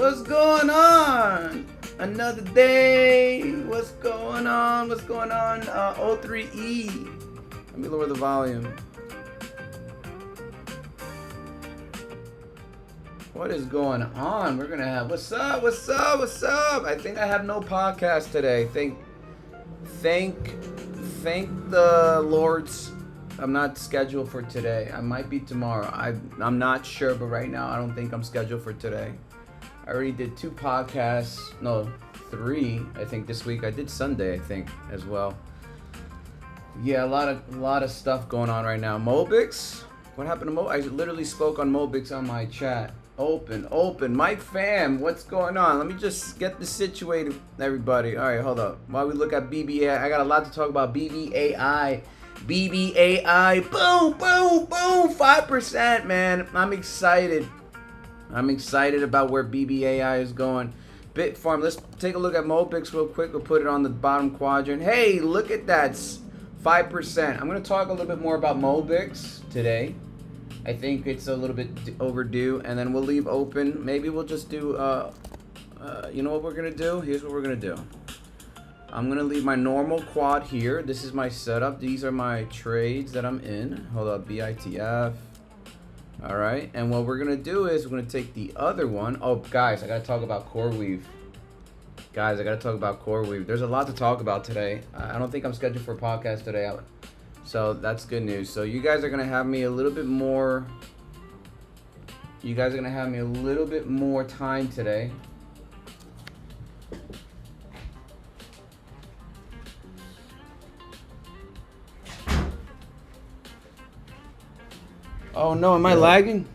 What's going on? Another day. What's going on? What's going on? 03E. Let me lower the volume. What is going on? We're gonna have what's up? What's up? What's up? I think I have no podcast today. Thank the Lord's. I'm not scheduled for today. I might be tomorrow. I'm not sure, but right now I don't think I'm scheduled for today. I already did 2 podcasts. No, 3. I think this week. I did Sunday, I think, as well. Yeah, a lot of stuff going on right now. Mobix. What happened to Mo? I literally spoke on Mobix on my chat. Open. Mike fam, what's going on? Let me just get this situated, everybody. All right, hold up. While we look at BBAI, I got a lot to talk about. BBAI, boom, 5%, man. I'm excited about where BBAI is going. Bitfarm, let's take a look at Mobix real quick. We'll put it on the bottom quadrant. Hey, look at that, 5%. I'm going to talk a little bit more about Mobix today. I think it's a little bit overdue, and then we'll leave open. Maybe we'll just do, you know what we're going to do? Here's what we're going to do. I'm going to leave my normal quad here. This is my setup. These are my trades that I'm in. Hold up, BITF. All right, and what we're going to do is we're going to take the other one. Oh, guys, I got to talk about CRWV. There's a lot to talk about today. I don't think I'm scheduled for a podcast today. So that's good news. So you guys are going to have me a little bit more. You guys are going to have me a little bit more time today. Oh no, am I lagging?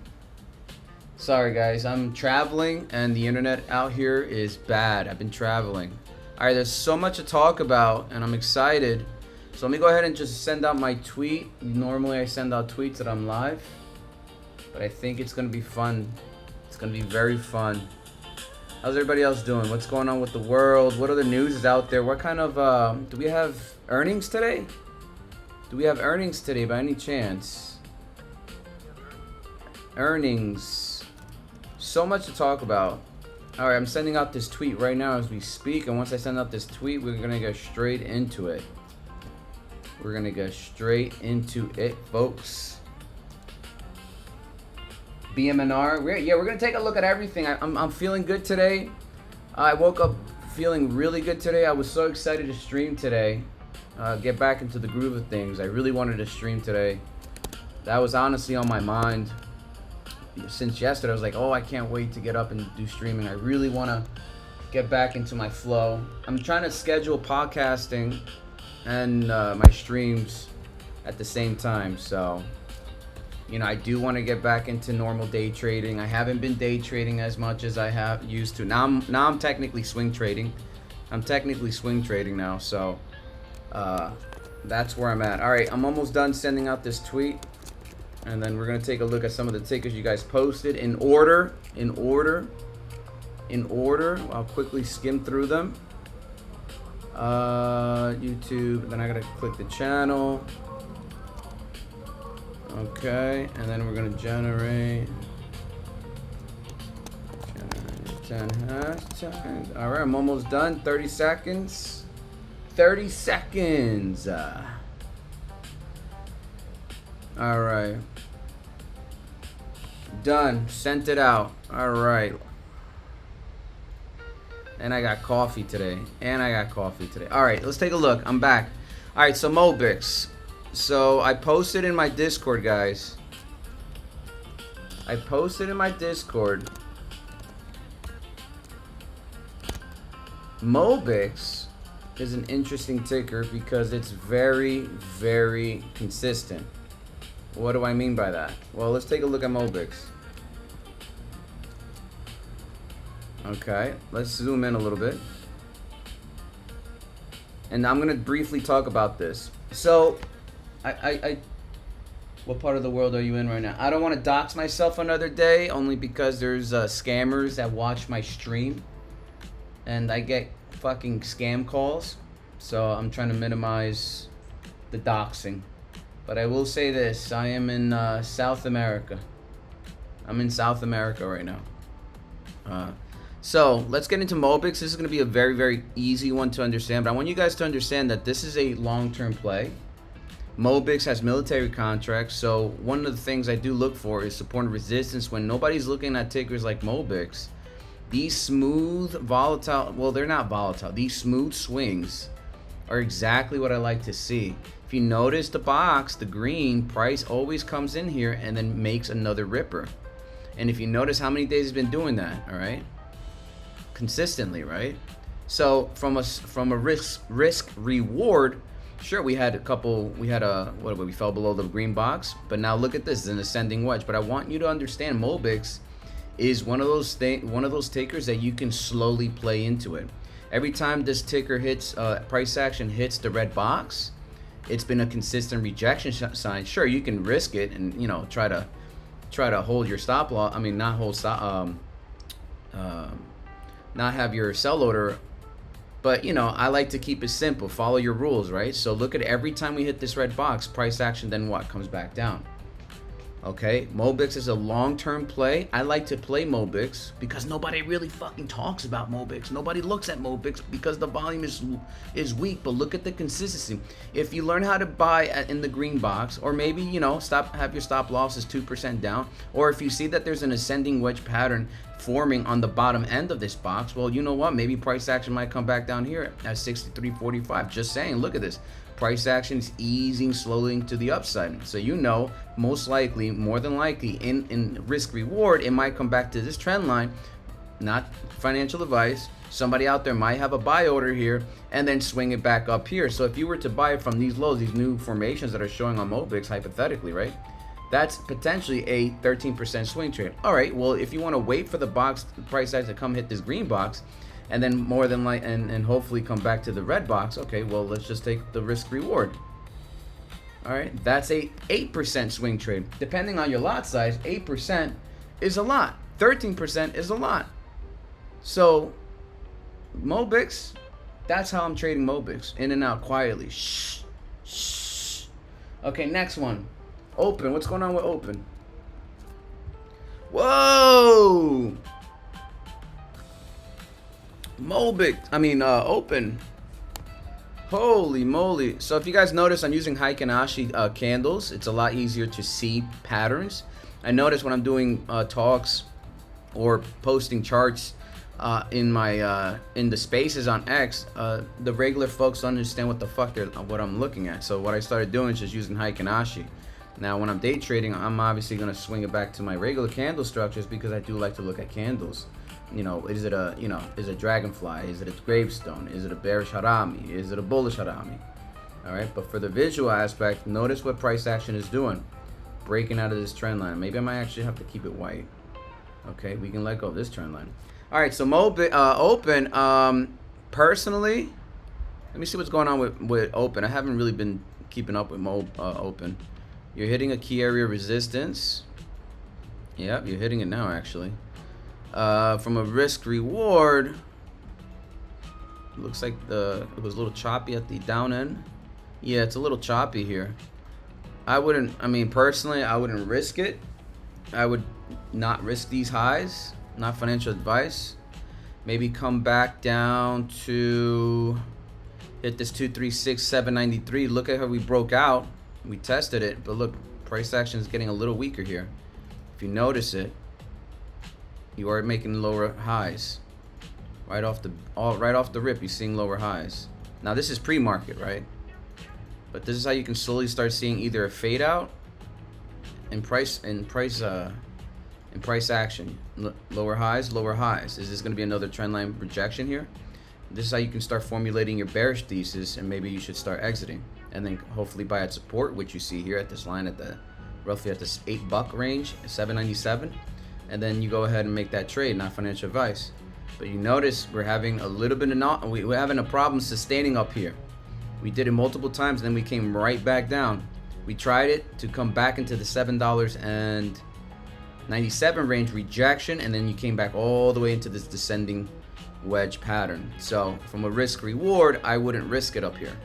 Sorry guys, I'm traveling and the internet out here is bad. I've been traveling. Alright, there's so much to talk about and I'm excited. So let me go ahead and just send out my tweet. Normally I send out tweets that I'm live. But I think it's going to be fun. It's going to be very fun. How's everybody else doing? What's going on with the world? What other news is out there? What kind of, do we have earnings today? Do we have earnings today by any chance? Earnings. So much to talk about. Alright, I'm sending out this tweet right now as we speak. And once I send out this tweet, we're going to go straight into it. We're going to go straight into it, folks. BMNR. We're going to take a look at everything. I'm feeling good today. I woke up feeling really good today. I was so excited to stream today. Get back into the groove of things. I really wanted to stream today. That was honestly on my mind. Since yesterday, I was like, oh, I can't wait to get up and do streaming. I really want to get back into my flow. I'm trying to schedule podcasting and my streams at the same time. So, you know, I do want to get back into normal day trading. I haven't been day trading as much as I have used to. Now I'm technically swing trading. I'm technically swing trading now. So, that's where I'm at. All right, I'm almost done sending out this tweet. And then we're going to take a look at some of the tickers you guys posted in order. I'll quickly skim through them. YouTube, then I got to click the channel. Okay, and then we're going to generate 10 hashtags. All right, I'm almost done. 30 seconds. 30 seconds. All right. Done. Sent it out. All right. And I got coffee today. All right, let's take a look. I'm back. All right, so Mobix. So I posted in my Discord, guys. Mobix is an interesting ticker because it's very, very consistent. What do I mean by that? Well, let's take a look at Mobix. Okay, let's zoom in a little bit. And I'm going to briefly talk about this. So, what part of the world are you in right now? I don't want to dox myself another day, only because there's scammers that watch my stream. And I get fucking scam calls. So, I'm trying to minimize the doxing. But I will say this, I am in South America. I'm in South America right now. So let's get into Mobix. This is going to be a very, very easy one to understand, but I want you guys to understand that this is a long-term play. Mobix has military contracts, so one of the things I do look for is support and resistance. When nobody's looking at tickers like Mobix, these smooth, volatile, well, they're not volatile, these smooth swings are exactly what I like to see. If you notice the box, the green price always comes in here and then makes another ripper. And if you notice how many days it's been doing that, all right, consistently, right? So from a risk reward, sure, we had we fell below the green box, but now look at this, it's an ascending wedge. But I want you to understand Mobix is one of those tickers that you can slowly play into it. Every time this ticker hits price action hits the red box, it's been a consistent rejection sign. Sure, you can risk it and, you know, try to hold your stop loss. I mean, not hold stop, not have your sell order. But, you know, I like to keep it simple. Follow your rules, right? So look at every time we hit this red box, price action, then what? Comes back down. Okay, Mobix is a long-term play. I like to play Mobix because nobody really fucking talks about Mobix. Nobody looks at Mobix because the volume is weak. But look at the consistency. If you learn how to buy in the green box, or maybe, you know, have your stop losses 2% down, or if you see that there's an ascending wedge pattern forming on the bottom end of this box, well, you know what? Maybe price action might come back down here at 63.45. Just saying, look at this. Price action is easing slowly to the upside. So you know, most likely, more than likely, in risk reward, it might come back to this trend line. Not financial advice. Somebody out there might have a buy order here and then swing it back up here. So if you were to buy it from these lows, these new formations that are showing on Mobix, hypothetically, right? That's potentially a 13% swing trade. All right, well, if you want to wait for the price action to come hit this green box, and then more than like and hopefully come back to the red box, okay, well, let's just take the risk reward. All right, that's a 8% swing trade. Depending on your lot size, 8% is a lot. 13% is a lot. So Mobix, that's how I'm trading Mobix, in and out quietly. Shh, shh. Okay, next one. Open. What's going on with Open? Whoa! Open. Holy moly. So if you guys notice, I'm using Heikin-Ashi candles. It's a lot easier to see patterns. I notice when I'm doing talks or posting charts in the spaces on X, the regular folks don't understand what the fuck what I'm looking at. So what I started doing is just using Heikin-Ashi. Now when I'm day trading, I'm obviously going to swing it back to my regular candle structures because I do like to look at candles. You know, is it a dragonfly? Is it a gravestone? Is it a bearish harami? Is it a bullish harami? All right, but for the visual aspect, notice what price action is doing, breaking out of this trend line. Maybe I might actually have to keep it white. Okay, we can let go of this trend line. All right, so Open. Personally, let me see what's going on with Open. I haven't really been keeping up with Open. You're hitting a key area resistance. Yep, you're hitting it now actually. From a risk reward, looks like it was a little choppy at the down end. Yeah, it's a little choppy here. Personally, I wouldn't risk it. I would not risk these highs. Not financial advice. Maybe come back down to hit this 236,793. Look at how we broke out. We tested it, but look, price action is getting a little weaker here. If you notice it, you are making lower highs. Right off the rip, you're seeing lower highs. Now this is pre-market, right? But this is how you can slowly start seeing either a fade out in price action. Lower highs, lower highs. Is this going to be another trend line rejection here? This is how you can start formulating your bearish thesis, and maybe you should start exiting, and then hopefully buy at support, which you see here at this line roughly at this $8 range, 797. And then you go ahead and make that trade. Not financial advice, but you notice we're having a little bit of we're having a problem sustaining up here. We did it multiple times, and then we came right back down. We tried it to come back into the $7.97 range rejection, and then you came back all the way into this descending wedge pattern. So from a risk reward, I wouldn't risk it up here.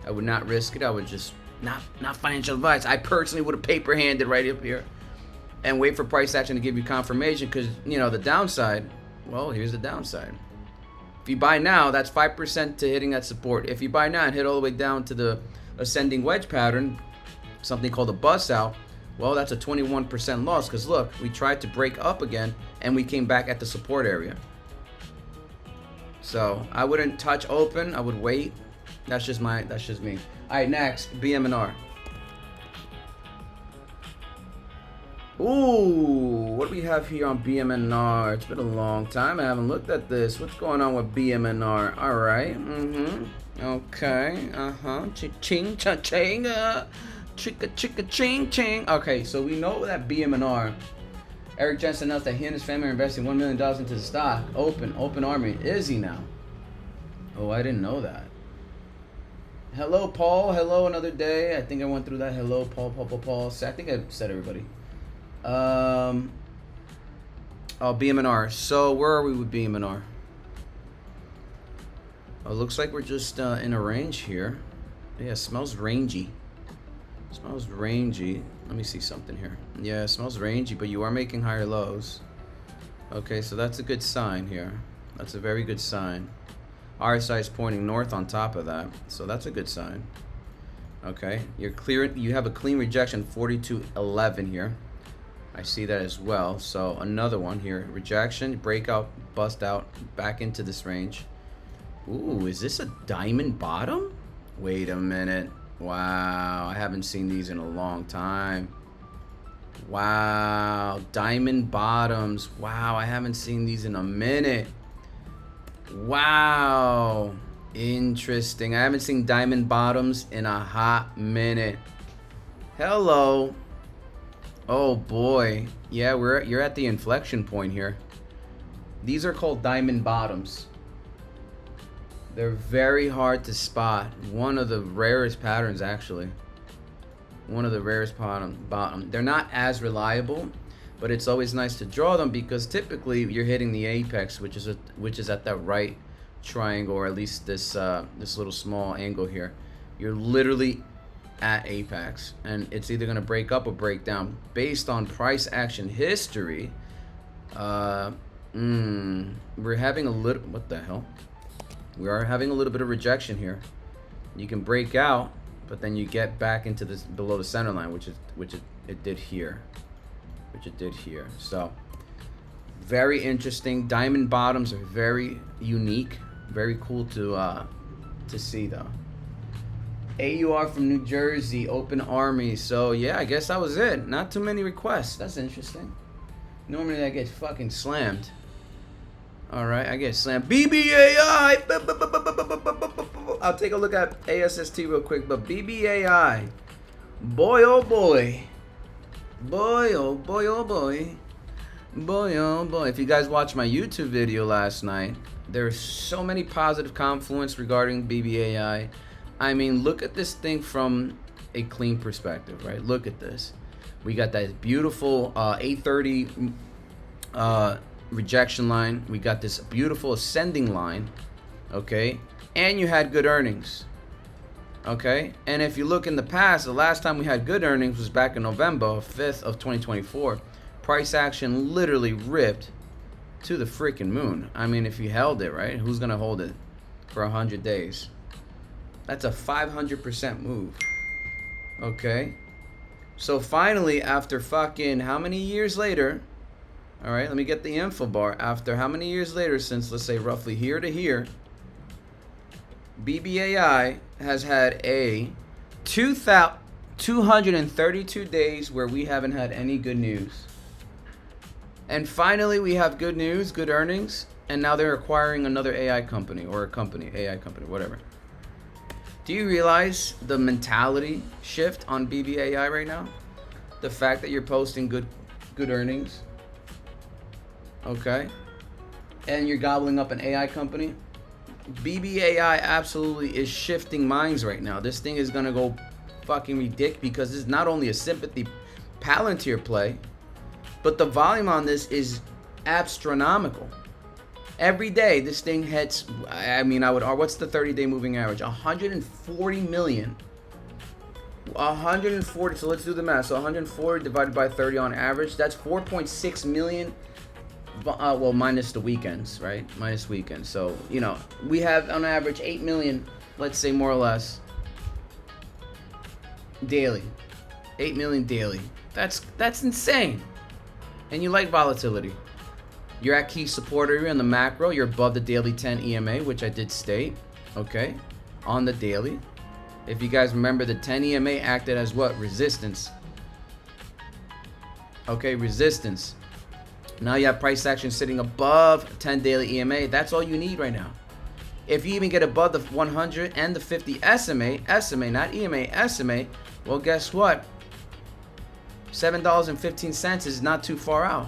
I would not risk it. I would just not financial advice. I personally would have paper handed right up here and wait for price action to give you confirmation, because, you know, the downside, well, here's the downside. If you buy now, that's 5% to hitting that support. If you buy now and hit all the way down to the ascending wedge pattern, something called a bust out, well, that's a 21% loss, because look, we tried to break up again and we came back at the support area. So I wouldn't touch open, I would wait. That's just me. All right, next, BM&R. Ooh, what do we have here on BM&R? It's been a long time. I haven't looked at this. What's going on with BM&R? All right. Okay. Ching, cha, ching. Chicka, chicka, ching, ching. Okay, so we know that BM&R. Eric Jensen announced that he and his family are investing $1 million into the stock. Open Army. Is he now? Oh, I didn't know that. Hello, Paul. Hello, another day. I think I went through that. Hello, Paul. I think I said everybody. Oh, BM&R. So where are we with BM&R? Oh, looks like we're just in a range here. Yeah, smells rangy. Smells rangy. Let me see something here. Yeah, it smells rangy, but you are making higher lows. Okay, so that's a good sign here. That's a very good sign. RSI is pointing north on top of that, so that's a good sign. Okay, you're clear. You have a clean rejection, 42.11 here. I see that as well. So another one here, rejection, breakout, bust out, back into this range. Ooh, is this a diamond bottom? Wait a minute. Wow, I haven't seen these in a long time. Wow, diamond bottoms. Wow, I haven't seen these in a minute. Wow, interesting. I haven't seen diamond bottoms in a hot minute. Hello. Oh boy. Yeah, you're at the inflection point here. These are called diamond bottoms. They're very hard to spot. One of the rarest patterns, actually. One of the rarest bottom. They're not as reliable, but it's always nice to draw them because typically you're hitting the apex, which is at that right triangle, or at least this this little small angle here. You're literally at apex, and it's either going to break up or break down based on price action history. We're having a little, what the hell? We are having a little bit of rejection here. You can break out, but then you get back into this below the center line, which it did here. So very interesting. Diamond bottoms are very unique, very cool to see though. AUR from New Jersey, Open Army. So yeah, I guess that was it. Not too many requests. That's interesting. Normally I get fucking slammed. All right, I get slammed. BBAI. I'll take a look at ASST real quick, but BBAI. Boy, oh boy. Boy, oh boy, oh boy. Boy, oh boy. If you guys watched my YouTube video last night, there's so many positive confluence regarding BBAI. I mean, look at this thing from a clean perspective, right? Look at this. We got that beautiful 830 rejection line. We got this beautiful ascending line, okay? And you had good earnings, okay? And if you look in the past, the last time we had good earnings was back in November 5th of 2024. Price action literally ripped to the freaking moon. I mean, if you held it, right? Who's gonna hold it for 100 days? That's a 500% move, okay? So finally, after fucking how many years later, all right, let me get the info bar. After how many years later, since let's say roughly here to here, BBAI has had a 232 days where we haven't had any good news. And finally, we have good news, good earnings, and now they're acquiring another AI company, or a company, AI company, whatever. Do you realize the mentality shift on BBAI right now? The fact that you're posting good earnings, okay, and you're gobbling up an AI company. BBAI absolutely is shifting minds right now. This thing is gonna go fucking ridiculous because it's not only a sympathy Palantir play, but the volume on this is astronomical. Every day this thing hits, I mean, what's the 30-day moving average? 140 million. 140, so let's do the math. So 140 divided by 30 on average, that's 4.6 million Well, minus the weekends, right? Minus weekends. So, you know, we have on average 8 million, let's say more or less, daily. 8 million daily. That's insane. And you like volatility. You're at key support area on the macro. You're above the daily 10 EMA, which I did state. Okay. On the daily. If you guys remember, the 10 EMA acted as what? Resistance. Okay, resistance. Now you have price action sitting above 10 daily EMA. That's all you need right now. If you even get above the 100 and the 50 SMA, not EMA, SMA, well, guess what? $7.15 is not too far out,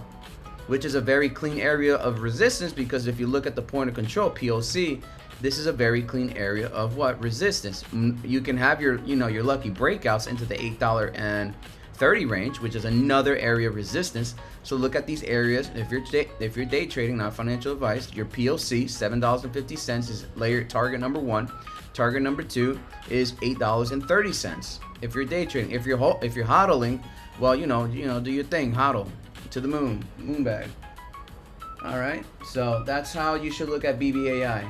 which is a very clean area of resistance, because if you look at the point of control, POC, this is a very clean area of what? Resistance. You can have your, you know, your lucky breakouts into the $8.30 range, which is another area of resistance. So look at these areas. If you're day trading, not financial advice, your POC, $7.50 is layer target number 1. Target number 2 is $8.30. If you're day trading, if you're hodling, well, you know, do your thing, hodl to the moon bag. All right, so that's how you should look at BBAI.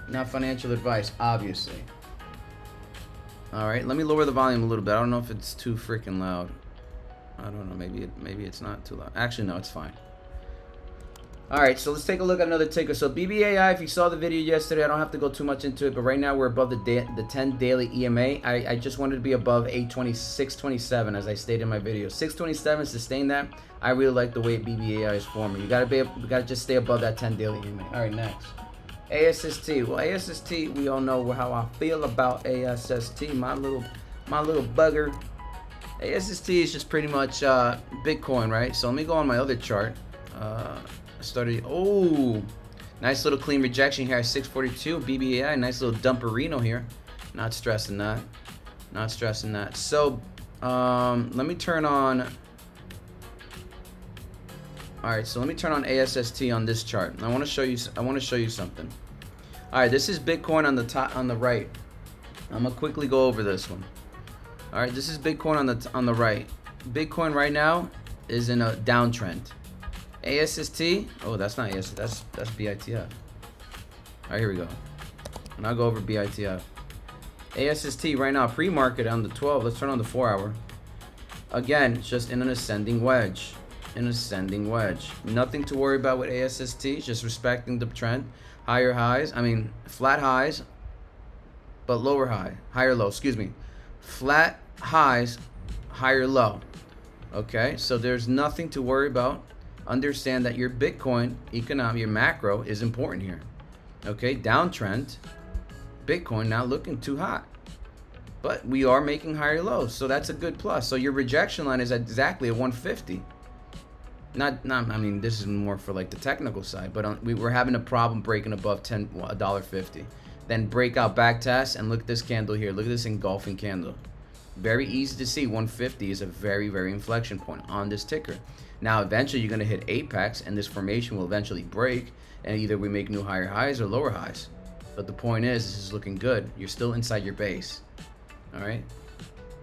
Not financial advice, obviously. All right, let me lower the volume a little bit. I don't know if it's too freaking loud. I don't know, maybe it's not too loud. Actually, no, it's fine. All right, so let's take a look at another ticker. So BBAI, if you saw the video yesterday, I don't have to go too much into it, but right now we're above the 10 daily EMA. I just wanted to be above 627, as I stated in my video. 627, sustain that. I really like the way BBAI is forming. You gotta just stay above that 10 daily EMA. All right, next. ASST. Well, ASST, we all know how I feel about ASST. My little bugger. ASST is just pretty much Bitcoin, right? So let me go on my other chart. Nice little clean rejection here at 642. BBAI, nice little dumperino here. Not stressing that. So let me turn on. All right, so let me turn on ASST on this chart. I want to show you something. All right, this is Bitcoin on the top, on the right. I'm gonna quickly go over this one. All right, this is Bitcoin on the right. Bitcoin right now is in a downtrend. ASST, oh, that's not ASST, that's BITF. All right, here we go. And I'll go over BITF. ASST right now, pre-market on the 12. Let's turn on the 4-hour. Again, it's just in an ascending wedge. Nothing to worry about with ASST, just respecting the trend. Higher highs, flat highs, but higher low, excuse me. Flat highs, higher low. Okay, so there's nothing to worry about. Understand that your Bitcoin economic, your macro is important here. Okay, downtrend, Bitcoin not looking too hot, but we are making higher lows, so that's a good plus. So your rejection line is exactly at 150. This is more for like the technical side, but we were having a problem breaking above $1.50. Then breakout back test, and look at this candle here. Look at this engulfing candle. Very easy to see. 150 is a very, very inflection point on this ticker. Now, eventually, you're going to hit apex, and this formation will eventually break, and either we make new higher highs or lower highs. But the point is, this is looking good. You're still inside your base. All right.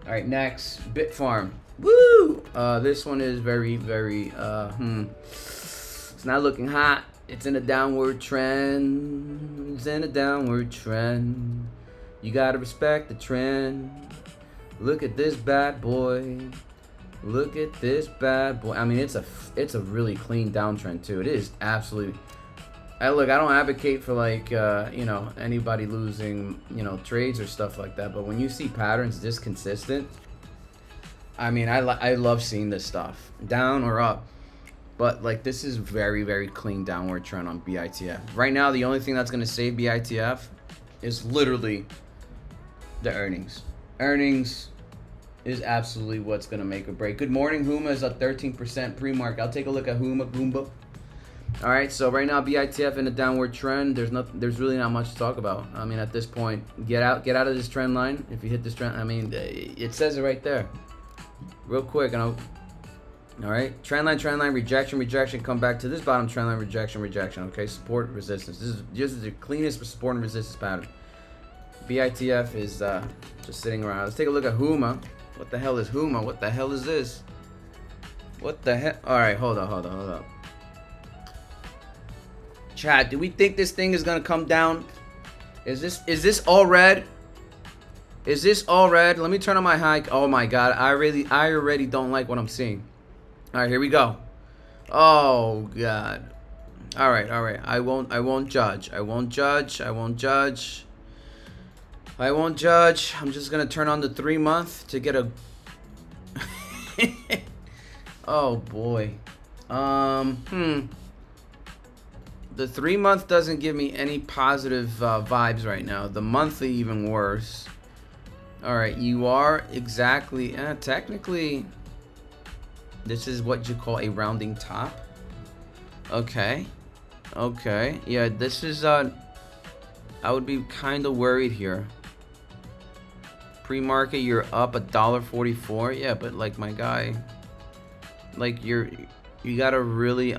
All right. Next, Bitfarm. Woo! This one is very, very. It's not looking hot. It's in a downward trend. You gotta respect the trend. Look at this bad boy. It's a really clean downtrend too. It is absolutely. I don't advocate for anybody losing trades or stuff like that. But when you see patterns this consistent, I love seeing this stuff, down or up. But this is very, very clean downward trend on BITF. Right now, the only thing that's going to save BITF is literally the earnings. Earnings is absolutely what's going to make or break. Good morning, Huma is up 13% pre-market. I'll take a look at Goomba. All right, so right now BITF in a downward trend. There's really not much to talk about. At this point, get out of this trend line. If you hit this trend, it says it right there. Real quick, all right, trend line, rejection, come back to this bottom trend line, rejection. Okay, support, resistance. This is just the cleanest support and resistance pattern. BITF is just sitting around. Let's take a look at Huma. What the hell is Huma? What the hell is this? What the heck? All right, hold up. Chat, do we think this thing is gonna come down? Is this all red? Is this all red? Let me turn on my high. Oh my god, I already don't like what I'm seeing. All right, here we go. Oh god. All right. I won't judge. I'm just gonna turn on the 3-month to get a. Oh boy. The 3-month doesn't give me any positive vibes right now. The monthly even worse. All right, you are exactly. Technically, this is what you call a rounding top. Okay. Yeah, this is. I would be kind of worried here. Pre-market, you're up $1.44. Yeah, but like my guy, like you gotta really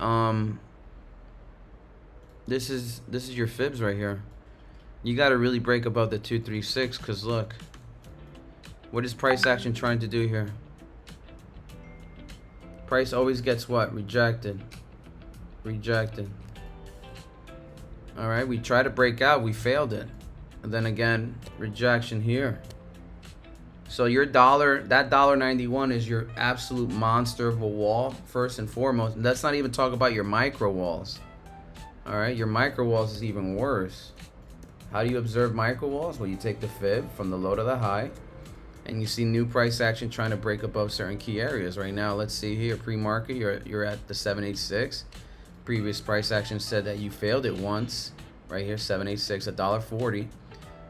This is your fibs right here. You gotta really break above the 236, cause look, what is price action trying to do here? Price always gets what? Rejected. All right, we tried to break out, we failed it, and then again rejection here. So your dollar, that $1.91 is your absolute monster of a wall first and foremost. And let's not even talk about your micro walls. All right, your micro walls is even worse. How do you observe micro walls? Well, you take the fib from the low to the high, and you see new price action trying to break above certain key areas. Right now, let's see here, pre-market, you're at the 786. Previous price action said that you failed it once. Right here, 786, $1.40.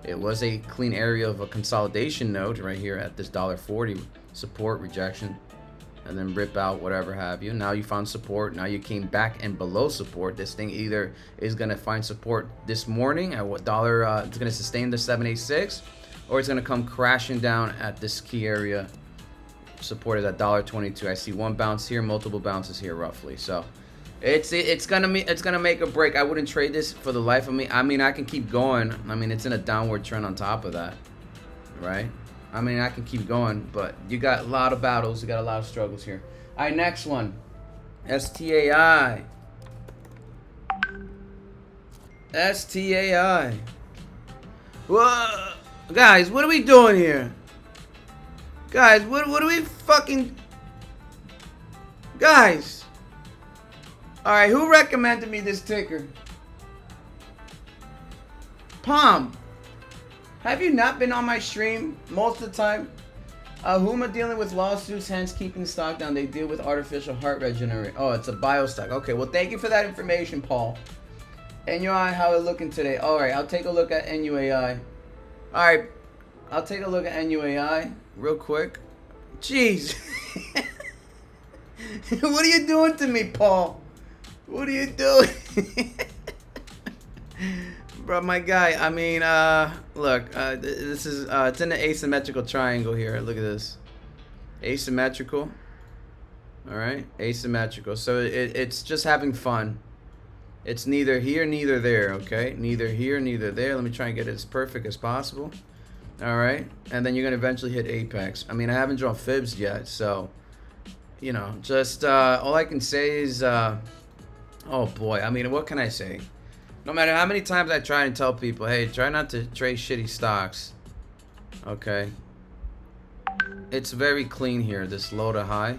It was a clean area of a consolidation node right here at this $1.40 support, rejection, and then rip out, whatever have you. Now you found support. Now you came back and below support. This thing either is going to find support this morning at what dollar, it's going to sustain the 786, or it's going to come crashing down at this key area supported at $1.22. I see one bounce here, multiple bounces here roughly. So it's gonna make a break. I wouldn't trade this for the life of me. I mean, I can keep going. I mean, it's in a downward trend on top of that, right? I mean, I can keep going, but you got a lot of battles. You got a lot of struggles here. All right, next one, STAI. Whoa, guys, what are we doing here? Guys, what are we fucking? Guys. All right, who recommended me this ticker? Palm. Have you not been on my stream most of the time? Who am I dealing with lawsuits, hence keeping stock down? They deal with artificial heart regeneration. Oh, it's a bio stock. Okay, well, thank you for that information, Paul. NUI, how it looking today? All right, I'll take a look at NUAI. All right, I'll take a look at NUAI real quick. Jeez. What are you doing to me, Paul? What are you doing? Bro, my guy, I mean, look, this is, it's in an asymmetrical triangle here. Look at this. Asymmetrical. All right, asymmetrical. So it's just having fun. It's neither here, neither there, okay? Neither here, neither there. Let me try and get it as perfect as possible. All right, and then you're going to eventually hit apex. I mean, I haven't drawn fibs yet, so, you know, just, all I can say is, oh boy, I mean, what can I say? No matter how many times I try and tell people, hey, try not to trade shitty stocks. Okay. It's very clean here, this low to high.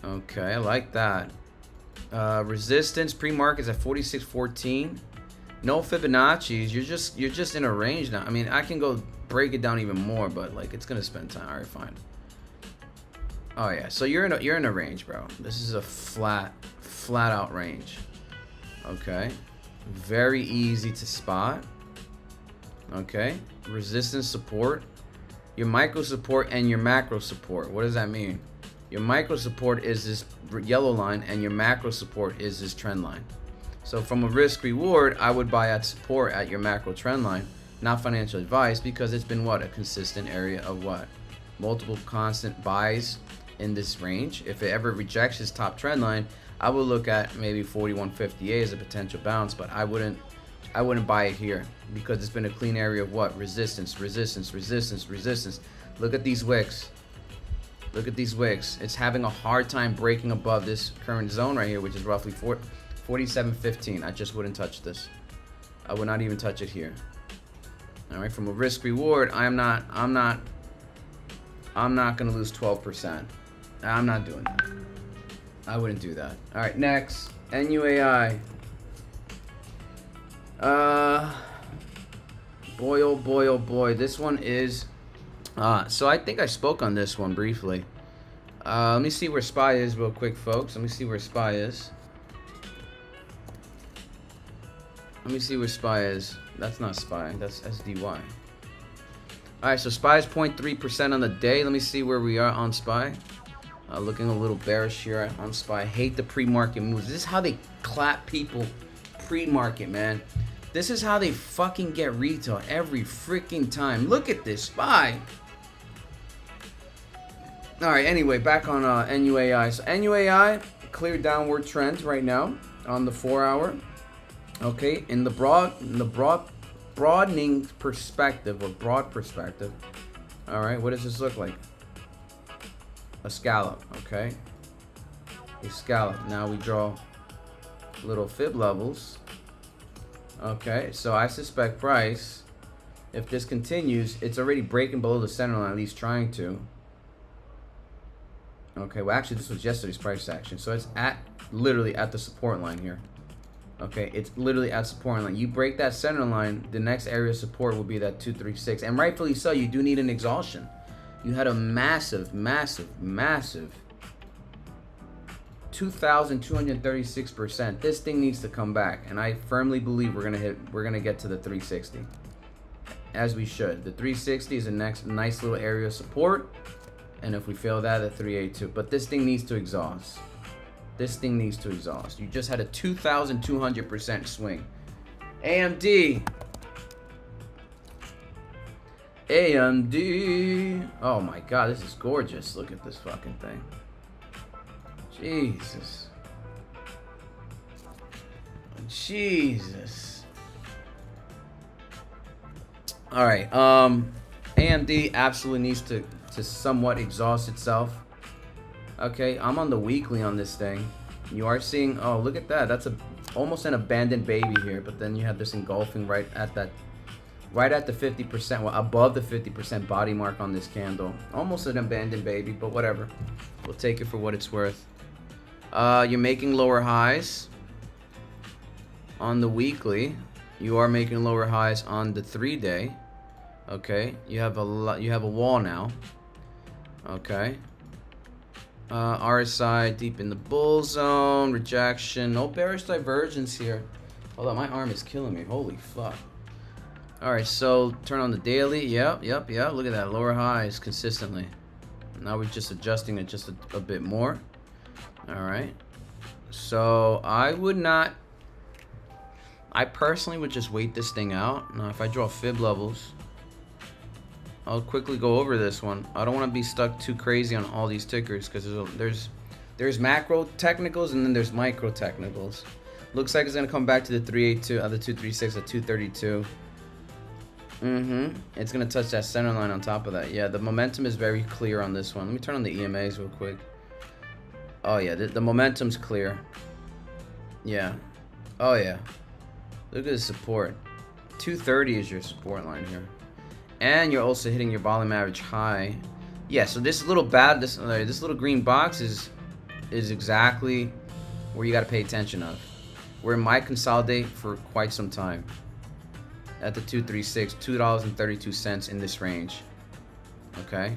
Okay, I like that. Resistance pre-market is at 46.14. No Fibonacci's. You're just in a range now. I mean, I can go break it down even more, but like it's gonna spend time. All right, fine. Oh yeah, so you're in a range, bro. This is a flat out range. Okay, very easy to spot. Okay, resistance support, your micro support and your macro support. What does that mean? Your micro support is this yellow line and your macro support is this trend line. So from a risk reward, I would buy at support at your macro trend line, not financial advice, because it's been what, a consistent area of what, multiple constant buys in this range. If it ever rejects its top trend line, I would look at maybe 41.58 as a potential bounce, but I wouldn't buy it here because it's been a clean area of what, resistance. Look at these wicks. Look at these wicks. It's having a hard time breaking above this current zone right here, which is roughly 47.15. I just wouldn't touch this. I would not even touch it here. All right, from a risk reward, I'm not gonna lose 12%. I'm not doing that. I wouldn't do that. All right, next, NUAI. Boy, oh boy, oh boy. This one is, so I think I spoke on this one briefly. Let me see where SPY is real quick, folks. Let me see where SPY is. Let me see where SPY is. That's not SPY, that's SDY. Alright, so SPY is 0.3% on the day. Let me see where we are on SPY. Looking a little bearish here on SPY. Hate the pre-market moves. This is how they clap people pre-market, man. This is how they fucking get retail every freaking time. Look at this SPY. Alright, anyway, back on NUAI. So NUAI, clear downward trend right now on the 4-hour. Okay, in the broadening perspective, or broad perspective. All right, what does this look like? A scallop, okay? A scallop. Now we draw little fib levels. Okay, so I suspect price, if this continues, it's already breaking below the center line, at least trying to. Okay, well actually this was yesterday's price action, so it's literally at the support line here. Okay, it's literally at support line. You break that center line, the next area of support will be that 236, and rightfully so. You do need an exhaustion. You had a massive 2,236%. This thing needs to come back, and I firmly believe we're gonna get to the 360, as we should. The 360 is a nice little area of support, and if we fail that, the 382. But this thing needs to exhaust. This thing needs to exhaust. You just had a 2,200% swing. AMD. AMD. Oh my god, this is gorgeous. Look at this fucking thing. Jesus. Jesus. Alright, AMD absolutely needs to somewhat exhaust itself. Okay, I'm on the weekly on this thing. You are seeing, oh, look at that. That's almost an abandoned baby here, but then you have this engulfing right at the 50%, well, above the 50% body mark on this candle. Almost an abandoned baby, but whatever. We'll take it for what it's worth. You're making lower highs on the weekly. You are making lower highs on the 3-day. Okay, you have a wall now. Okay. RSI deep in the bull zone, rejection, no bearish divergence here. Hold on, my arm is killing me. Holy fuck. Alright, so turn on the daily. Yep. Look at that, lower highs consistently. Now we're just adjusting it just a bit more. Alright. So I personally would just wait this thing out. Now if I draw fib levels, I'll quickly go over this one. I don't want to be stuck too crazy on all these tickers, because there's macro technicals and then there's micro technicals. Looks like it's gonna come back to the 382, the 236, the 232. It's gonna touch that center line on top of that. Yeah, the momentum is very clear on this one. Let me turn on the EMAs real quick. Oh yeah, the momentum's clear. Yeah. Oh yeah. Look at the support. 230 is your support line here. And you're also hitting your volume average high. Yeah, so this little little green box is exactly where you got to pay attention of. Where it might consolidate for quite some time. At the 236, $2.32 in this range. Okay?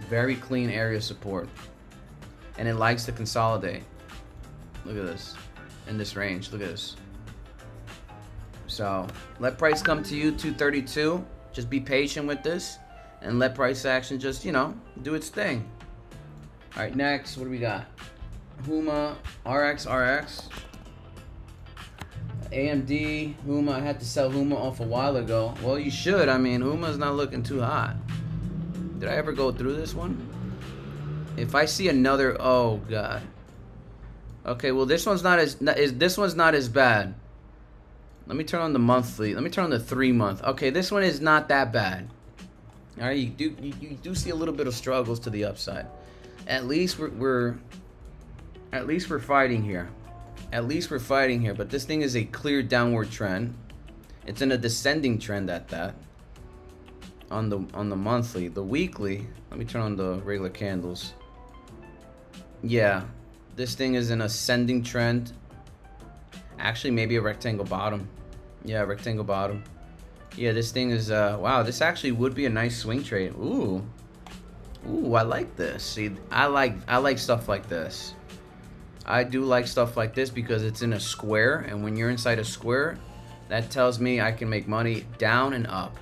Very clean area of support. And it likes to consolidate. Look at this. In this range. Look at this. So, let price come to you, 232. Just be patient with this, and let price action just, do its thing. All right, next, what do we got? Huma, RX. AMD, Huma. I had to sell Huma off a while ago. Well, you should. I mean, Huma's not looking too hot. Did I ever go through this one? If I see another, oh god. Okay, well this one's not as bad. Let me turn on the monthly. Let me turn on the 3-month. Okay, this one is not that bad. All right, you do see a little bit of struggles to the upside. At least we're fighting here. At least we're fighting here. But this thing is a clear downward trend. It's in a descending trend at that. On the monthly, the weekly. Let me turn on the regular candles. Yeah, this thing is an ascending trend. Actually, maybe a rectangle bottom. Yeah, rectangle bottom. Yeah, this thing is wow. This actually would be a nice swing trade. Ooh, I like this. See, I like stuff like this. I do like stuff like this because it's in a square, and when you're inside a square, that tells me I can make money down and up.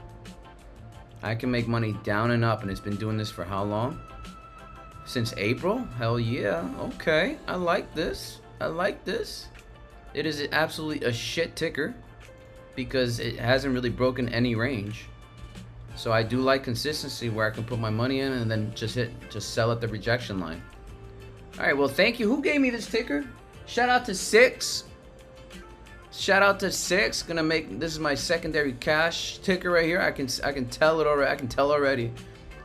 I can make money down and up, and it's been doing this for how long? Since April? Hell yeah. Okay, I like this. I like this. It is absolutely a shit ticker because it hasn't really broken any range. So I do like consistency where I can put my money in and then just sell at the rejection line. All right, well, thank you. Who gave me this ticker? Shout out to Six. Shout out to Six. Gonna make this is my secondary cash ticker right here. I can tell it already. I can tell already.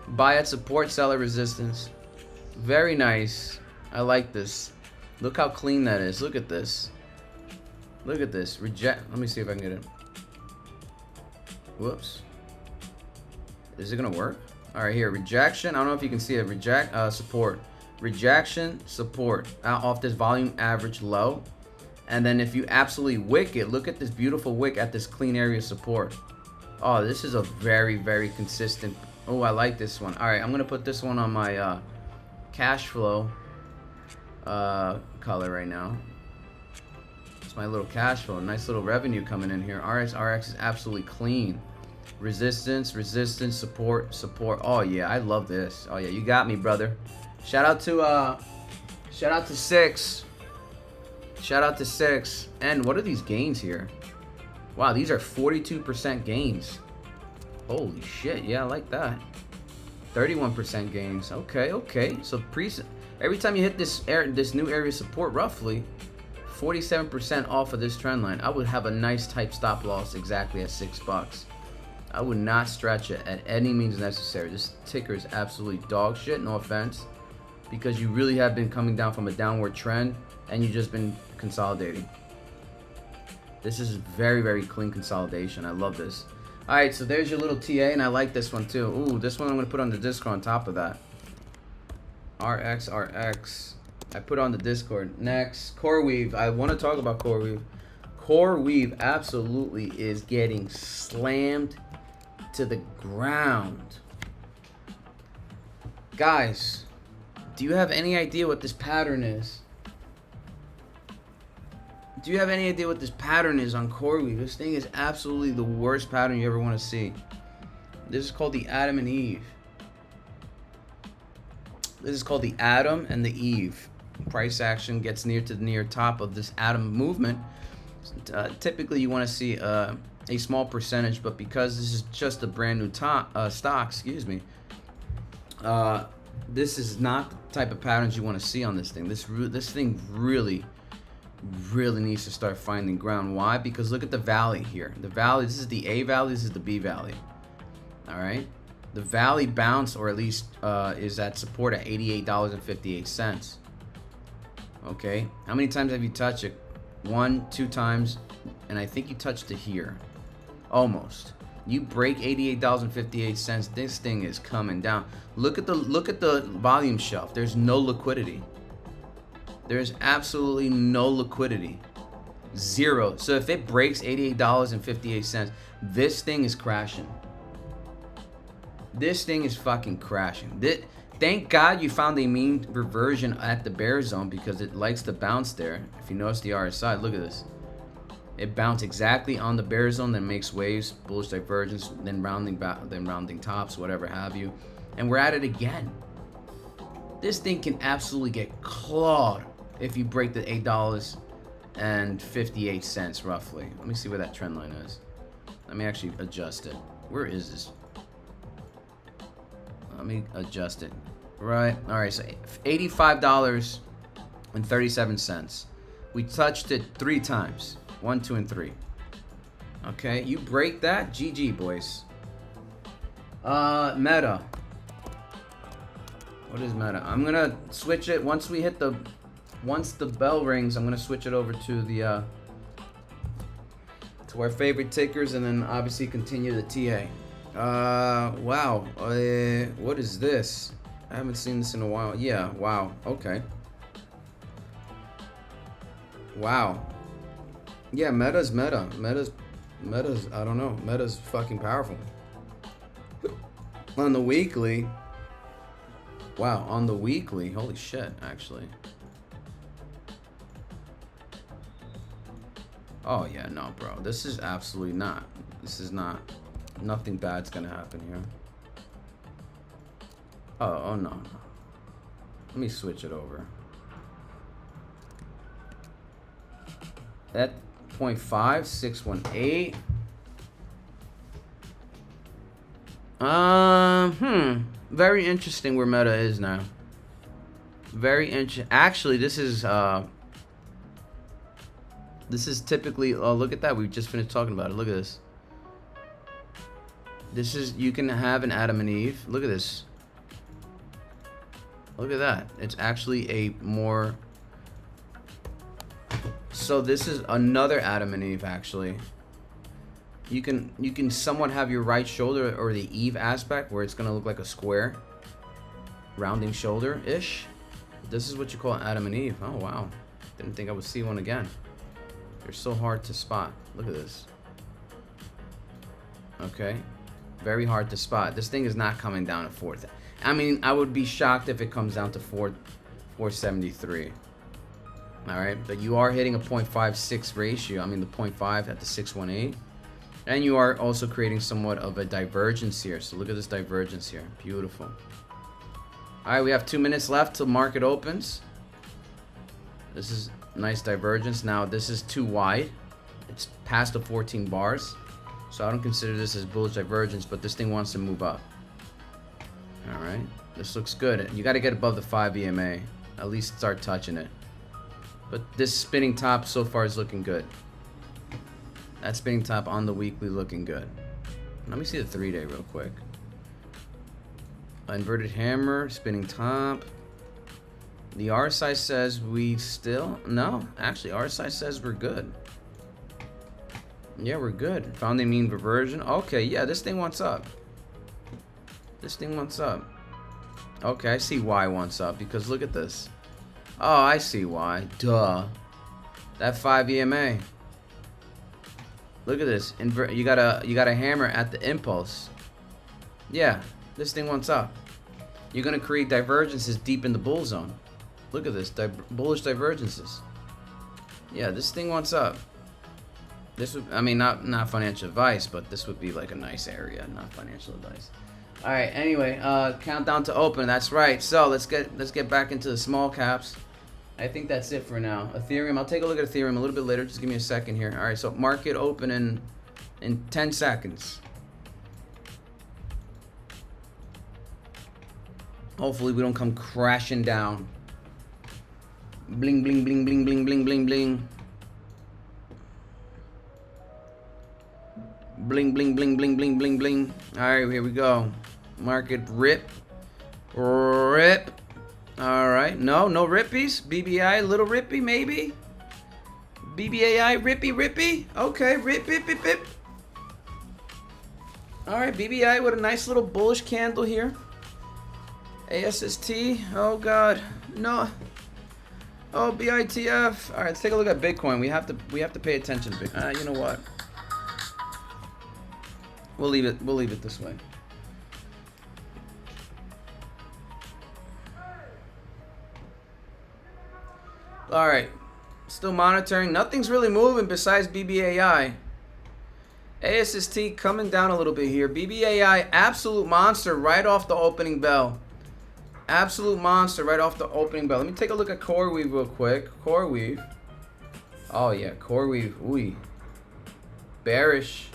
Buy at support, sell at resistance. Very nice. I like this. Look how clean that is. Look at this. Look at this. Reject. Let me see if I can get it. Whoops. Is it gonna work? All right, here. Rejection. I don't know if you can see it. Reject. Support. Rejection. Support. Off this volume average low. And then if you absolutely wick it, look at this beautiful wick at this clean area support. Oh, this is a very, very consistent. Oh, I like this one. All right, I'm going to put this one on my cash flow color right now. It's my little cash flow. Nice little revenue coming in here. RX is absolutely clean. Resistance, resistance, support, support. Oh, yeah, I love this. Oh, yeah, you got me, brother. Shout out to Six. Shout out to Six. And what are these gains here? Wow, these are 42% gains. Holy shit, yeah, I like that. 31% gains. Okay. So every time you hit this new area support, roughly 47% off of this trend line. I would have a nice type stop loss exactly at $6. I would not stretch it at any means necessary. This ticker is absolutely dog shit, no offense, because you really have been coming down from a downward trend and you've just been consolidating. This is very, very clean consolidation. I love this. All right, so there's your little TA, and I like this one too. Ooh, this one I'm gonna put on the Discord on top of that. RX. I put on the Discord. Next, CRWV. I want to talk about CRWV. CRWV absolutely is getting slammed to the ground. Guys, do you have any idea what this pattern is? Do you have any idea what this pattern is on CRWV? This thing is absolutely the worst pattern you ever want to see. This is called the Adam and Eve. This is called the Adam and the Eve. Price action gets near to the near top of this Adam movement. Typically, you want to see a small percentage, but because this is just a brand new stock, excuse me, this is not the type of patterns you want to see on this thing. This thing really needs to start finding ground. Why? Because look at the valley here. The valley, this is the A valley, this is the B valley. All right, the valley bounce, or at least is at support at $88.58. Okay, how many times have you touched it? 1, 2 times, and I think you touched it here. Almost. You break $88.58, this thing is coming down. Look at the volume shelf. There's no liquidity. There's absolutely no liquidity. Zero. So if it breaks $88.58, this thing is crashing. This thing is fucking crashing. Thank God you found a mean reversion at the bear zone, because it likes to bounce there. If you notice the RSI, look at this. It bounced exactly on the bear zone, then makes waves, bullish divergence, then rounding tops, whatever have you. And we're at it again. This thing can absolutely get clawed if you break the $8.58 roughly. Let me see where that trend line is. Let me actually adjust it. Where is this? Let me adjust it. Right. All right. So $85.37. We touched it 3 times. 1, 2, and 3. Okay. You break that, GG, boys. Meta. What is Meta? I'm gonna switch it once we hit the, once the bell rings. I'm gonna switch it over to the to our favorite tickers, and then obviously continue the TA. Wow. What is this? I haven't seen this in a while. Yeah. Wow. Okay. Wow. Yeah. Meta's meta. Meta's. I don't know. Meta's fucking powerful. On the weekly. Wow, on the weekly, holy shit, actually. Oh yeah, no, bro. This is absolutely not. This is not. Nothing bad's gonna happen here. Oh no. Let me switch it over. At 0.5618. Very interesting where Meta is now. Very interesting. Actually, this is typically, oh, look at that. We just finished talking about it. Look at this. This is, you can have an Adam and Eve. Look at this. Look at that. It's actually a more, so this is another Adam and Eve actually. You can somewhat have your right shoulder or the Eve aspect where it's gonna look like a square, rounding shoulder-ish. This is what you call an Adam and Eve. Oh wow, didn't think I would see one again. They're so hard to spot. Look at this. Okay, very hard to spot. This thing is not coming down to 4th. I mean, I would be shocked if it comes down to 473. All right, but you are hitting a 0.56 ratio. I mean, the 0.5 at the 618. And you are also creating somewhat of a divergence here. So look at this divergence here. Beautiful. All right, we have 2 minutes left till market opens. This is nice divergence. Now, this is too wide. It's past the 14 bars. So I don't consider this as bullish divergence, but this thing wants to move up. All right, this looks good. You got to get above the 5 EMA. At least start touching it. But this spinning top so far is looking good. That spinning top on the weekly looking good. Let me see the 3-day real quick. Inverted hammer, spinning top. The RSI says we still, no, actually RSI says we're good. Yeah, we're good. Found the mean reversion. Okay, yeah, this thing wants up. This thing wants up. Okay, I see why it wants up, because look at this. Oh, I see why. Duh. That 5 EMA. Look at this. You got a hammer at the impulse. Yeah, this thing wants up. You're gonna create divergences deep in the bull zone. Look at this, bullish divergences. Yeah, this thing wants up. This would, I mean, not financial advice, but this would be like a nice area, not financial advice. All right. Anyway, countdown to open. That's right. So let's get back into the small caps. I think that's it for now. Ethereum, I'll take a look at Ethereum a little bit later. Just give me a second here. All right, so market open in 10 seconds. Hopefully we don't come crashing down. Bling, bling, bling, bling, bling, bling, bling, bling. Bling, bling, bling, bling, bling, bling, bling. All right, here we go. Market rip. Rip. All right, no rippies. BBAI, little rippy maybe. BBAI, rippy. Okay, rip. All right, BBAI with a nice little bullish candle here. ASST, oh God, no. Oh, BITF. All right, let's take a look at Bitcoin. We have to pay attention to Bitcoin. You know what? We'll leave it this way. All right, still monitoring. Nothing's really moving besides BBAI. ASST coming down a little bit here. BBAI, absolute monster right off the opening bell. Absolute monster right off the opening bell. Let me take a look at CRWV real quick. CRWV. Oh yeah, CRWV. Ooh. Bearish.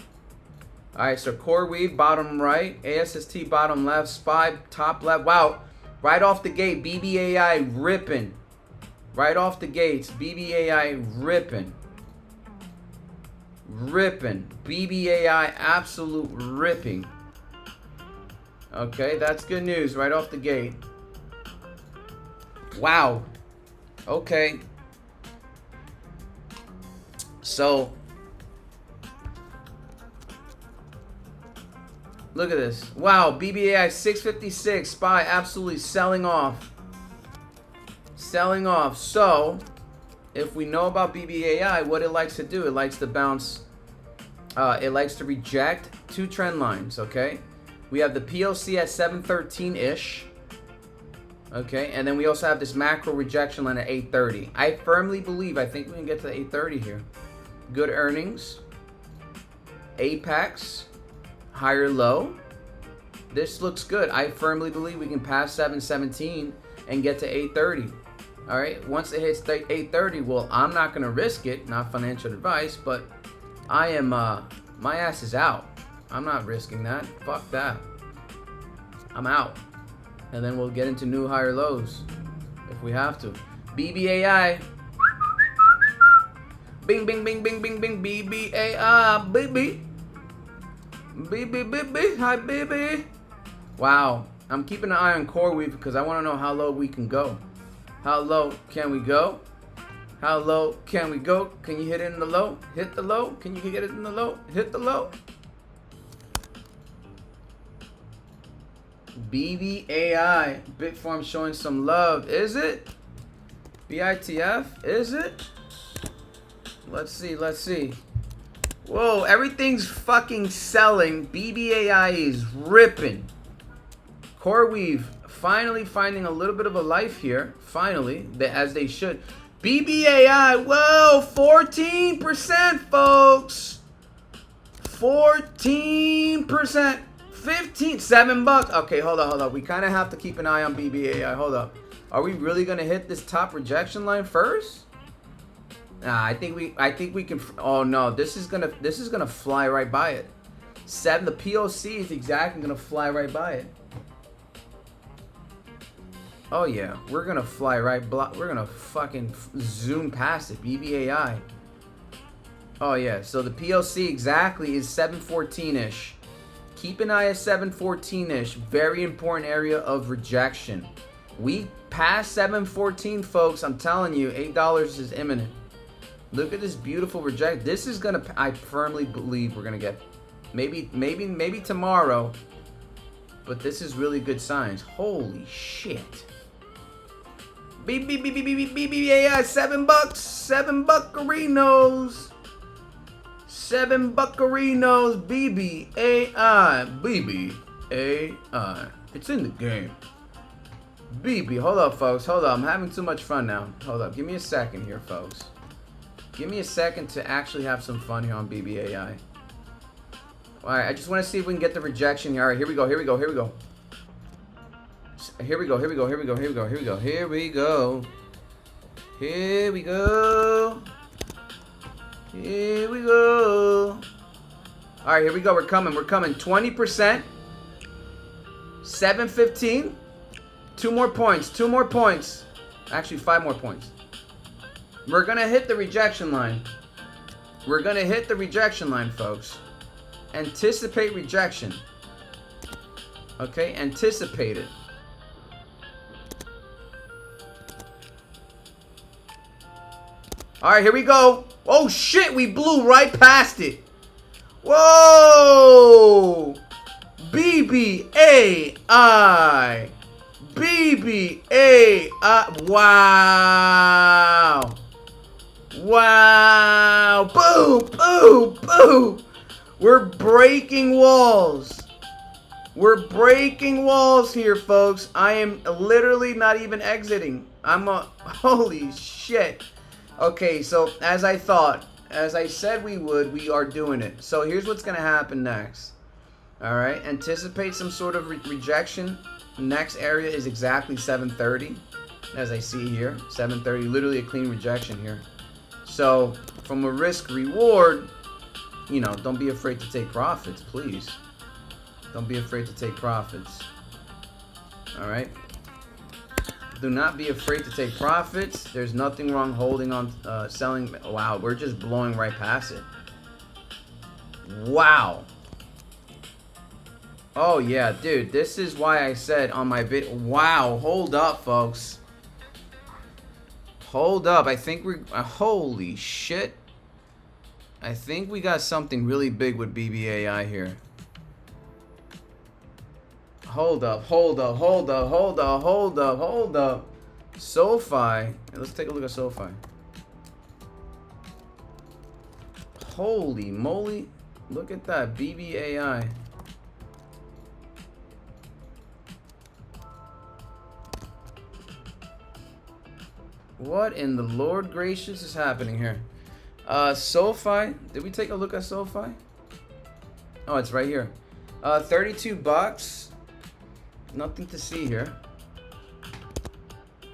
All right, so CRWV bottom right, ASST bottom left, SPY top left. Wow, right off the gate, BBAI ripping. Right off the gates, BBAI ripping. BBAI absolute ripping. Okay, that's good news right off the gate. Wow. Okay. So look at this. Wow, BBAI 656 SPY absolutely selling off. Selling off. So if we know about BBAI, what it likes to do, it likes to bounce, it likes to reject two trend lines, okay? We have the PLC at 713-ish, okay? And then we also have this macro rejection line at 830. I firmly believe, I think we can get to the 830 here. Good earnings, apex, higher low. This looks good. I firmly believe we can pass 717 and get to 830. All right, once it hits 830, well, I'm not gonna risk it, not financial advice, but I am, my ass is out. I'm not risking that. Fuck that. I'm out. And then we'll get into new higher lows if we have to. BBAI. Bing, bing, bing, bing, bing, bing. BBAI, baby. BB, hi, baby. Wow. I'm keeping an eye on CRWV because I want to know how low we can go. How low can we go? How low can we go? Can you hit it in the low? Hit the low? Can you get it in the low? Hit the low? BBAI. Bitfarm showing some love. Is it? BITF? Is it? Let's see. Let's see. Whoa, everything's fucking selling. BBAI is ripping. CRWV finally finding a little bit of a life here. Finally, as they should. BBAI, whoa, 14%, folks. 14%. 15, $7. Okay, hold on. We kind of have to keep an eye on BBAI. Hold up. Are we really gonna hit this top rejection line first? Nah, I think we can. Oh no, this is gonna fly right by it. The POC is exactly gonna fly right by it. Oh yeah, we're gonna fly right. We're gonna fucking zoom past it. BBAI. Oh yeah, so the PLC exactly is 714-ish. Keep an eye at 714-ish. Very important area of rejection. We passed 714, folks. I'm telling you, $8 is imminent. Look at this beautiful reject. This is gonna. I firmly believe we're gonna get. Maybe tomorrow. But this is really good signs. Holy shit. BBAI, $7. $7 buccarinos. $7 buccarinos. BBAI. BBAI. It's in the game. BB. Hold up, folks. Hold up. I'm having too much fun now. Hold up. Give me a second here, folks. Give me a second to actually have some fun here on BBAI. Alright, I just want to see if we can get the rejection here. Alright, here we go. Here we go. Here we go. Here we go. Here we go. Here we go. Here we go. Here we go. Here we go. Here we go. Here we go. Alright, here we go. We're coming. We're coming. 20%. 715. 2 more points. 2 more points. Actually, 5 more points. We're going to hit the rejection line. We're going to hit the rejection line, folks. Anticipate rejection. Okay, anticipate it. Alright, here we go. Oh shit, we blew right past it. Whoa! BBAI. BBAI. Wow. Wow. Boo, boo, boo. We're breaking walls. We're breaking walls here, folks. I am literally not even exiting. Holy shit. Okay, so as I thought, as I said we would, we are doing it. So here's what's going to happen next. All right, anticipate some sort of rejection. Next area is exactly 730, as I see here. 730, literally a clean rejection here. So from a risk reward, you know, don't be afraid to take profits, please. Don't be afraid to take profits. All right. Do not be afraid to take profits. There's nothing wrong holding on, selling. Wow, we're just blowing right past it. Wow. Oh yeah, dude. This is why I said on my vid. Wow, hold up, folks. Hold up. I think we're... holy shit. I think we got something really big with BBAI here. Hold up. Hold up. Hold up. Hold up. Hold up. Hold up. SoFi. Let's take a look at SoFi. Holy moly. Look at that. BBAI. What in the Lord gracious is happening here? SoFi. Did we take a look at SoFi? Oh, it's right here. 32 bucks. Nothing to see here.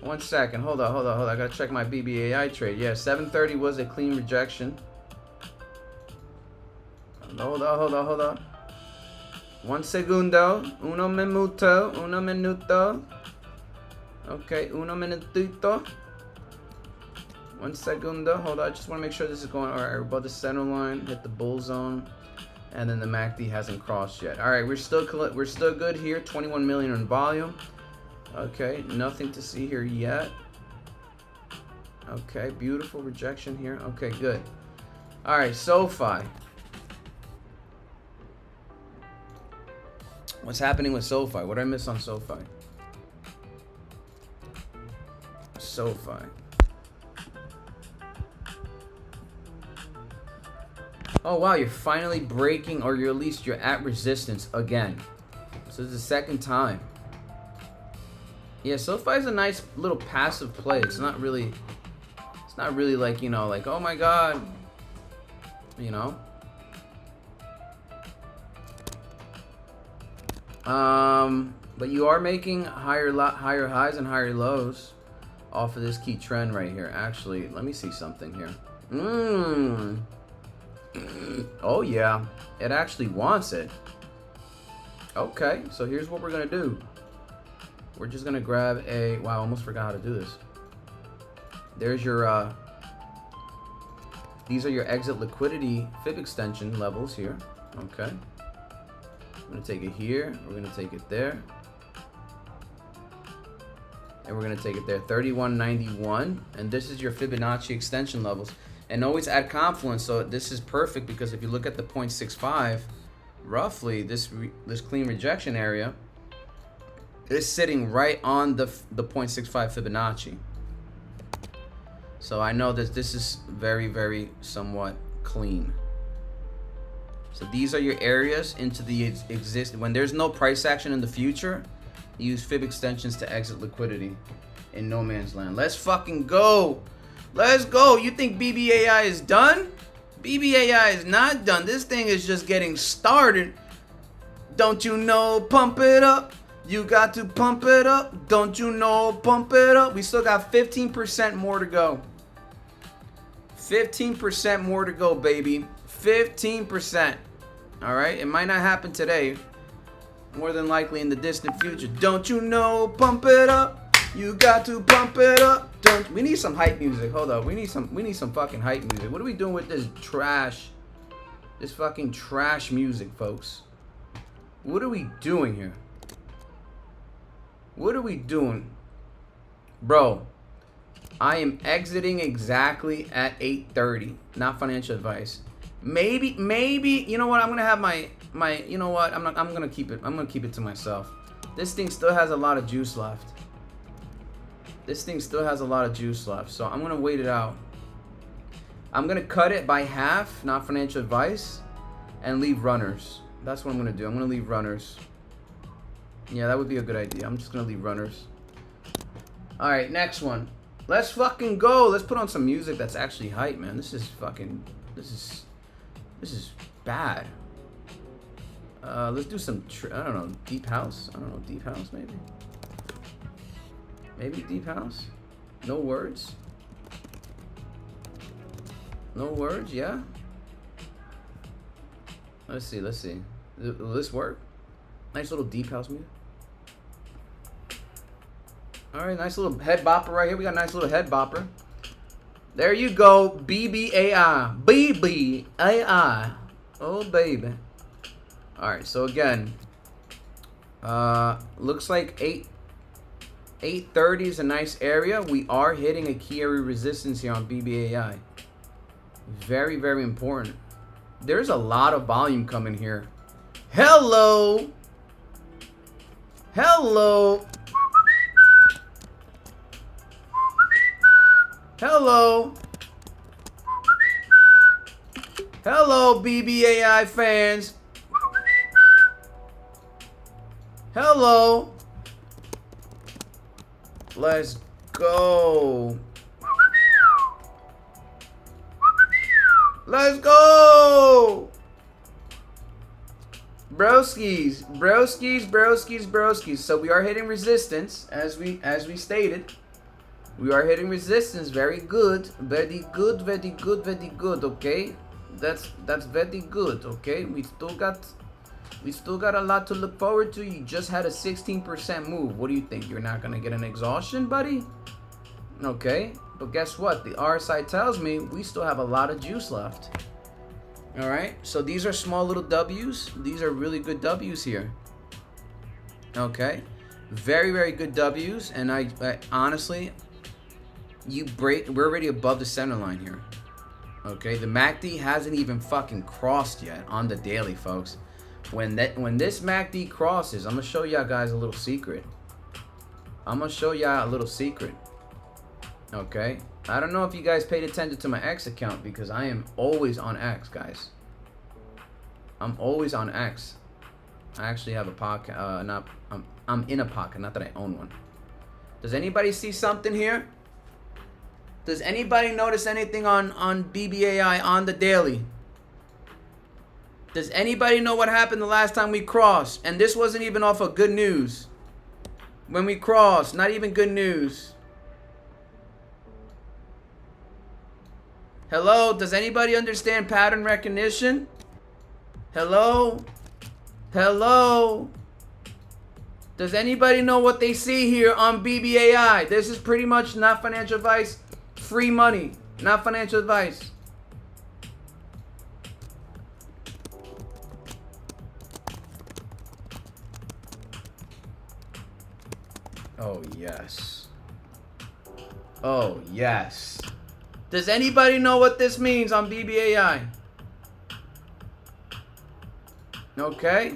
1 second. Hold on, hold on, hold on. I gotta check my BBAI trade. Yeah, 730 was a clean rejection. Hold on, hold on, hold on. 1 segundo. Uno minuto. Uno minuto. Okay, uno minutito. 1 segundo. Hold on. I just want to make sure this is going all right. We're above the center line. Hit the bull zone, and then the MACD hasn't crossed yet. All right, we're still good here. 21 million in volume. Okay, nothing to see here yet. Okay, beautiful rejection here. Okay, good. All right, SoFi. What's happening with SoFi? What did I miss on SoFi? SoFi. Oh wow, you're finally breaking, or you're at least you're at resistance again. So this is the second time. Yeah, SoFi is a nice little passive play. It's not really like, you know, like, oh my god, you know. But you are making higher highs and higher lows off of this key trend right here. Actually, let me see something here. Oh yeah, it actually wants it. Okay, so here's what we're gonna do. We're just gonna grab a, wow, I almost forgot how to do this. There's your these are your exit liquidity fib extension levels here. Okay, I'm gonna take it here, we're gonna take it there, and we're gonna take it there. 31.91, and this is your Fibonacci extension levels. And always add confluence, so this is perfect because if you look at the 0.65, roughly this clean rejection area is sitting right on the 0.65 Fibonacci. So I know that this is very, very somewhat clean. So these are your areas into the when there's no price action in the future, use fib extensions to exit liquidity in no man's land. Let's fucking go. Let's go. You think BBAI is done? BBAI is not done. This thing is just getting started. Don't you know, pump it up. You got to pump it up. Don't you know, pump it up. We still got 15% more to go. 15% more to go, baby. 15%. All right? It might not happen today. More than likely in the distant future. Don't you know, pump it up. You got to pump it up. We need some hype music. Hold up. We need some fucking hype music. What are we doing with this trash? This fucking trash music, folks. What are we doing here? What are we doing? Bro, I am exiting exactly at 8:30. Not financial advice. Maybe, you know what? I'm gonna have my you know what? I'm gonna keep it. I'm gonna keep it to myself. This thing still has a lot of juice left. This thing still has a lot of juice left, so I'm gonna wait it out. I'm gonna cut it by half, not financial advice, and leave runners. That's what I'm gonna do. I'm gonna leave runners. Yeah, that would be a good idea. I'm just gonna leave runners. All right, next one. Let's fucking go. Let's put on some music that's actually hype, man. This is fucking. This is bad. Let's do some. I don't know, deep house. I don't know, deep house maybe. Maybe deep house. No words. No words. Yeah. Let's see. Let's see. Will this work? Nice little deep house music. All right, nice little head bopper right here. We got a nice little head bopper. There you go, BBAI. BBAI. Oh, baby. All right, so again, looks like 830 is a nice area. We are hitting a key area resistance here on BBAI. Very, very important. There's a lot of volume coming here. Hello. Hello. Hello. Hello, BBAI fans. Hello. Let's go. Let's go. Broskies, broskies, broskies, broskies. So we are hitting resistance as we stated. We are hitting resistance. Very good. Very good, very good, very good, okay? That's very good, okay? We still got a lot to look forward to. You just had a 16% move. What do you think? You're not gonna get an exhaustion, buddy? Okay, but guess what? The RSI tells me we still have a lot of juice left. All right, so these are small little W's. These are really good W's here. Okay, very, very good W's. And I honestly, we're already above the center line here. Okay, the MACD hasn't even fucking crossed yet on the daily, folks. When this MACD crosses, I'm gonna show y'all guys a little secret. Okay, I don't know if you guys paid attention to my X account because I am always on X, guys. I'm always on X. I actually have a pocket. I'm in a pocket, not that I own one. Does anybody see something here? Does anybody notice anything on BBAI on the daily? Does anybody know what happened the last time we crossed? And this wasn't even off of good news. When we crossed, not even good news. Hello? Does anybody understand pattern recognition? Hello? Hello? Does anybody know what they see here on BBAI? This is pretty much not financial advice. Free money. Not financial advice. Oh, yes. Oh, yes. Does anybody know what this means on BBAI? Okay.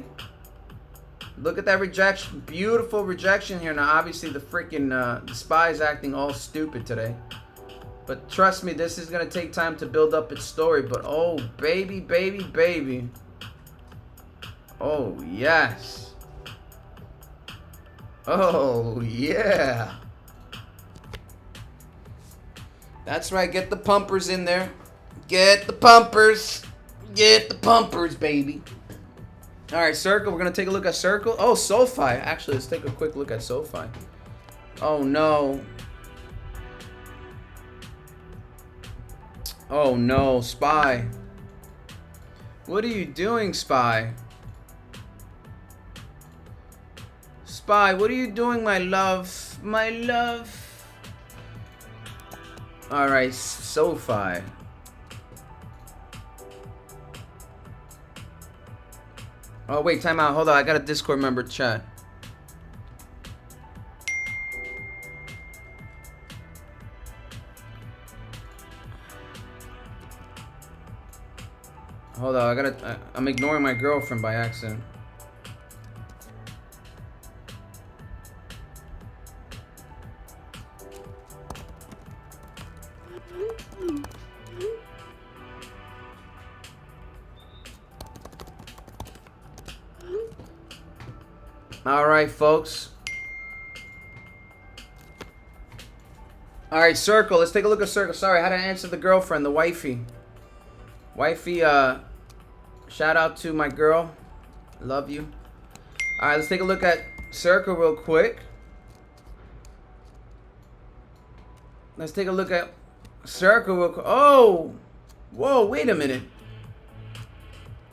Look at that rejection. Beautiful rejection here. Now, obviously, the freaking the SPY is acting all stupid today. But trust me, this is going to take time to build up its story. But, oh, baby, baby, baby. Oh, yes. Oh, yeah. That's right. Get the pumpers in there. Get the pumpers. Get the pumpers, baby. All right, Circle. We're going to take a look at Circle. Oh, SoFi. Actually, let's take a quick look at SoFi. Oh, no. Oh, no. SPY. What are you doing, SPY? SPY, what are you doing, my love? My love. All right, SoFi. Oh, wait, time out. Hold on. I got a Discord member chat. Hold on. I'm ignoring my girlfriend by accident. All right, folks. All right, Circle. Let's take a look at Circle. Sorry, I had to answer the girlfriend, the wifey. Wifey, shout out to my girl. Love you. All right, let's take a look at Circle real quick. Let's take a look at Circle real quick. Oh, whoa, wait a minute.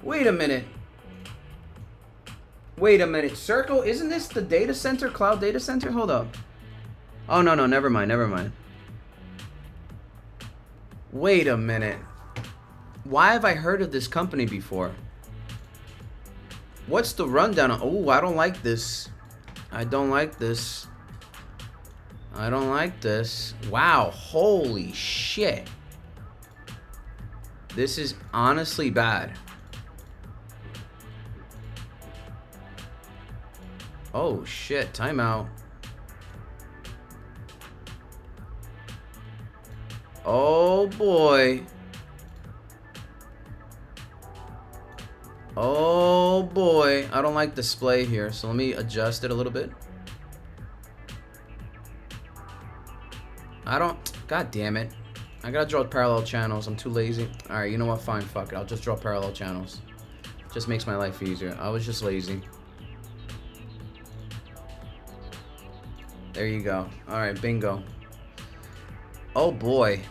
Wait a minute. Wait a minute. Circle, isn't this the data center, cloud data center? Hold up. Oh, no, never mind, never mind. Wait a minute. Why have I heard of this company before? What's the rundown? Oh, I don't like this. I don't like this. I don't like this. Wow, holy shit. This is honestly bad. Oh shit, timeout. Oh boy. Oh boy. I don't like display here, so let me adjust it a little bit. God damn it. I gotta draw parallel channels. I'm too lazy. Alright, you know what? Fine, fuck it. I'll just draw parallel channels. Just makes my life easier. I was just lazy. There you go. Alright, bingo. Oh boy.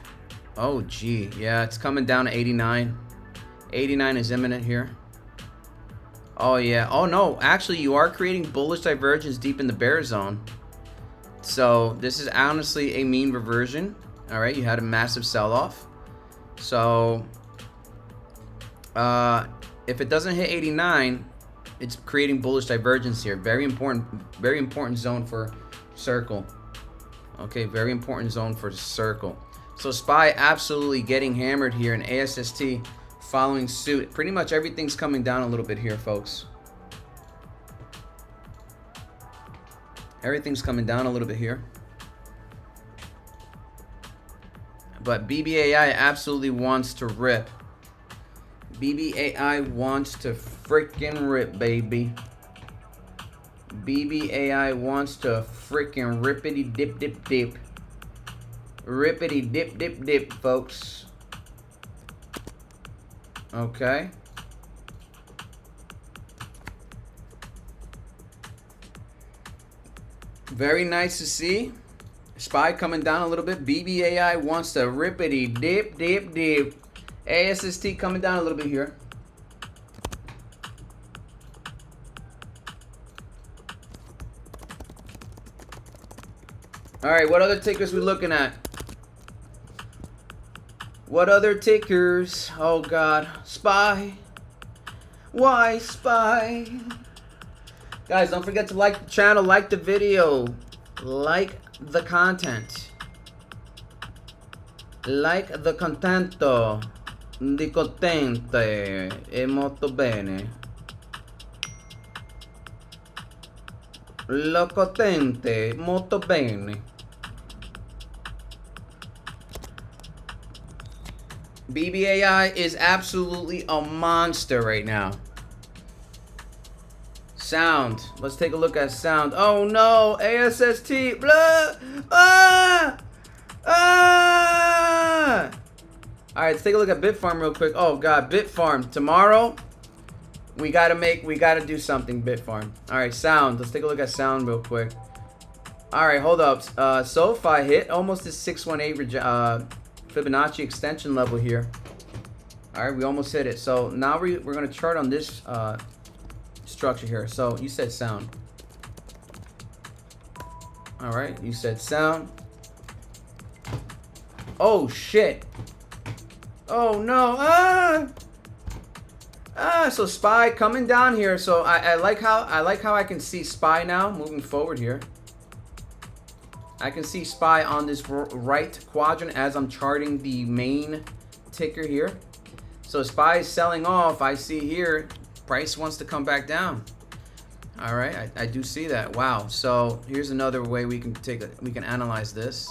Oh gee. Yeah, it's coming down to 89. 89 is imminent here. Oh yeah. Oh no. Actually, you are creating bullish divergence deep in the bear zone. So this is honestly a mean reversion. All right, you had a massive sell-off. So if it doesn't hit 89, it's creating bullish divergence here. Very important zone for circle. Okay, very important zone for circle. So SPY absolutely getting hammered here, and ASST following suit. Pretty much everything's coming down a little bit here, folks. Everything's coming down a little bit here. But BBAI absolutely wants to rip. BBAI wants to freaking rip, baby. BBAI wants to freaking rippity dip dip dip. Rippity dip dip dip, folks. Okay. Very nice to see. SPY coming down a little bit. BBAI wants to rippity dip dip dip. ASST coming down a little bit here. All right, what other tickers we looking at? What other tickers? Oh God, SPY. Why SPY? Guys, don't forget to like the channel, like the video, like the content. Like the contento. Di contente. E molto bene. Lo contente. Molto bene. BBAI is absolutely a monster right now. Sound. Let's take a look at sound. Oh no, ASST. Blah. Ah! Ah! All right, let's take a look at Bitfarm real quick. Oh God, Bitfarm. Tomorrow, we gotta do something, Bitfarm. All right, sound. Let's take a look at sound real quick. All right, hold up. SoFi hit almost the 618 Fibonacci extension level here. All right, we almost hit it. So now we're gonna chart on this structure here. So you said sound. All right, you said sound. Oh shit. Oh no. So SPY coming down here. So I like how I can see SPY now moving forward here. I can see SPY on this right quadrant as I'm charting the main ticker here. So SPY is selling off. I see here price wants to come back down. All right, I do see that. Wow. So here's another way we can analyze this.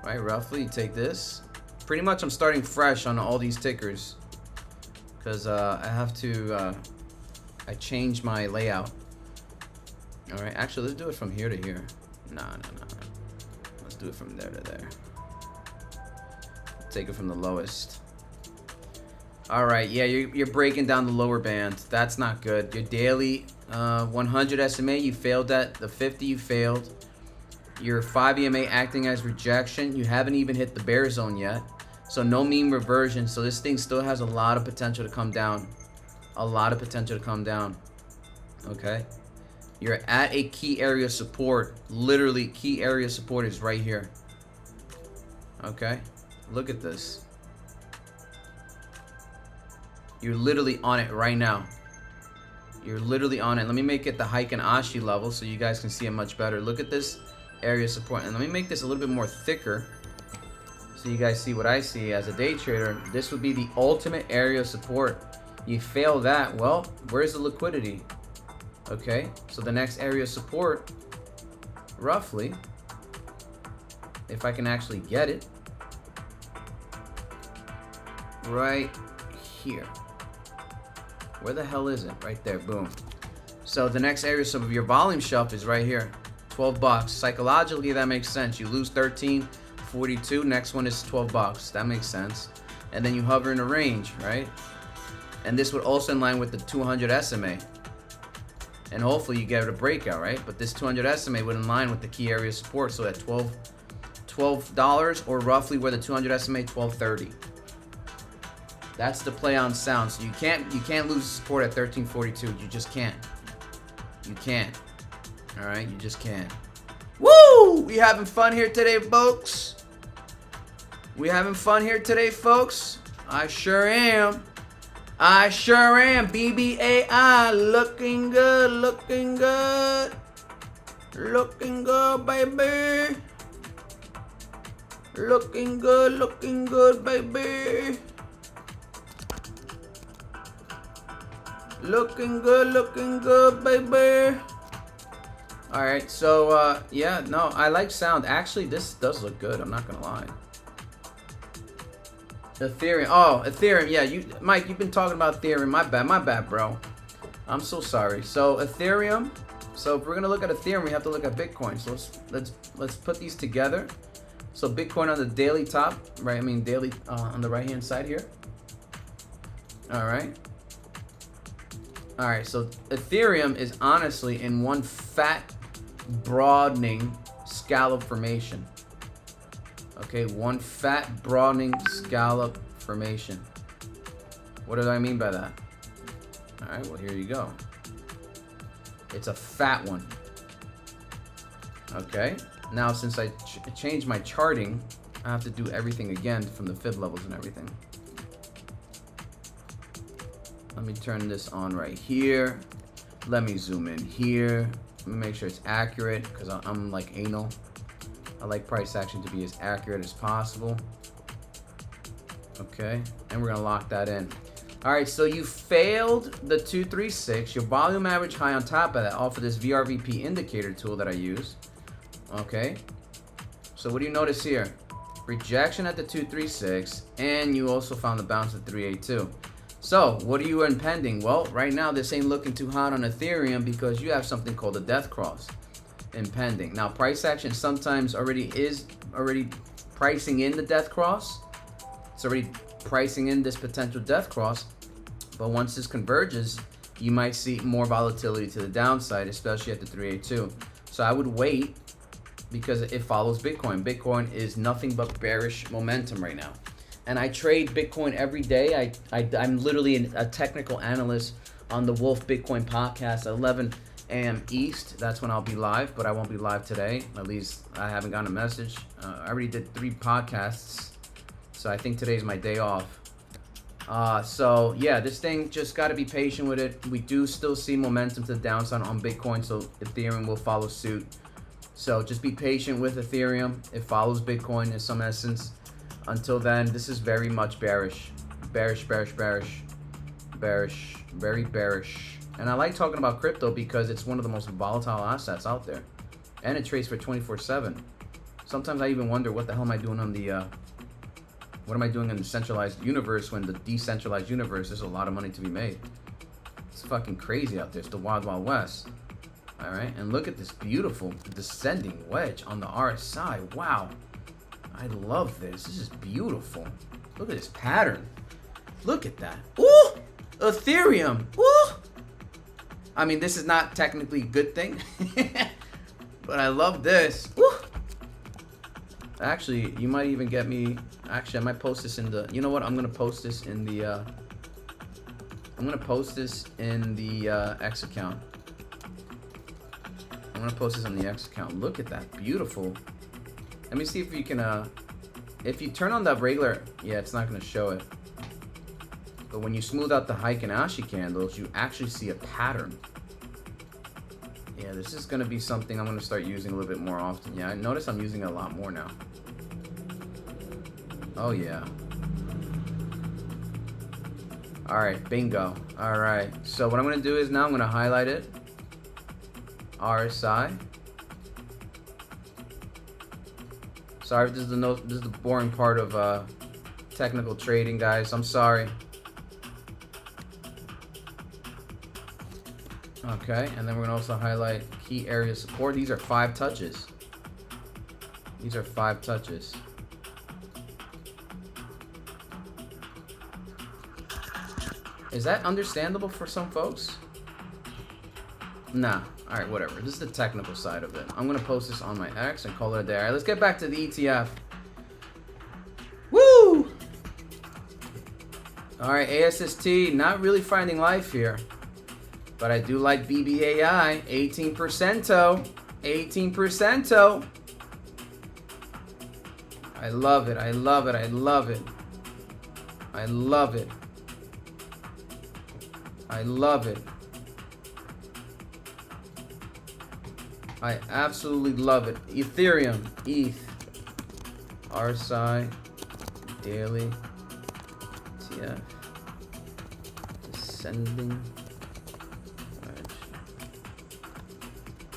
Right, roughly you take this. Pretty much I'm starting fresh on all these tickers because I have to I changed my layout. All right, actually let's do it from here to here. No. Let's do it from there to there. Take it from the lowest. All right, yeah, you're breaking down the lower band. That's not good. Your daily 100 SMA, you failed that. The 50, you failed. Your 5 EMA acting as rejection. You haven't even hit the bear zone yet. So no mean reversion. So this thing still has a lot of potential to come down. A lot of potential to come down. Okay. You're at a key area of support. Literally, key area of support is right here. Okay. Look at this. You're literally on it right now. You're literally on it. Let me make it the Heiken Ashi level so you guys can see it much better. Look at this area of support. And let me make this a little bit more thicker so you guys see what I see as a day trader. This would be the ultimate area of support. You fail that, well, where's the liquidity? Okay, so the next area of support, roughly, if I can actually get it, right here. Where the hell is it? Right there, boom. So the next area of your volume shelf is right here, 12 bucks. Psychologically, that makes sense. You lose 13.42. Next one is 12 bucks. That makes sense. And then you hover in a range, right? And this would also in line with the 200 SMA. And hopefully you get a breakout, right? But this 200 SMA would in line with the key area of support. So at $12 or roughly where the 200 SMA, $12.30. That's the play on sound. So you can't lose support at 13.42. You just can't. You can't. All right, you just can't. Woo! We having fun here today, folks. We having fun here today, folks. I sure am. I sure am. BBAI, looking good, looking good. Looking good, baby. Looking good, baby. Looking good, baby. Alright, so, yeah, no, I like sound. Actually, this does look good, I'm not gonna lie. Ethereum. Oh, Ethereum. Yeah, Mike, you've been talking about Ethereum. My bad, bro. I'm so sorry. So Ethereum. So if we're gonna look at Ethereum, we have to look at Bitcoin. So let's put these together. So Bitcoin on the daily top, right? I mean daily on the right hand side here. All right. All right. So Ethereum is honestly in one fat broadening scallop formation. Okay, one fat broadening scallop formation. What do I mean by that? All right, well, here you go. It's a fat one. Okay, now since I changed my charting, I have to do everything again from the fib levels and everything. Let me turn this on right here. Let me zoom in here. Let me make sure it's accurate because I'm like anal. I like price action to be as accurate as possible. Okay, and we're gonna lock that in. All right, so you failed the 236, your volume average high on top of that off of this VRVP indicator tool that I use. Okay, so what do you notice here? Rejection at the 236, and you also found the bounce at 382. So what are you impending? Well, right now this ain't looking too hot on Ethereum because you have something called a death cross impending. Now price action sometimes already pricing in the death cross. It's already pricing in this potential death cross, but once this converges, you might see more volatility to the downside, especially at the 382. So I would wait because it follows Bitcoin. Bitcoin is nothing but bearish momentum right now, and I trade Bitcoin every day. I'm literally a technical analyst on the Wolf Bitcoin podcast at 11 a.m. East. That's when I'll be live, but I won't be live today. At least I haven't gotten a message. I already did 3 podcasts, so I think today's my day off. So yeah, this thing just got to be patient with it. We do still see momentum to the downside on Bitcoin, so Ethereum will follow suit. So just be patient with Ethereum. It follows Bitcoin in some essence. Until then, this is very much bearish. Bearish, bearish, bearish. Bearish, very bearish. And I like talking about crypto because it's one of the most volatile assets out there. And it trades for 24/7. Sometimes I even wonder what the hell am I doing on the, what am I doing in the centralized universe when the decentralized universe, there's a lot of money to be made. It's fucking crazy out there. It's the wild, wild west. All right, and look at this beautiful descending wedge on the RSI. Wow, I love this. This is beautiful. Look at this pattern. Look at that. Ooh, Ethereum. Ooh. I mean, this is not technically a good thing, but I love this. Woo! Actually, you might even get me. Actually, I might post this in the. You know what? I'm gonna post this in the. I'm gonna post this in the X account. I'm gonna post this on the X account. Look at that, beautiful. Let me see if you can. If you turn on the regular, yeah, it's not gonna show it. But when you smooth out the Heikin Ashi candles, you actually see a pattern. Yeah, this is going to be something I'm going to start using a little bit more often. Yeah, I notice I'm using it a lot more now. Oh, yeah. All right, bingo. All right, so what I'm going to do is now I'm going to highlight it. RSI. Sorry if this is the boring part of technical trading, guys. I'm sorry. Okay, and then we're gonna also highlight key area of support. These are 5 touches. These are 5 touches. Is that understandable for some folks? Nah. All right, whatever. This is the technical side of it. I'm gonna post this on my X and call it a day. All right, let's get back to the ETF. Woo! All right, ASST, not really finding life here. But I do like BBAI, 18%-o, 18%-o. I love it, I love it, I love it. I love it. I love it. I absolutely love it. Ethereum, ETH, RSI, daily, ETF, descending.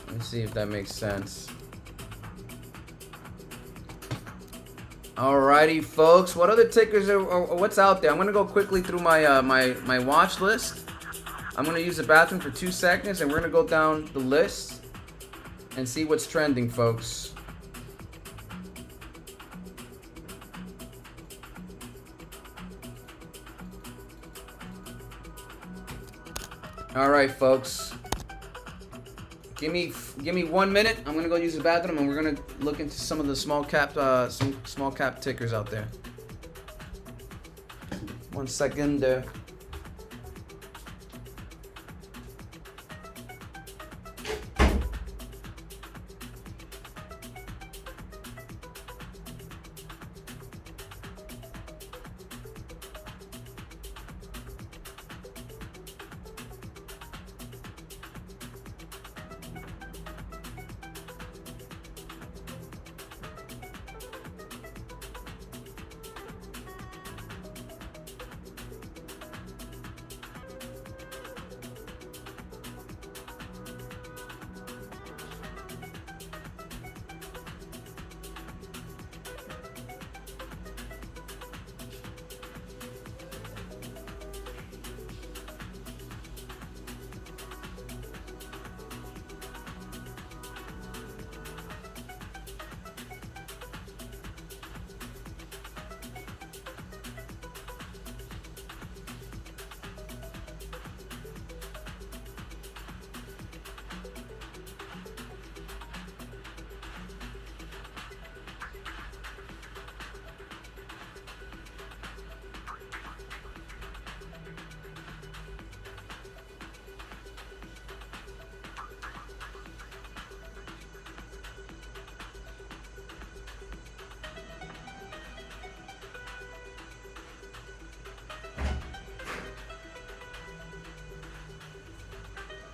Let's see if that makes sense. Alrighty, folks. What other tickers are what's out there? I'm gonna go quickly through my my watch list. I'm gonna use the bathroom for 2 seconds, and we're gonna go down the list and see what's trending, folks. All right, folks. Give me 1 minute. I'm gonna go use the bathroom, and we're gonna look into some of the small cap tickers out there. 1 second.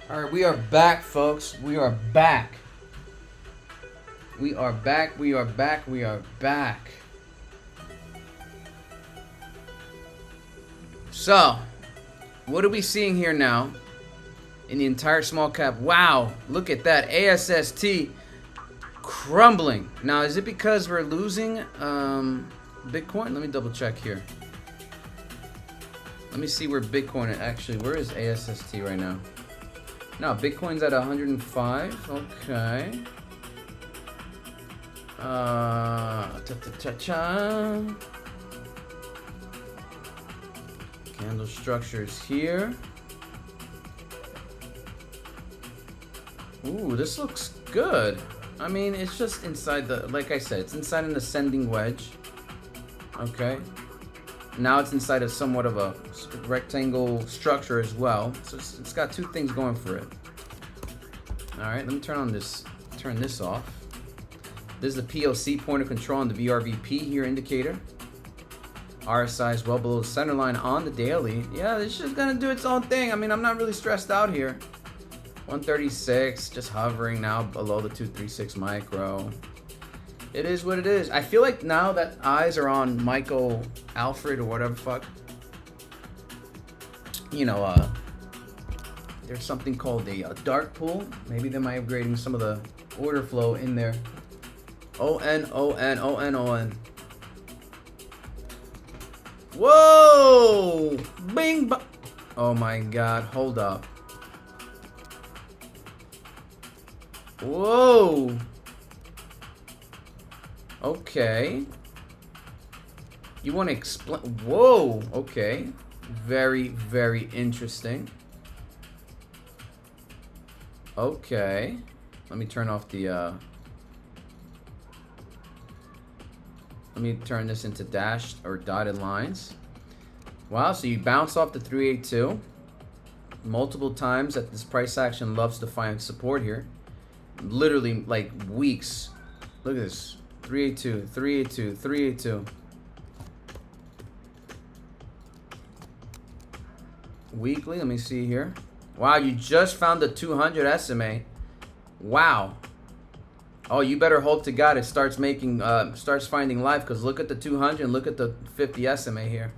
All right, we are back, folks. We are back. We are back. We are back. We are back. So, what are we seeing here now in the entire small cap? Wow, look at that. ASST crumbling. Now, is it because we're losing Bitcoin? Let me double check here. Let me see where Bitcoin actually, where is ASST right now? No, Bitcoin's at 105. Okay. Candle structures here. Ooh, this looks good. I mean, it's just inside the, like I said, it's inside an ascending wedge. Okay. Now it's inside of somewhat of a rectangle structure as well. So it's got 2 things going for it. All right, let me turn this off. This is the POC, point of control, on the VRVP here indicator. RSI is well below the center line on the daily. Yeah, this is gonna do its own thing. I mean, I'm not really stressed out here. 136, just hovering now below the 236 micro. It is what it is. I feel like now that eyes are on Michael Alfred or whatever fuck. You know, there's something called a dark pool. Maybe they're migrating some of the order flow in there. O-N, O-N, O-N, O-N. Whoa! Bing! Oh my god, hold up. Whoa! Okay. You want to explain? Whoa! Okay. Very, very interesting. Okay. Let me turn off the, let me turn this into dashed or dotted lines. Wow, so you bounce off the 382 multiple times that this price action loves to find support here. Literally like weeks. Look at this. 382, 382, 382. Weekly, let me see here. Wow, you just found the 200 SMA. Wow. Oh, you better hope to God it starts making, starts finding life, because look at the 200 and look at the 50 SMA here.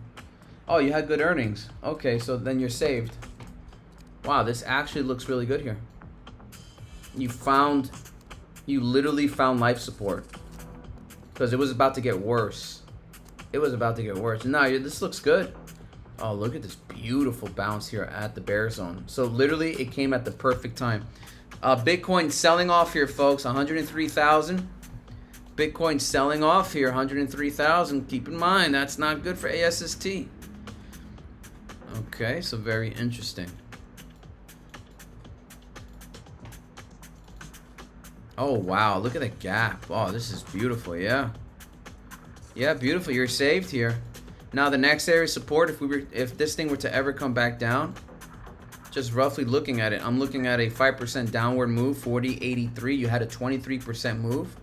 Oh, you had good earnings. Okay, so then you're saved. Wow, this actually looks really good here. You literally found life support. Because it was about to get worse. It was about to get worse. No, this looks good. Oh, look at this beautiful bounce here at the bear zone. So literally, it came at the perfect time. Bitcoin selling off here, folks. 103,000. Bitcoin selling off here, 103,000. Keep in mind, that's not good for ASST. Okay, so very interesting. Oh, wow. Look at the gap. Oh, this is beautiful. Yeah. Yeah, beautiful. You're saved here. Now, the next area of support, if this thing were to ever come back down, just roughly looking at it, I'm looking at a 5% downward move, 40.83. You had a 23% move.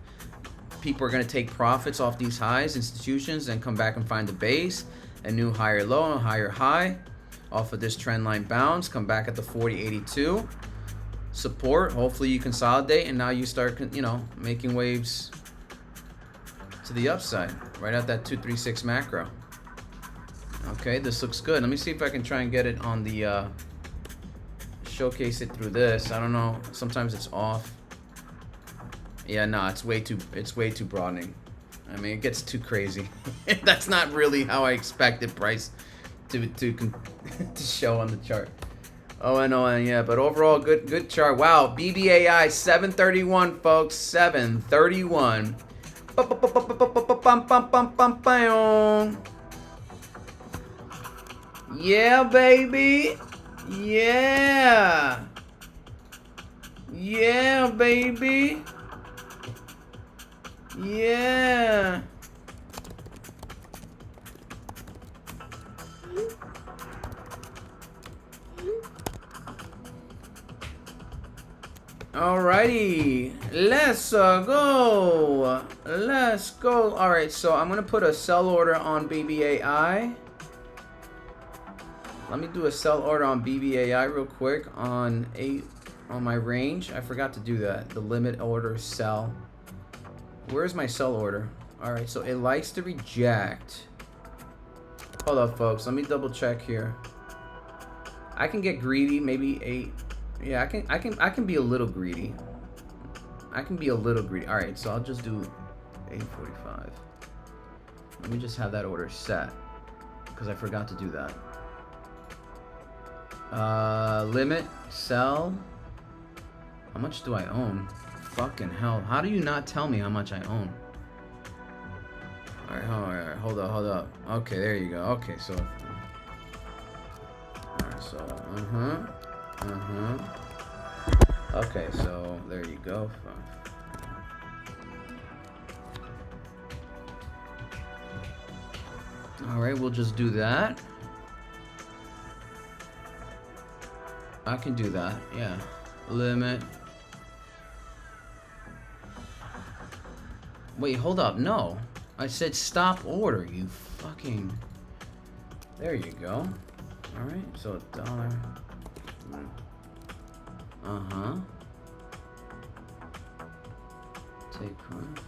People are going to take profits off these highs, institutions, and come back and find the base, a new higher low and a higher high off of this trend line bounce, come back at the 40.82. Support, hopefully you consolidate, and now you start, you know, making waves to the upside, right at that 236 macro. Okay, this looks good. Let me see if I can try and get it on the, showcase it through this. I don't know, sometimes it's off. Yeah, no, it's way too broadening. I mean, it gets too crazy. That's not really how I expected price to show on the chart. Oh, I know, yeah, but overall, good chart. Wow, BBAI 731, folks, 731. Yeah, baby. Yeah. Yeah, baby. Yeah. Alrighty, let's go. Let's go. All right, so I'm gonna put a sell order on BBAI. Let me do a sell order on BBAI real quick on my range. I forgot to do that. The limit order sell. Where's my sell order? All right, so it likes to reject. Hold up, folks. Let me double check here. I can get greedy, maybe 8. Yeah, I can be a little greedy. I can be a little greedy. All right, so I'll just do 845. Let me just have that order set because I forgot to do that. Limit, sell. How much do I own? Fucking hell. How do you not tell me how much I own? All right, hold up. Okay, there you go. Okay, so. All right, so, Okay, so there you go. All right, we'll just do that. I can do that, yeah. Limit. Wait, hold up, no. I said stop order, you fucking... There you go. All right, so $1. Uh-huh. Take profit.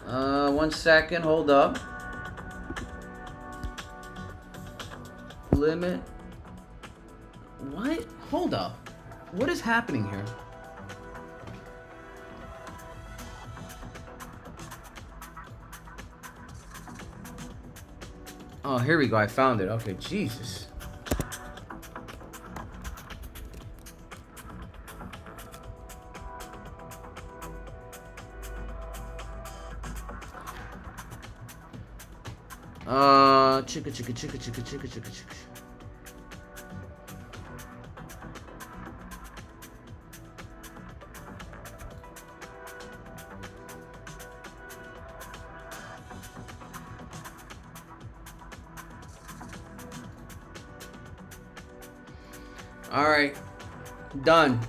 1 second, hold up. Limit. What? Hold up. What is happening here? Oh, here we go. I found it. Okay, Jesus. Chicka. All right, done.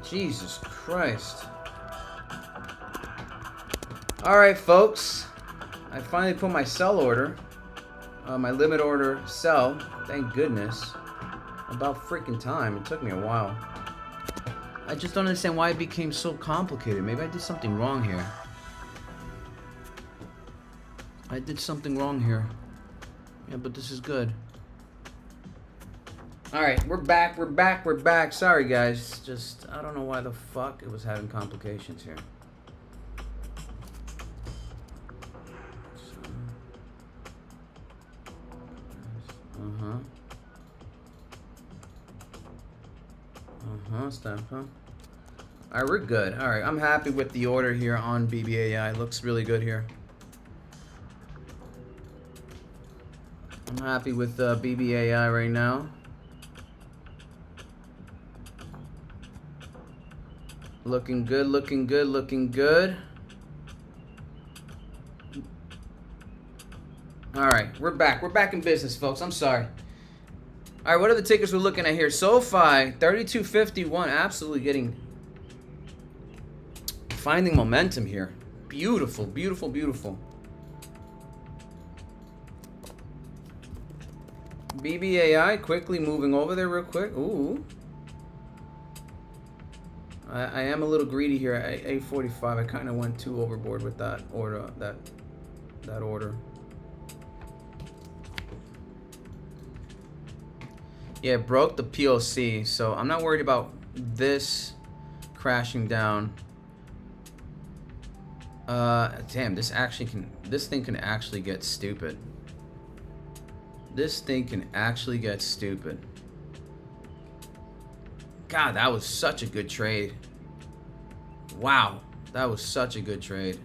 Jesus Christ. All right, folks. I finally put my sell order, my limit order sell. Thank goodness. About freaking time. It took me a while. I just don't understand why it became so complicated. Maybe I did something wrong here. I did something wrong here. Yeah, but this is good. Alright, we're back. Sorry, guys. Just, I don't know why the fuck it was having complications here. Stuff, huh? Alright, we're good. Alright, I'm happy with the order here on BBAI. Looks really good here. I'm happy with BBAI right now. Looking good. Alright, we're back. We're back in business, folks. I'm sorry. Alright, what are the tickers we're looking at here? SoFi, 3251, absolutely finding momentum here. Beautiful. BBAI, quickly moving over there real quick. Ooh. I am a little greedy here at 845. I kind of went too overboard with that order. That order. Yeah, it broke the POC, so I'm not worried about this crashing down. Damn, this thing can actually get stupid. God, that was such a good trade. Wow, that was such a good trade.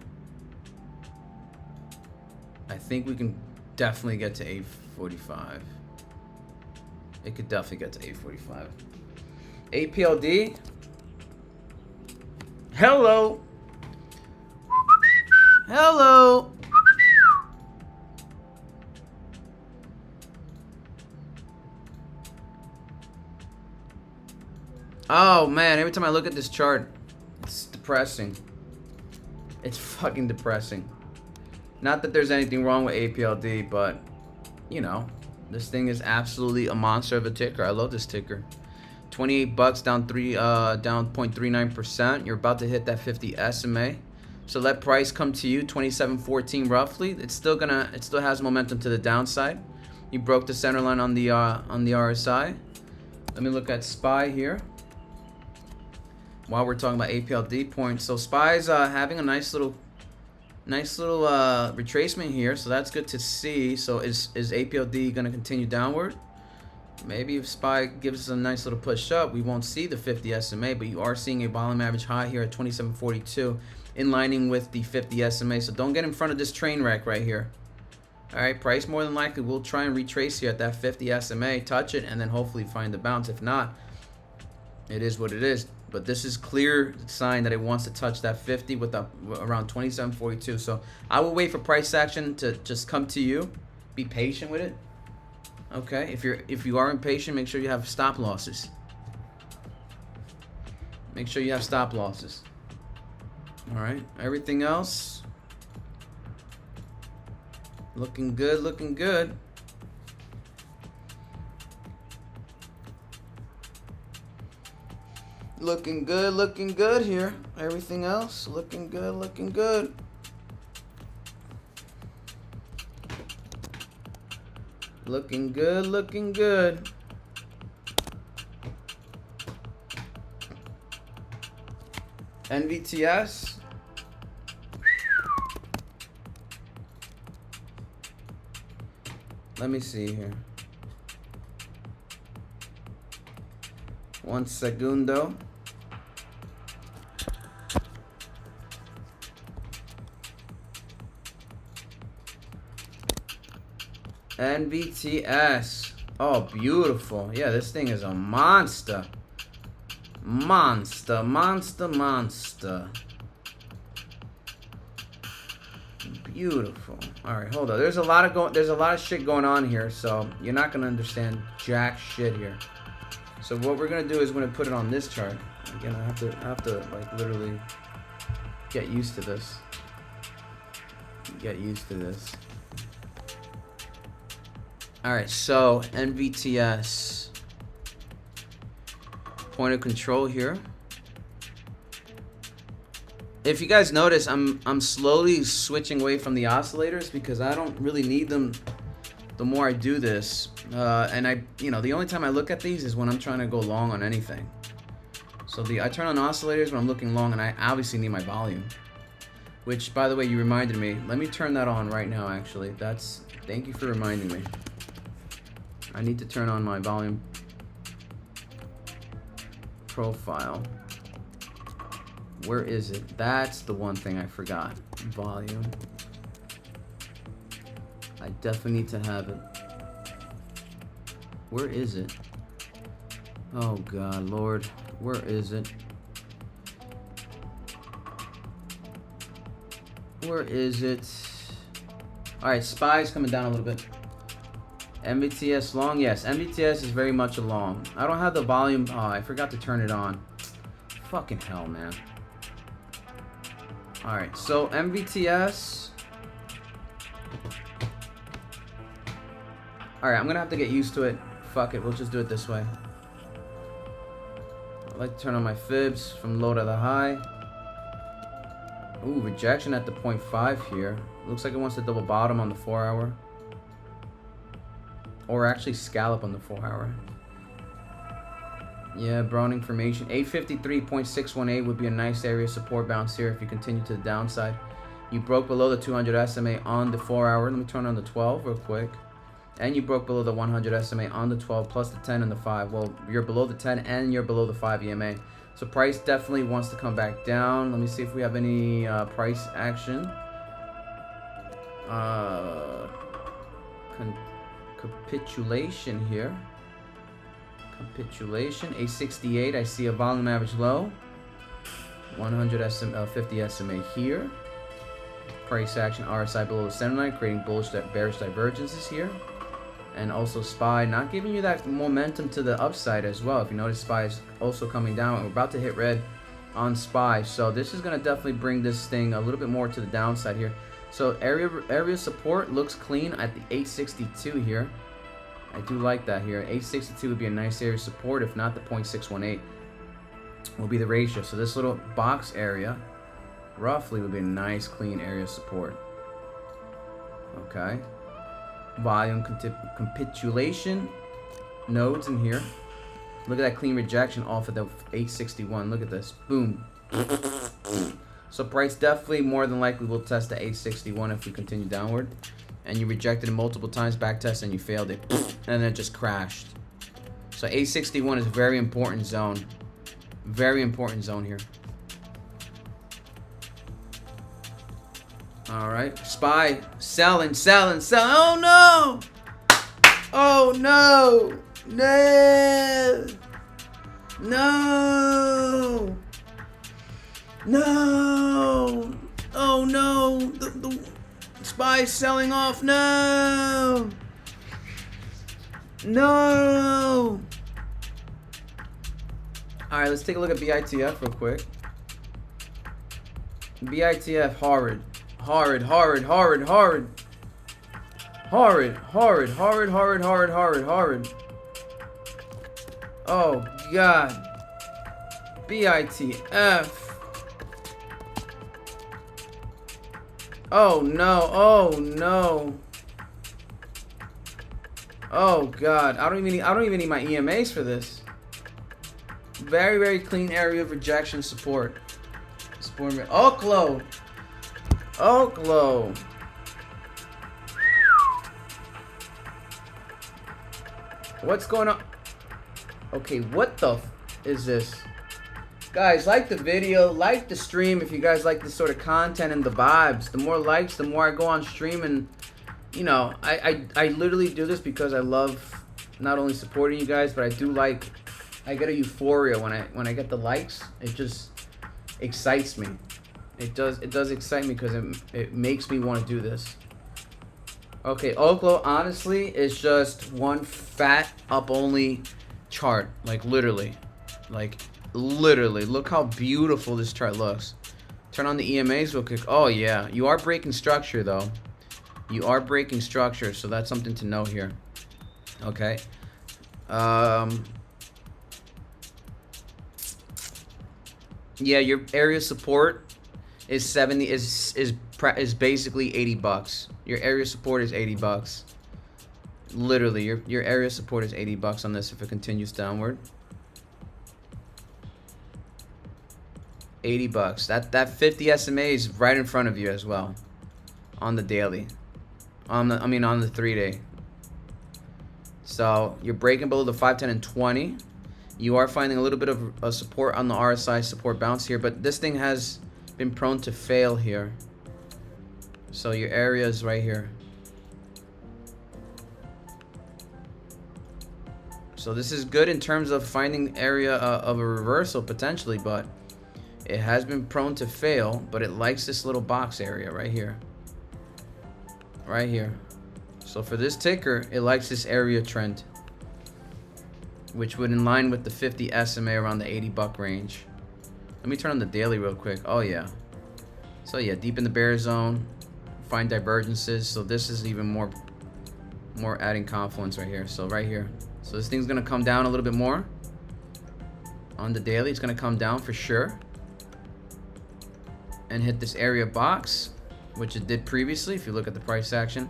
I think we can definitely get to 845. It could definitely get to 845. APLD. Hello. Oh man, every time I look at this chart, it's depressing. It's fucking depressing. Not that there's anything wrong with APLD, but you know, this thing is absolutely a monster of a ticker. I love this ticker. 28 bucks down 0.39%. You're about to hit that 50 SMA. So let price come to you, 27.14 roughly. It still has momentum to the downside. You broke the center line on the RSI. Let me look at SPY here. While we're talking about APLD points, so SPY's having a nice little retracement here, so that's good to see. So is APLD going to continue downward? Maybe if SPY gives us a nice little push up, we won't see the 50 SMA, but you are seeing a volume average high here at 27.42, in lining with the 50 SMA. So don't get in front of this train wreck right here. All right, price more than likely will try and retrace here at that 50 SMA, touch it, and then hopefully find the bounce. If not, it is what it is. But this is clear sign that it wants to touch that 50 with around 27.42. So I will wait for price action to just come to you. Be patient with it. Okay, if you are impatient, make sure you have stop losses. Make sure you have stop losses. All right, everything else Looking good, looking good. Looking good here. Everything else looking good, looking good. Looking good, looking good. NVTS. Let me see here. One segundo. NVTS. Oh, beautiful. Yeah, this thing is a monster. Monster. Beautiful. All right, hold on. There's a lot of shit going on here, so you're not gonna understand jack shit here. So what we're gonna do is we're gonna put it on this chart. Again, I have to like literally get used to this. All right, so NVTS point of control here. If you guys notice, I'm slowly switching away from the oscillators because I don't really need them. The more I do this, and the only time I look at these is when I'm trying to go long on anything. So I turn on oscillators when I'm looking long, and I obviously need my volume. Which, by the way, you reminded me. Let me turn that on right now. Actually, thank you for reminding me. I need to turn on my volume profile. Where is it? That's the one thing I forgot. Volume. I definitely need to have it. Where is it? Oh God, Lord. Where is it? Where is it? Alright, SPY's coming down a little bit. MVTS long? Yes, MVTS is very much a long. I don't have the volume. Oh, I forgot to turn it on. Fucking hell, man. Alright, so MVTS. Alright, I'm gonna have to get used to it. Fuck it, we'll just do it this way. I like to turn on my fibs from low to the high. Ooh, rejection at the 0.5 here. Looks like it wants to double bottom on the 4 hour. Or actually scallop on the 4 hour. Yeah, Browning formation. 853.618 would be a nice area of support bounce here if you continue to the downside. You broke below the 200 SMA on the 4 hour. Let me turn on the 12 real quick. And you broke below the 100 SMA on the 12 plus the 10 and the 5. Well, you're below the 10 and you're below the 5 EMA. So price definitely wants to come back down. Let me see if we have any price action. Capitulation here. Capitulation. A68. I see a volume average low. 100 50 SMA here. Price action RSI below the center line, creating bearish divergences here. And also SPY not giving you that momentum to the upside as well. If you notice, SPY is also coming down. We're about to hit red on SPY. So this is going to definitely bring this thing a little bit more to the downside here. So area support looks clean at the 862 here. I do like that here. 862 would be a nice area of support. If not, the 0.618 will be the ratio. So this little box area roughly would be a nice clean area of support. Okay. Volume capitulation nodes in here. Look at that clean rejection off of the 861. Look at this. Boom. So price definitely more than likely will test the 861 if we continue downward. And you rejected it multiple times, back test, and you failed it. And then it just crashed. So 861 is a very important zone. Very important zone here. Alright. SPY selling. Oh no! Oh no! No! No! No! Oh no! The SPY selling off. No! No! Alright, let's take a look at BITF real quick. BITF horrid. Horrid, horrid, horrid, horrid, horrid, horrid, horrid. Oh, God. BITF. Oh, no. Oh, no. Oh, God. I don't even need my EMAs for this. Very, very clean area of rejection support. Oklo. Oklo. What's going on? Okay, what the is this? Guys, like the video, like the stream if you guys like this sort of content and the vibes. The more likes, the more I go on stream. And, you know, I literally do this because I love not only supporting you guys, but I get a euphoria when I get the likes. It just excites me. It does excite me because it makes me want to do this. Okay, Oklo honestly is just one fat up only chart. Like literally. Look how beautiful this chart looks. Turn on the EMAs real quick. Oh yeah, you are breaking structure though. You are breaking structure, so that's something to know here. Okay. Yeah, your area support is 70 is basically $80. Your area support is $80. Literally, your area support is $80 on this if it continues downward. $80. That 50 SMA is right in front of you as well. On the daily. On the 3-day. So you're breaking below the 5, 10, and 20. You are finding a little bit of a support on the RSI support bounce here, but this thing has been prone to fail here. So your area is right here. So this is good in terms of finding area of a reversal potentially, but it has been prone to fail. But it likes this little box area right here. Right here. So for this ticker, it likes this area trend, which would in line with the 50 SMA around the $80 range. Let me turn on the daily real quick. Oh yeah. So yeah, deep in the bear zone, find divergences. So this is even more adding confluence right here. So right here. So this thing's gonna come down a little bit more. On the daily, it's gonna come down for sure. And hit this area box, which it did previously if you look at the price action.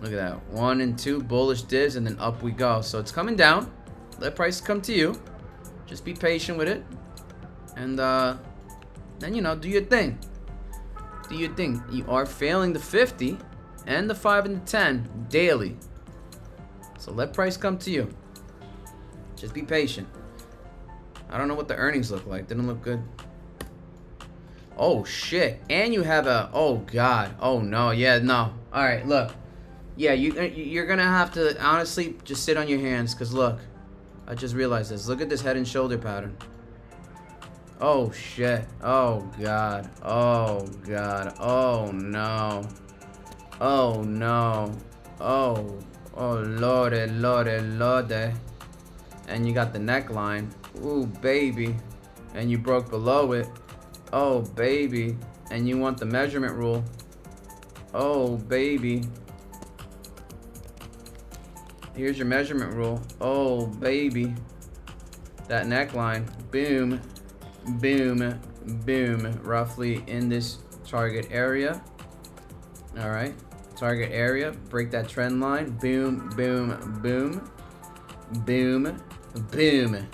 Look at that. 1 and 2 bullish divs, and then up we go. So it's coming down. Let price come to you. Just be patient with it. And then, you know, do your thing. Do your thing. You are failing the 50 and the 5 and the 10 daily. So let price come to you. Just be patient. I don't know what the earnings look like. Didn't look good. Oh, shit. And you have a... Oh, God. Oh, no. Yeah, no. All right, look. Yeah, you're going to have to honestly just sit on your hands. Because, look. I just realized this. Look at this head and shoulder pattern. Oh, shit. Oh, God. Oh, God. Oh, no. Oh, no. Oh, lorde, lorde, lorde. And you got the neckline. Ooh, baby. And you broke below it. Oh, baby. And you want the measurement rule. Oh, baby. Here's your measurement rule. Oh, baby. That neckline. Boom. Boom. Boom. Roughly in this target area. All right. Target area. Break that trend line. Boom. Boom. Boom. Boom. Boom.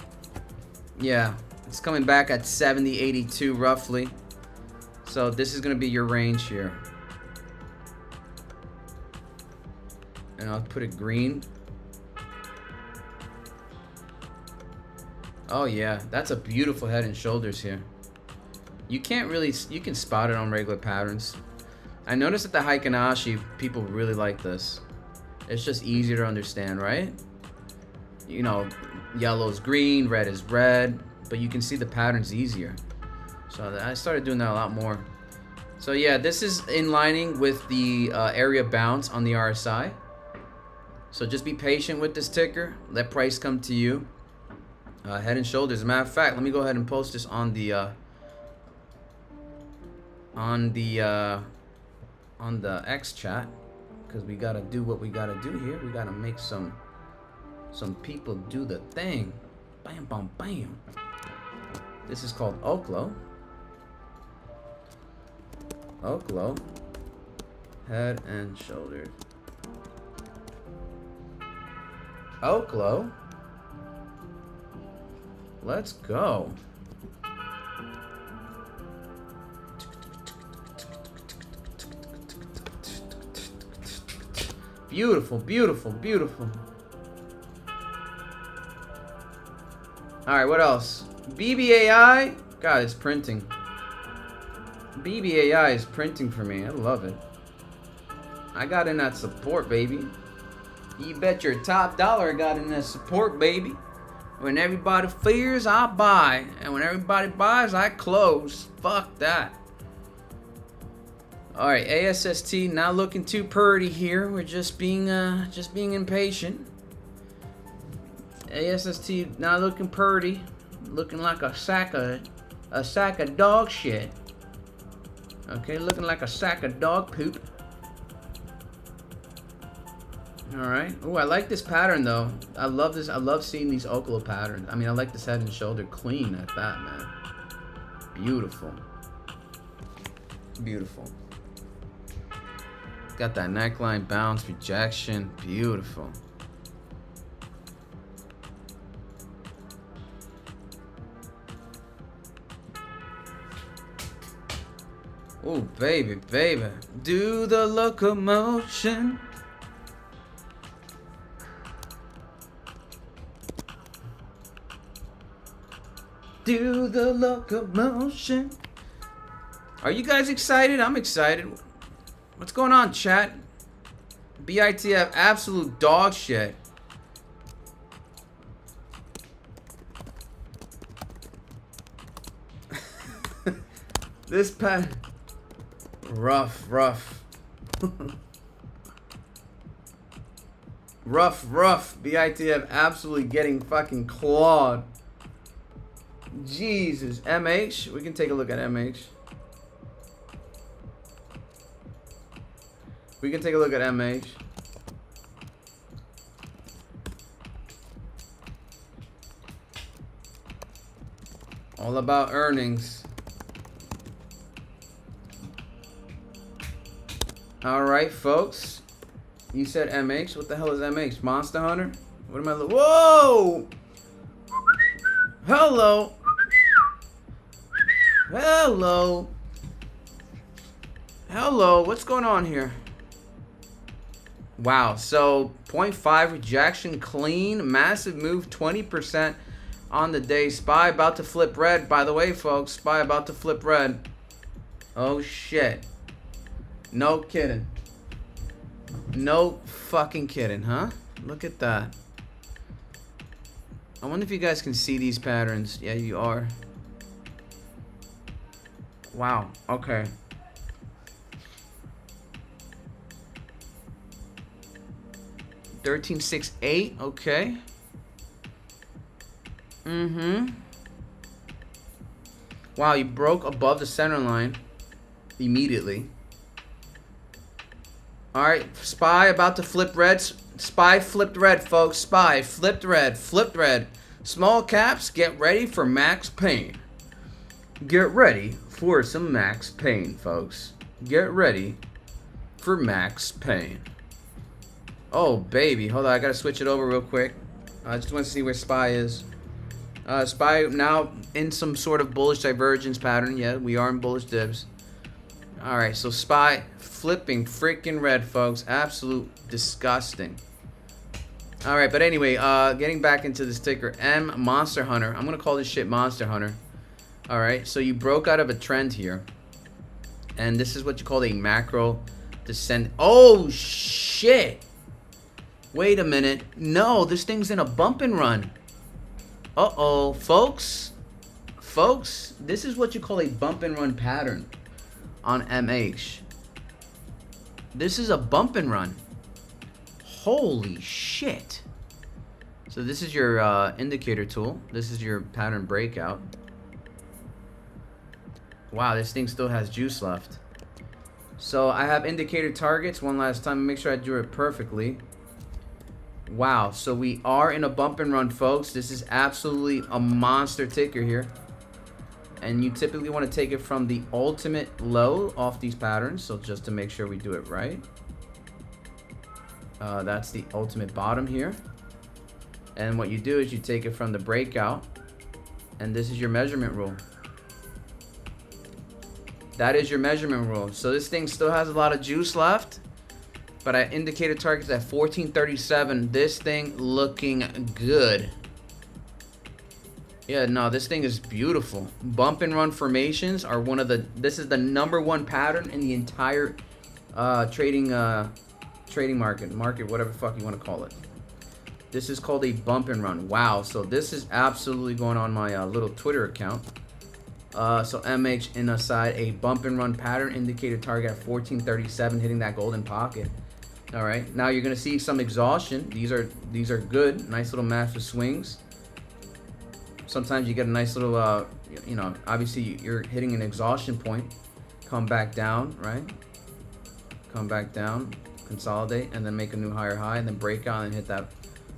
Yeah. It's coming back at 70.82 roughly. So this is going to be your range here. And I'll put it green. Oh yeah, that's a beautiful head and shoulders here. You can spot it on regular patterns. I noticed that the Heikinashi, people really like this. It's just easier to understand, right? You know, yellow is green, red is red, but you can see the patterns easier. So I started doing that a lot more. So yeah, this is in lining with the area bounce on the RSI. So just be patient with this ticker. Let price come to you. Head and shoulders. As a matter of fact, let me go ahead and post this on the X chat, because we gotta do what we gotta do here. We gotta make some people do the thing. Bam, bam, bam. This is called Oklo. Oklo. Head and shoulders. Oklo. Let's go. Beautiful, beautiful, beautiful. Alright, what else? BBAI. God, it's printing. BBAI is printing for me. I love it. I got in that support, baby. You bet your top dollar I got in that support, baby. When everybody fears, I buy. And when everybody buys, I close. Fuck that. Alright, ASST not looking too purty here. We're just being impatient. ASST not looking purty. Looking like a sack of dog shit. Okay, looking like a sack of dog poop. Alright. Oh, I like this pattern though. I love this. I love seeing these Oklo patterns. I mean, I like this head and shoulder clean at that, man. Beautiful. Beautiful. Got that neckline bounce, rejection. Beautiful. Oh, baby, baby. Do the locomotion. Do the locomotion. Are you guys excited? I'm excited. What's going on, chat? BITF, absolute dog shit. This pack. Rough. rough. BITF absolutely getting fucking clawed. Jesus. MH. We can take a look at MH. We can take a look at MH. All about earnings. Alright, folks. You said MH. What the hell is MH? Monster Hunter? What am I looking? Whoa! Hello! Hello! Hello, what's going on here? Wow, so 0.5 rejection, clean, massive move, 20% on the day. SPY about to flip red, by the way, folks. SPY about to flip red. Oh, shit. No kidding. No fucking kidding, huh? Look at that. I wonder if you guys can see these patterns. Yeah, you are. Wow, okay. $13.68, okay. Wow, you broke above the center line immediately. Alright, SPY about to flip red. SPY flipped red, folks. SPY flipped red, flipped red. Small caps, get ready for max pain. Get ready for some max pain, folks. Get ready for max pain. Oh, baby. Hold on. I got to switch it over real quick. I just want to see where SPY is. SPY now in some sort of bullish divergence pattern. Yeah, we are in bullish dips. Alright, so SPY flipping freaking red, folks. Absolute disgusting. Alright, but anyway, getting back into this ticker. M Monster Hunter. I'm going to call this shit Monster Hunter. Alright, so you broke out of a trend here. And this is what you call a macro descent. Oh, shit. Wait a minute. No, this thing's in a bump and run. Uh-oh, folks. Folks, this is what you call a bump and run pattern on MH. This is a bump and run. Holy shit. So this is your indicator tool. This is your pattern breakout. Wow, this thing still has juice left. So I have indicator targets one last time. Make sure I drew it perfectly. Wow, so we are in a bump and run, folks. This is absolutely a monster ticker here. And you typically want to take it from the ultimate low off these patterns. So just to make sure we do it right. That's the ultimate bottom here. And what you do is you take it from the breakout. And this is your measurement rule. That is your measurement rule. So this thing still has a lot of juice left. But I indicated targets at 1437. This thing looking good. Yeah, no, this thing is beautiful. Bump and run formations are one of the... This is the #1 pattern in the entire trading market. Whatever the fuck you want to call it. This is called a bump and run. Wow, so this is absolutely going on my little Twitter account. So MH in a side, a bump and run pattern, indicated target at 1437, hitting that golden pocket. All right, now you're gonna see some exhaustion. These are good, nice little massive swings. Sometimes you get a nice little, you know, obviously you're hitting an exhaustion point. Come back down, right? Come back down, consolidate, and then make a new higher high, and then break out and hit that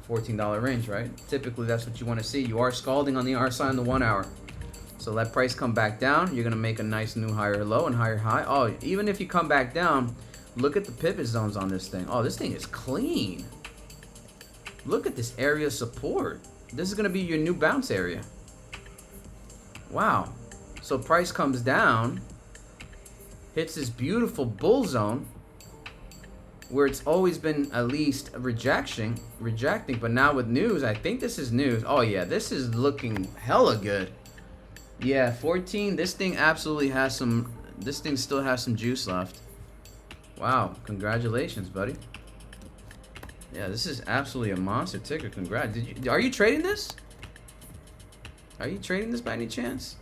$14 range, right? Typically, that's what you want to see. You are scalding on the RSI in the 1 hour. So let price come back down. You're going to make a nice new higher low and higher high. Oh, even if you come back down, look at the pivot zones on this thing. Oh, this thing is clean. Look at this area of support. This is going to be your new bounce area. Wow. So price comes down, hits this beautiful bull zone where it's always been at least rejecting. But now with news, I think this is news. Oh yeah, this is looking hella good. Yeah, 14. This thing absolutely has some. This thing still has some juice left. Wow, congratulations, buddy. Yeah, this is absolutely a monster ticker. Congrats. Are you trading this? Are you trading this by any chance?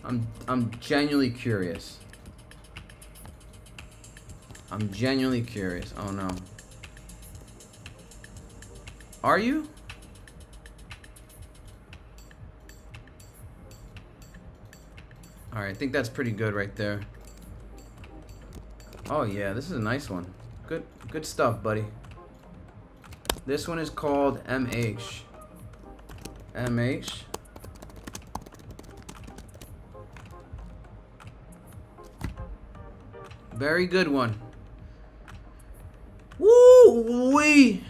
I'm genuinely curious. I'm genuinely curious. Oh no. Are you? Alright, I think that's pretty good right there. Oh yeah, this is a nice one. Good stuff, buddy. This one is called MH. MH. Very good one. Woo-wee!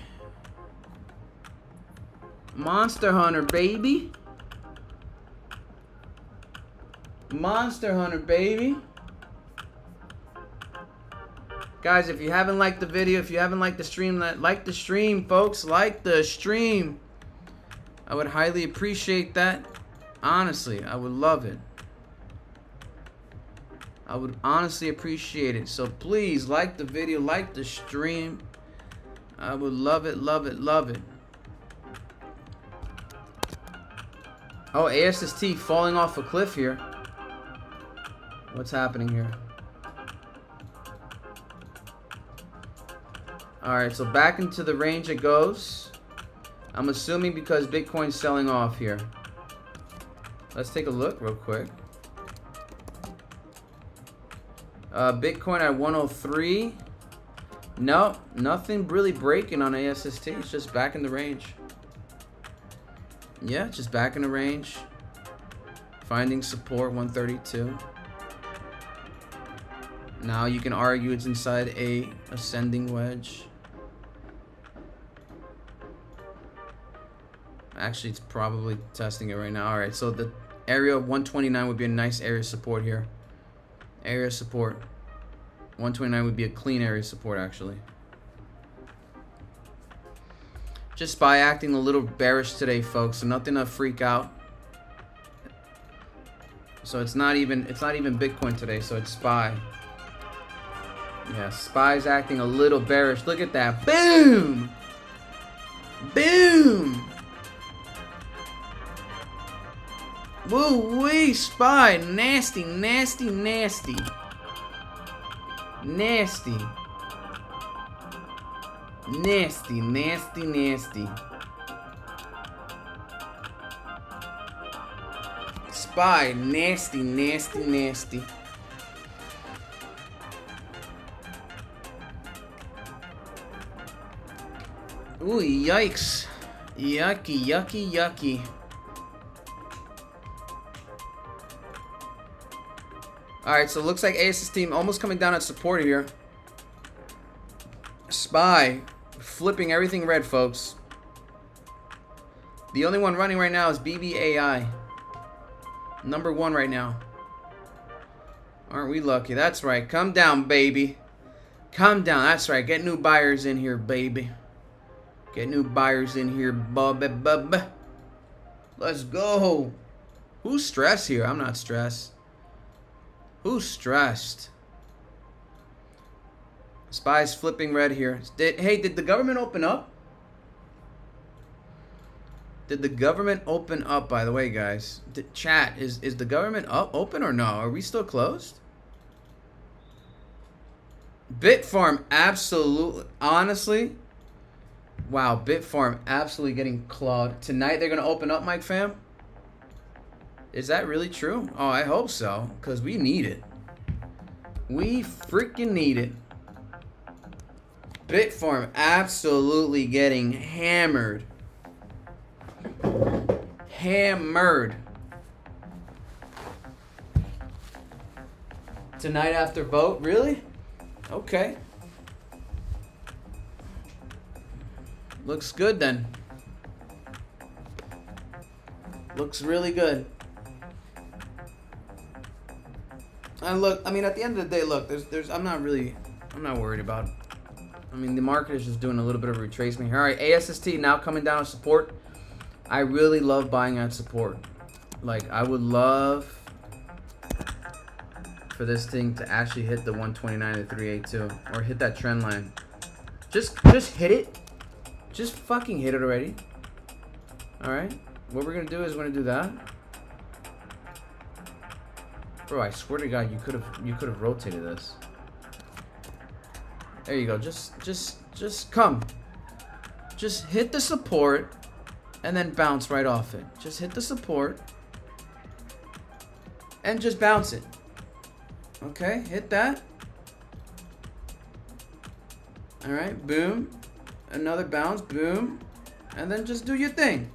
Monster Hunter, baby. Monster Hunter, baby. Guys, if you haven't liked the video, if you haven't liked the stream, like the stream, folks. Like the stream. I would highly appreciate that. Honestly, I would love it. I would honestly appreciate it. So please like the video, like the stream. I would love it, love it, love it. Oh, ASST falling off a cliff here. What's happening here? Alright, so back into the range it goes. I'm assuming because Bitcoin's selling off here. Let's take a look real quick. Bitcoin at 103. No, nothing really breaking on ASST. It's just back in the range. Yeah, just back in the range. Finding support 132. Now you can argue it's inside a ascending wedge. Actually, it's probably testing it right now. All right, so the area of 129 would be a nice area of support here. Area of support. 129 would be a clean area of support, actually. Just SPY acting a little bearish today, folks. So nothing to freak out. So it's not even Bitcoin today. So it's SPY. Yeah, SPY's acting a little bearish. Look at that. Boom! Boom! Woo-wee, SPY. Nasty, nasty, nasty. Nasty. Nasty, nasty, nasty. SPY, nasty, nasty, nasty. Ooh, yikes. Yucky, yucky, yucky. Alright, so it looks like AS's team almost coming down at support here. SPY flipping everything red, folks. The only one running right now is BBAI. Number 1 right now. Aren't we lucky? That's right. Come down, baby. Come down. That's right. Get new buyers in here, baby. Get new buyers in here, bub. Let's go. Who's stressed here? I'm not stressed. Who's stressed? SPY's flipping red here. Hey, did the government open up? Did the government open up, by the way, guys? Chat, is the government open or no? Are we still closed? Bitfarm, absolutely. Honestly, wow, Bitfarm absolutely getting clawed. Tonight they're going to open up, Mike fam? Is that really true? Oh, I hope so, because we need it. We freaking need it. Bitfarm absolutely getting hammered. Hammered. Tonight after vote? Really? Okay. Looks good then. Looks really good. And look, I mean, at the end of the day, look, I'm not worried about it. I mean, the market is just doing a little bit of retracement here. All right, ASST now coming down on support. I really love buying at support. Like, I would love for this thing to actually hit the 129 to 382 or hit that trend line. Just hit it. Just fucking hit it already. All right. What we're gonna do is we're gonna do that. Bro, I swear to God, you could have rotated this. There you go. Just come. Just hit the support and then bounce right off it. Just hit the support and just bounce it. Okay, hit that. All right, boom. Another bounce, boom. And then just do your thing.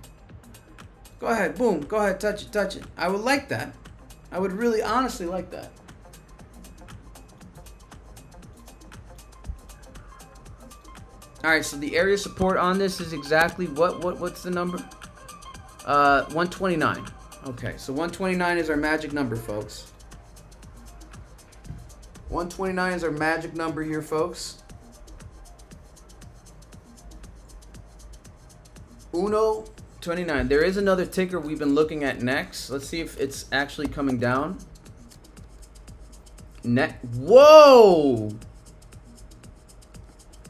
Go ahead, boom. Go ahead, touch it, touch it. I would like that. I would really honestly like that. All right, so the area support on this is exactly what's the number? 129. Okay, so 129 is our magic number, folks. 129 is our magic number here, folks. Uno 29. There is another ticker we've been looking at next. Let's see if it's actually coming down. Whoa!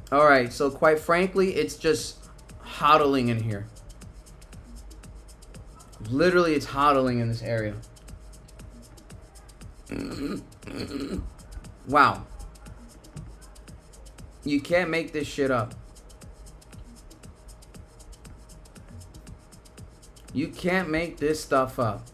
All right, so quite frankly, it's just hodling in here. Literally, it's hodling in this area. Wow. You can't make this shit up. You can't make this stuff up.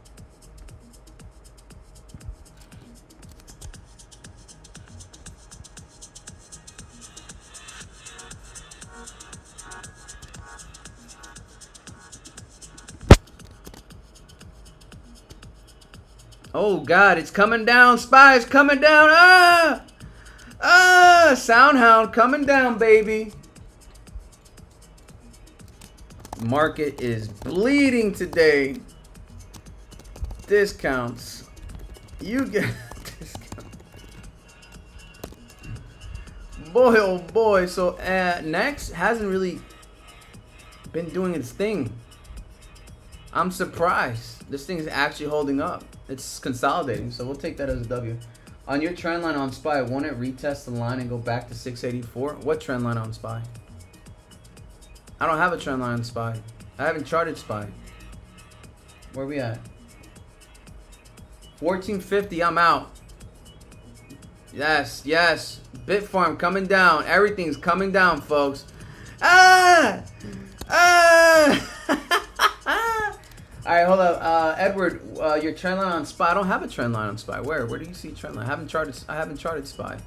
Oh God, it's coming down. SPY's coming down. Soundhound coming down, baby. Market is bleeding today. Discounts. You get discounts. Boy, oh boy. So Next hasn't really been doing its thing. I'm surprised. This thing is actually holding up. It's consolidating, so we'll take that as a W. On your trend line on SPY, won't it retest the line and go back to 684? What trend line on SPY? I don't have a trend line on SPY. I haven't charted SPY. Where we at? 1450, I'm out. Yes, yes. Bitfarm coming down. Everything's coming down, folks. All right, hold up, Edward. Your trend line on SPY. I don't have a trend line on SPY. Where do you see trend line? I haven't charted SPY.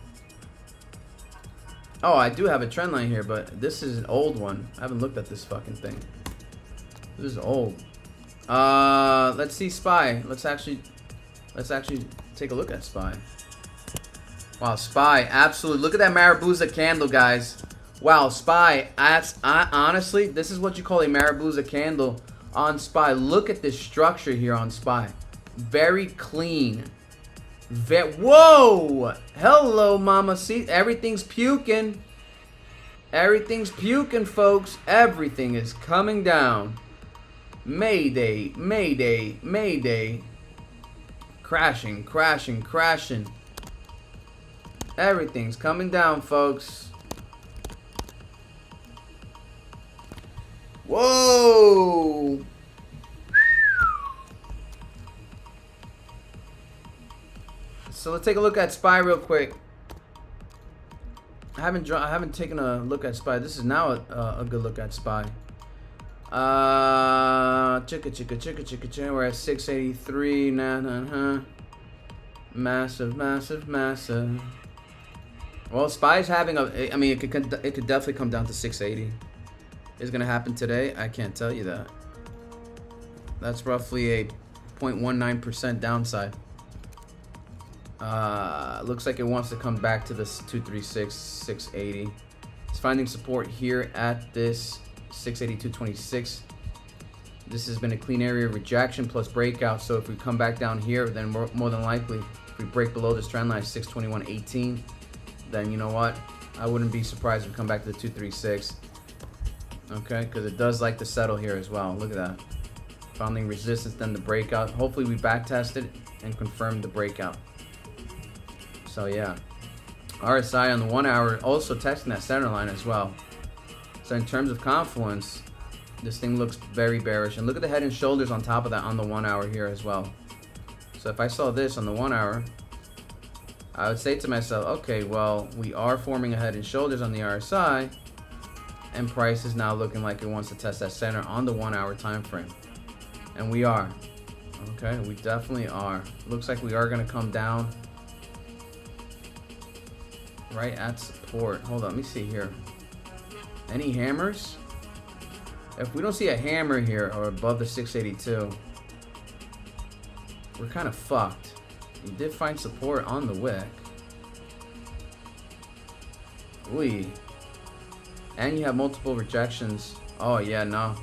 Oh, I do have a trend line here, but this is an old one. I haven't looked at this fucking thing. This is old. Let's see SPY. Let's actually take a look at SPY. Wow, SPY, absolutely. Look at that Marabuza candle, guys. Wow, SPY. Honestly, this is what you call a Marabuza candle on SPY. Look at this structure here on SPY. Very clean. Whoa! Hello, mama. See, everything's puking. Everything's puking, folks. Everything is coming down. Mayday, mayday, mayday. Crashing, crashing, crashing. Everything's coming down, folks. Whoa! So let's take a look at SPY real quick. I haven't taken a look at SPY. This is now a good look at SPY. Chicka. We're at 683. Massive. Well, SPY's having a. I mean, it could definitely come down to 680. Is gonna happen today? I can't tell you that. That's roughly a 0.19% downside. Looks like it wants to come back to this 236, 680. It's finding support here at this 682.26. This has been a clean area of rejection plus breakout. So if we come back down here, then more than likely, if we break below this trend line 621.18, then you know what? I wouldn't be surprised if we come back to the 236. Okay, because it does like to settle here as well. Look at that. Founding resistance, then the breakout. Hopefully we back tested and confirmed the breakout. So yeah, RSI on the 1 hour also testing that center line as well. So in terms of confluence, this thing looks very bearish. And look at the head and shoulders on top of that on the 1 hour here as well. So if I saw this on the 1 hour, I would say to myself, okay, well, we are forming a head and shoulders on the RSI, and price is now looking like it wants to test that center on the 1 hour time frame. And we are. Okay, we definitely are. Looks like we are going to come down right at support. Hold on, let me see here. Any hammers? If we don't see a hammer here or above the 682, we're kind of fucked. You did find support on the wick. Ooh. And you have multiple rejections. Oh yeah, no.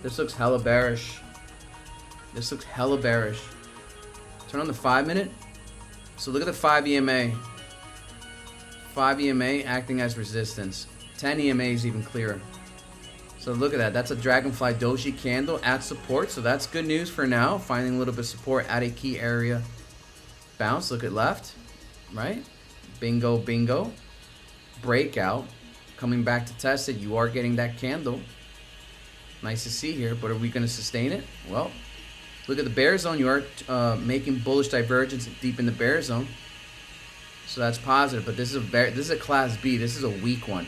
This looks hella bearish. This looks hella bearish. Turn on the 5 minute. So look at the 5 EMA. 5 EMA acting as resistance. 10 EMA is even clearer. So look at that. That's a Dragonfly Doji candle at support. So that's good news for now. Finding a little bit of support at a key area. Bounce. Look at left. Right? Bingo, bingo. Breakout. Coming back to test it. You are getting that candle. Nice to see here. But are we going to sustain it? Well, look at the bear zone. You are making bullish divergence deep in the bear zone. So that's positive, but this is a class B. This is a weak one.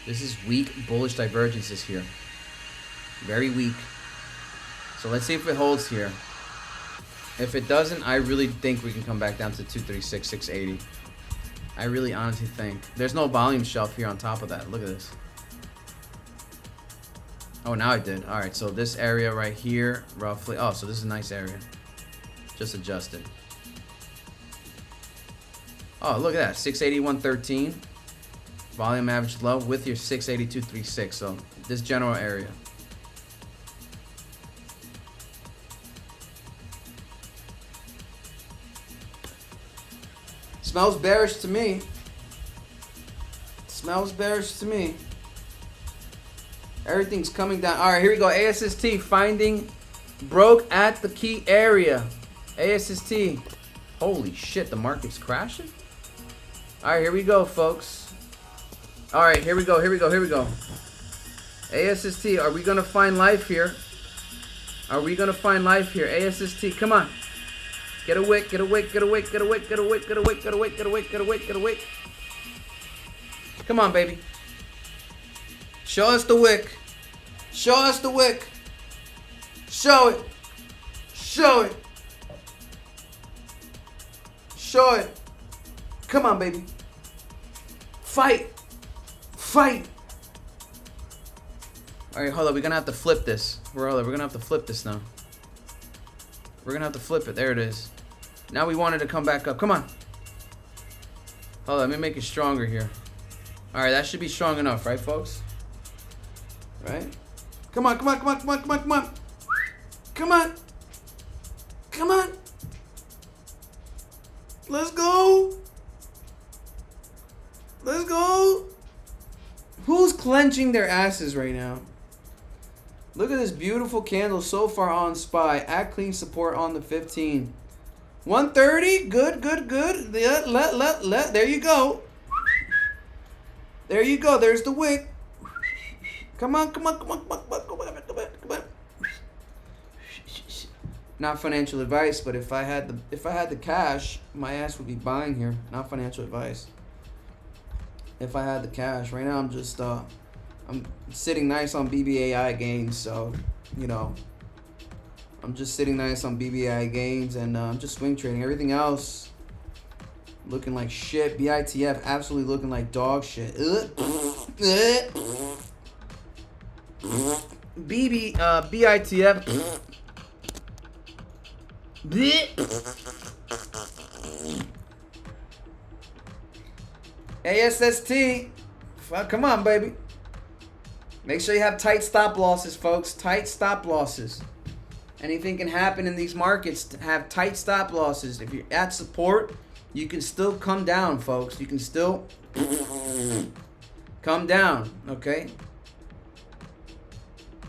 This is weak bullish divergences here. Very weak. So let's see if it holds here. If it doesn't, I really think we can come back down to 236, 680. I really honestly think. There's no volume shelf here on top of that. Look at this. Oh, now I did. All right, so this area right here, roughly. Oh, so this is a nice area. Just adjusted. Oh, look at that, 681.13. Volume average low with your 682.36. So this general area. Smells bearish to me. Smells bearish to me. Everything's coming down. All right, here we go. ASST finding broke at the key area. ASST. Holy shit, the market's crashing. All right, here we go, folks. All right, here we go. ASST, are we going to find life here? Are we going to find life here? ASST, come on. Get a wick, get a wick, get a wick, get a wick, get a wick, get a wick, get a wick, get a wick, get a wick, get a wick. Come on, baby. Show us the wick. Show us the wick. Show it. Show it. Show it. Come on, baby. Fight. Fight. All right, hold on. We're gonna have to flip this. We're gonna have to flip this now. We're gonna have to flip it. There it is. Now we want it to come back up. Come on. Hold on. Let me make it stronger here. All right, that should be strong enough, right, folks? Right? Come on, come on, come on, come on, come on, come on. Come on. Come on. Let's go. Let's go. Who's clenching their asses right now? Look at this beautiful candle so far on SPY. At clean support on the 15. 130. Good, good, good. There you go. There you go. There's the wick. Come on, come on, come on, come on, come on, come on, come on, come on. Not financial advice, but if I had the cash, my ass would be buying here. Not financial advice. If I had the cash, right now I'm just I'm sitting nice on BBAI gains, so you know I'm just sitting nice on BBAI gains, and I'm just swing trading. Everything else looking like shit. BITF absolutely looking like dog shit. BITF. ASST. Come on, baby. Make sure you have tight stop losses, folks. Tight stop losses. Anything can happen in these markets. Have tight stop losses. If you're at support, you can still come down, folks. You can still come down, okay?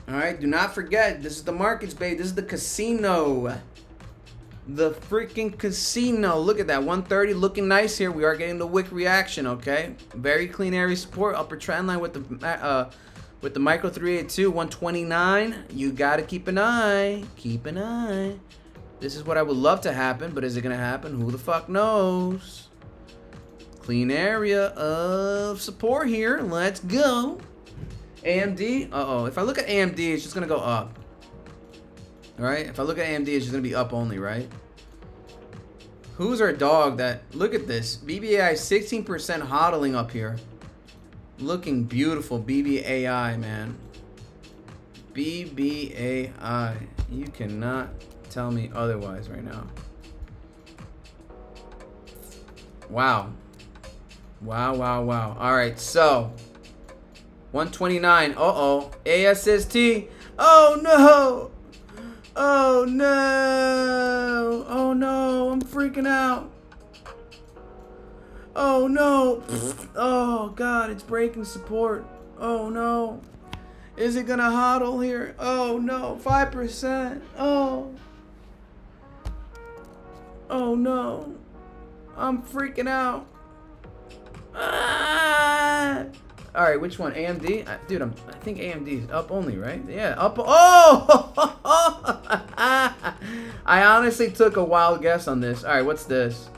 All right, do not forget, this is the markets, babe. This is the casino. The freaking casino. Look at that, 130 looking nice here. We are getting the wick reaction, okay? Very clean area support, upper trend line with the micro 382, 129. You got to keep an eye. Keep an eye. This is what I would love to happen, but is it going to happen? Who the fuck knows? Clean area of support here. Let's go. AMD. Uh-oh. If I look at AMD, it's just going to go up. All right? If I look at AMD, it's just going to be up only, right? Who's our dog that... Look at this. BBAI 16% hodling up here. Looking beautiful. BBAI, man. BBAI. You cannot tell me otherwise right now. Wow. Wow, wow, wow. All right, so 129. Uh-oh. ASST. Oh, no. Oh, no. Oh, no. I'm freaking out. Oh, no. Oh, God. It's breaking support. Oh, no. Is it going to hodl here? Oh, no. 5%. Oh. Oh, no. I'm freaking out. Ah! All right, which one? AMD? Dude, I think AMD is up only, right? Yeah, up. Oh! I honestly took a wild guess on this. All right, what's this?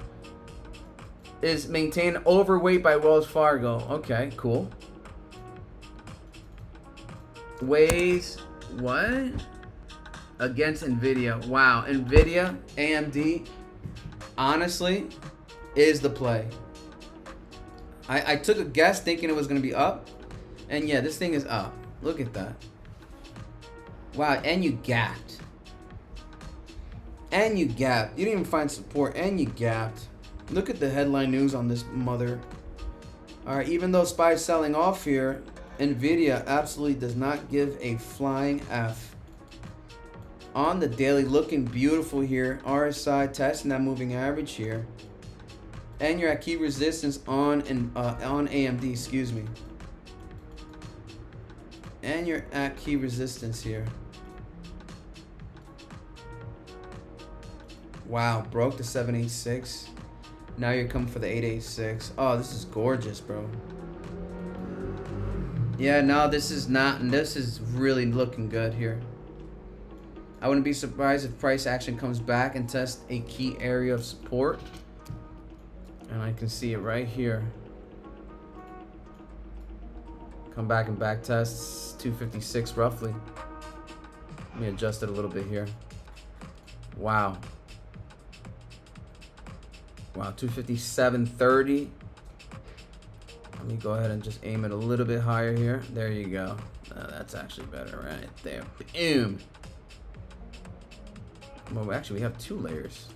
Is maintained overweight by Wells Fargo. Okay, cool. Weighs what? Against NVIDIA. Wow, NVIDIA, AMD, honestly, is the play. I took a guess thinking it was going to be up. And yeah, this thing is up. Look at that. Wow, and you gapped. And you gapped. You didn't even find support, and you gapped. Look at the headline news on this mother. All right, even though SPY's selling off here, NVIDIA absolutely does not give a flying F. On the daily, looking beautiful here. RSI testing that moving average here. And you're at key resistance on AMD, excuse me. And you're at key resistance here. Wow, broke the 786. Now you're coming for the 886. Oh, this is gorgeous, bro. Yeah, no, this is not. This is really looking good here. I wouldn't be surprised if price action comes back and tests a key area of support. And I can see it right here. Come back and back tests 256 roughly. Let me adjust it a little bit here. Wow. Wow, 257.30. Let me go ahead and just aim it a little bit higher here. There you go. That's actually better right there. Boom. Well, actually, we have 2 layers.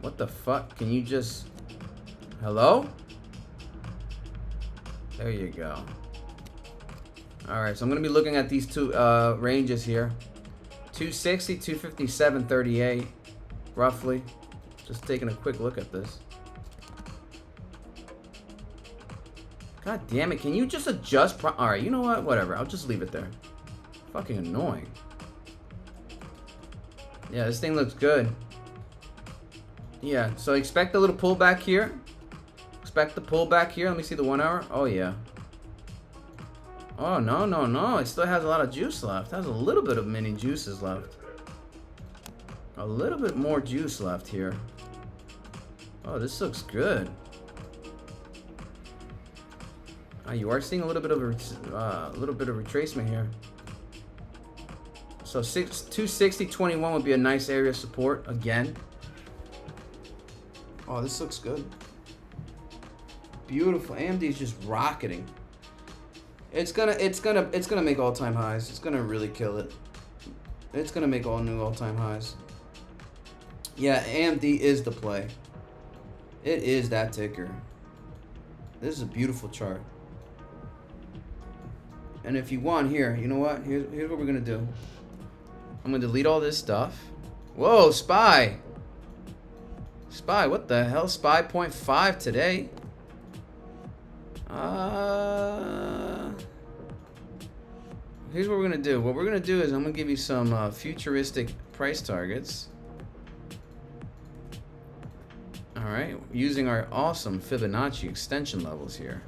What the fuck? Can you just... Hello? There you go. Alright, so I'm going to be looking at these 2 ranges here. 260, 257, 38, roughly. Just taking a quick look at this. God damn it, can you just adjust? Alright, you know what? Whatever, I'll just leave it there. Fucking annoying. Yeah, this thing looks good. Yeah, so expect a little pullback here. Expect the pullback here. Let me see the 1 hour. Oh, yeah. Oh, no, no, no. It still has a lot of juice left. It has a little bit of mini juices left. A little bit more juice left here. Oh, this looks good. You are seeing a little bit of retracement here. So 260.21 would be a nice area of support again. Oh, this looks good. Beautiful. AMD is just rocketing. It's gonna make all-time highs. It's gonna really kill it. It's gonna make all new all-time highs. Yeah, AMD is the play. It is that ticker. This is a beautiful chart. And if you want here, you know what? Here's what we're gonna do. I'm gonna delete all this stuff. Whoa, SPY. SPY, what the hell? SPY 0.5 today. Here's what we're gonna do. What we're gonna do is I'm gonna give you some futuristic price targets. All right, using our awesome Fibonacci extension levels here.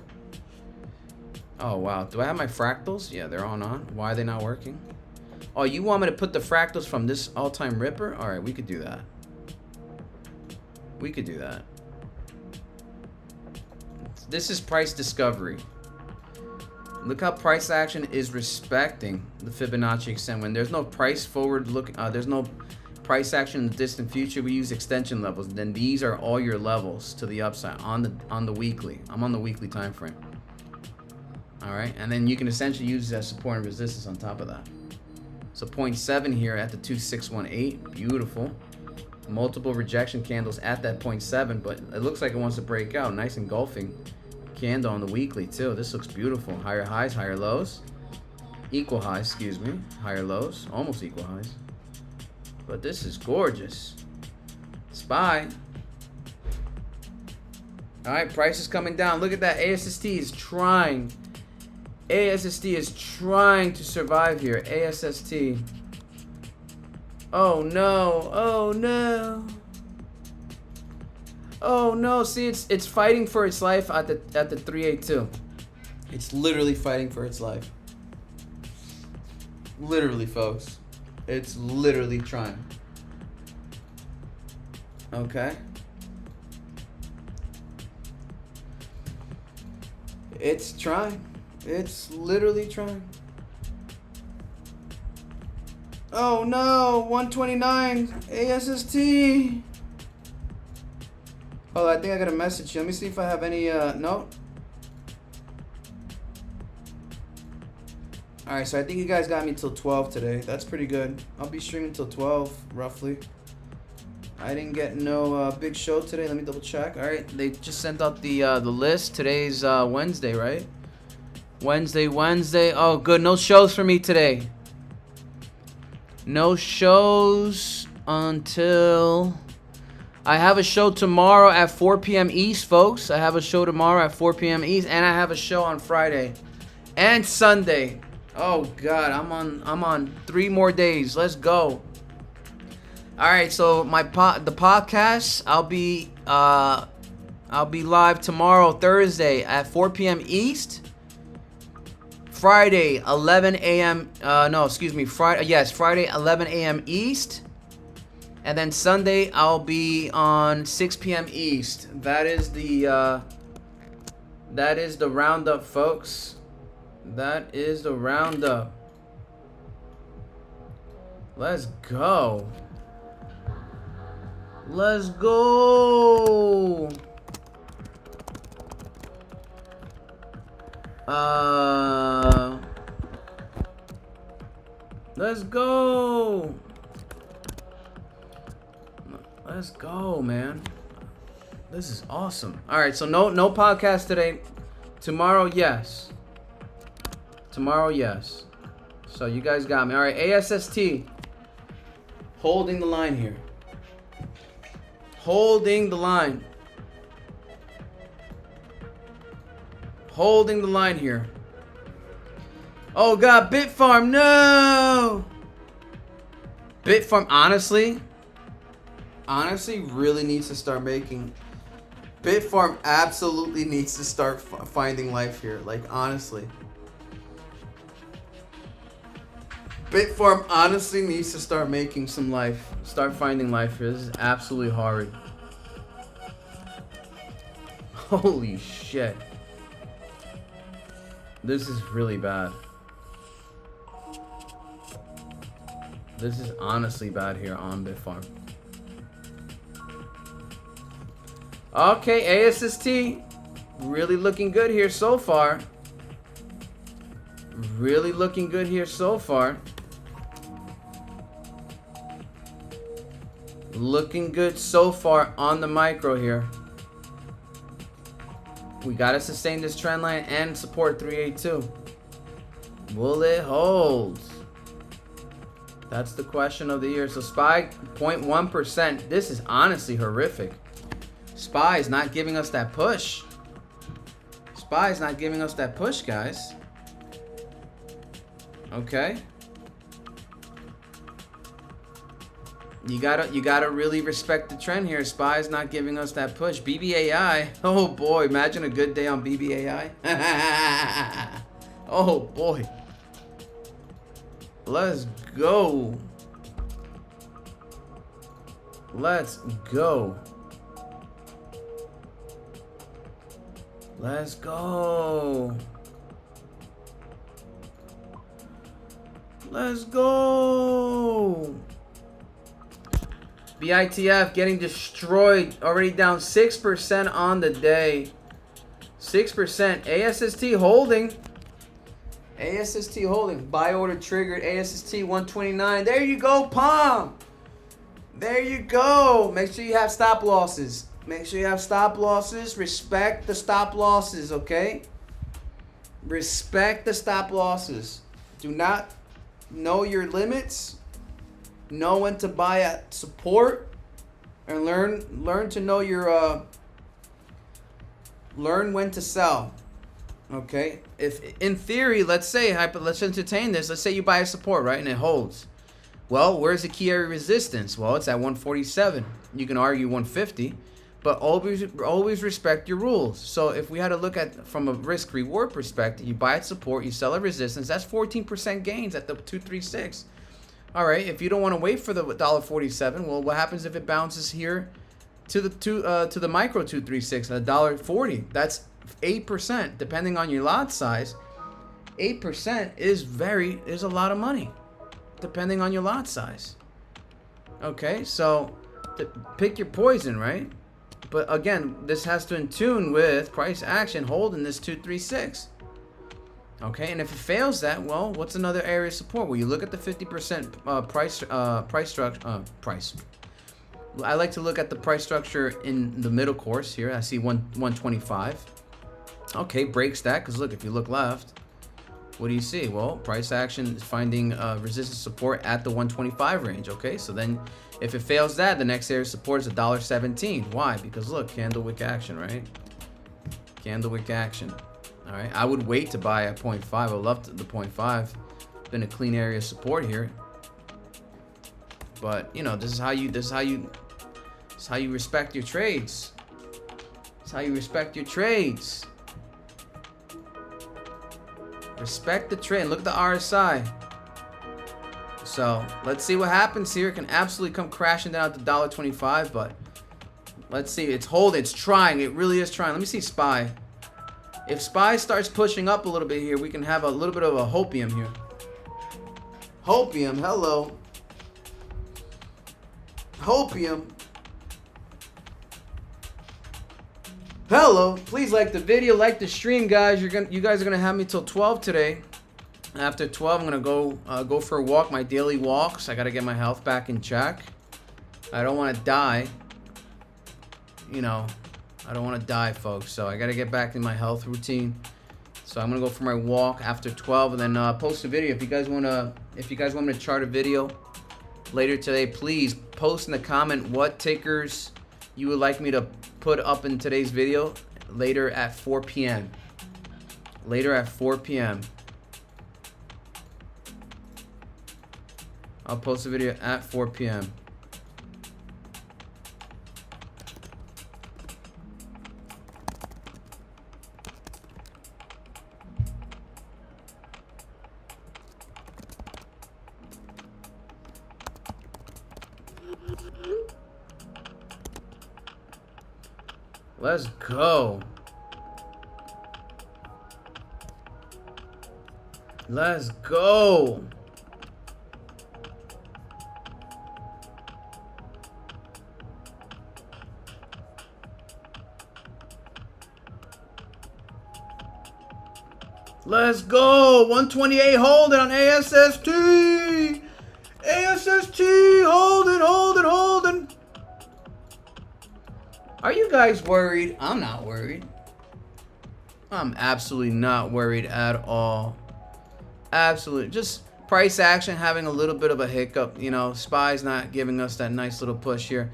Oh wow, do I have my fractals? Yeah, they're on. Why are they not working? Oh, you want me to put the fractals from this all-time ripper? All right, we could do that. We could do that. This is price discovery. Look how price action is respecting the Fibonacci extent. When there's no price forward look, there's no price action in the distant future, we use extension levels. Then these are all your levels to the upside on the weekly. I'm on the weekly time frame. All right, and then you can essentially use that support and resistance on top of that. So 0.7 here at the 2618, beautiful. Multiple rejection candles at that 0.7, but it looks like it wants to break out. Nice engulfing candle on the weekly too. This looks beautiful. Higher highs, higher lows. Equal highs, excuse me. Higher lows, almost equal highs. But this is gorgeous. SPY. All right, price is coming down. Look at that. ASST is trying. ASST is trying to survive here. ASST. Oh no. Oh no. Oh no. See, it's fighting for its life at the 382. It's literally fighting for its life. Literally, folks. It's literally trying. Okay. It's trying. It's literally trying. Oh no, 129 ASST. Oh, I think I got a message. Let me see if I have any, no. Alright, so I think you guys got me till 12 today. That's pretty good. I'll be streaming till 12, roughly. I didn't get no big show today. Let me double check. Alright, they just sent out the list. Today's Wednesday, right? Wednesday. Oh, good. No shows for me today. No shows until... I have a show tomorrow at 4 p.m. East, folks. I have a show tomorrow at 4 p.m. East, and I have a show on Friday and Sunday. Oh God, I'm on 3 more days. Let's go. All right, so the podcast, I'll be live tomorrow, Thursday at 4 p.m. East. Friday 11 a.m. Friday 11 a.m. East. And then Sunday I'll be on 6 p.m. East. That is the roundup, folks. That is the roundup. Let's go. Let's go. Let's go. Let's go, man. This is awesome. All right, so no podcast today. Tomorrow, yes. Tomorrow, yes. So you guys got me. All right, ASST. Holding the line here. Holding the line. Holding the line here. Oh God, Bitfarm, no! Bitfarm, honestly really needs to start making. Bitfarm absolutely needs to start finding life here. Like, honestly. Bitfarm honestly needs to start making some life. Start finding life here. This is absolutely horrid. Holy shit. This is really bad. This is honestly bad here on Bitfarm. Okay, ASST. Really looking good here so far. Really looking good here so far. Looking good so far on the micro here. We gotta sustain this trend line and support 382. Will it hold? That's the question of the year. So SPY 0.1%. This is honestly horrific. SPY is not giving us that push. SPY is not giving us that push, guys. Okay. You gotta really respect the trend here. SPY is not giving us that push. BBAI. Oh boy, imagine a good day on BBAI. Oh boy. Let's go. Let's go. Let's go. Let's go. BITF getting destroyed. Already down 6% on the day. 6%. ASST holding. ASST holding. Buy order triggered. ASST 129. There you go, Palm. There you go. Make sure you have stop losses. Make sure you have stop losses. Respect the stop losses, okay? Respect the stop losses. Do not know your limits. Know when to buy at support, and learn to know your learn when to sell. Okay? If in theory, let's entertain this. Let's say you buy a support, right, and it holds. Well, where's the key area resistance? Well, it's at 147. You can argue 150, but always respect your rules. So if we had to look at from a risk reward perspective, you buy at support, you sell at resistance. That's 14% gains at the 236. All right, if you don't want to wait for the $1.47, well, what happens if it bounces here to the micro 236 at $1.40? That's 8%, depending on your lot size. 8% is a lot of money, depending on your lot size. Okay, so pick your poison, right? But again, this has to in tune with price action holding this 236. Okay, and if it fails that, well, what's another area of support? Well, you look at the 50% price structure. I like to look at the price structure in the middle course here. I see 125. Okay, breaks that, because look, if you look left, what do you see? Well, price action is finding resistance support at the 125 range. Okay, so then if it fails that, the next area of support is $1.17. Why? Because look, candle wick action, right? Candle wick action. All right, I would wait to buy at 0.5. I love the 0.5. Been a clean area of support here. But you know, this is how you respect your trades. It's how you respect your trades. Respect the trend. Look at the RSI. So let's see what happens here. It can absolutely come crashing down to $1.25, but let's see. It's holding. It's trying. It really is trying. Let me see SPY. If SPY starts pushing up a little bit here, we can have a little bit of a hopium here. Hopium, hello. Hopium. Hello, please like the video, like the stream, guys. You guys are gonna have me till 12 today. After 12, I'm gonna go for a walk, my daily walks. I gotta get my health back in check. I don't want to die. You know, I don't want to die, folks. So I gotta get back in my health routine. So I'm gonna go for my walk after 12, and then post a video. If you guys want me to chart a video later today, please post in the comment what tickers you would like me to put up in today's video later at 4 p.m. Later at 4 p.m. I'll post a video at 4 p.m. Let's go. Let's go. Let's go. 128 holding on ASST. ASST holding. Are you guys worried? I'm not worried. I'm absolutely not worried at all. Absolutely. Just price action having a little bit of a hiccup. You know, SPY's not giving us that nice little push here.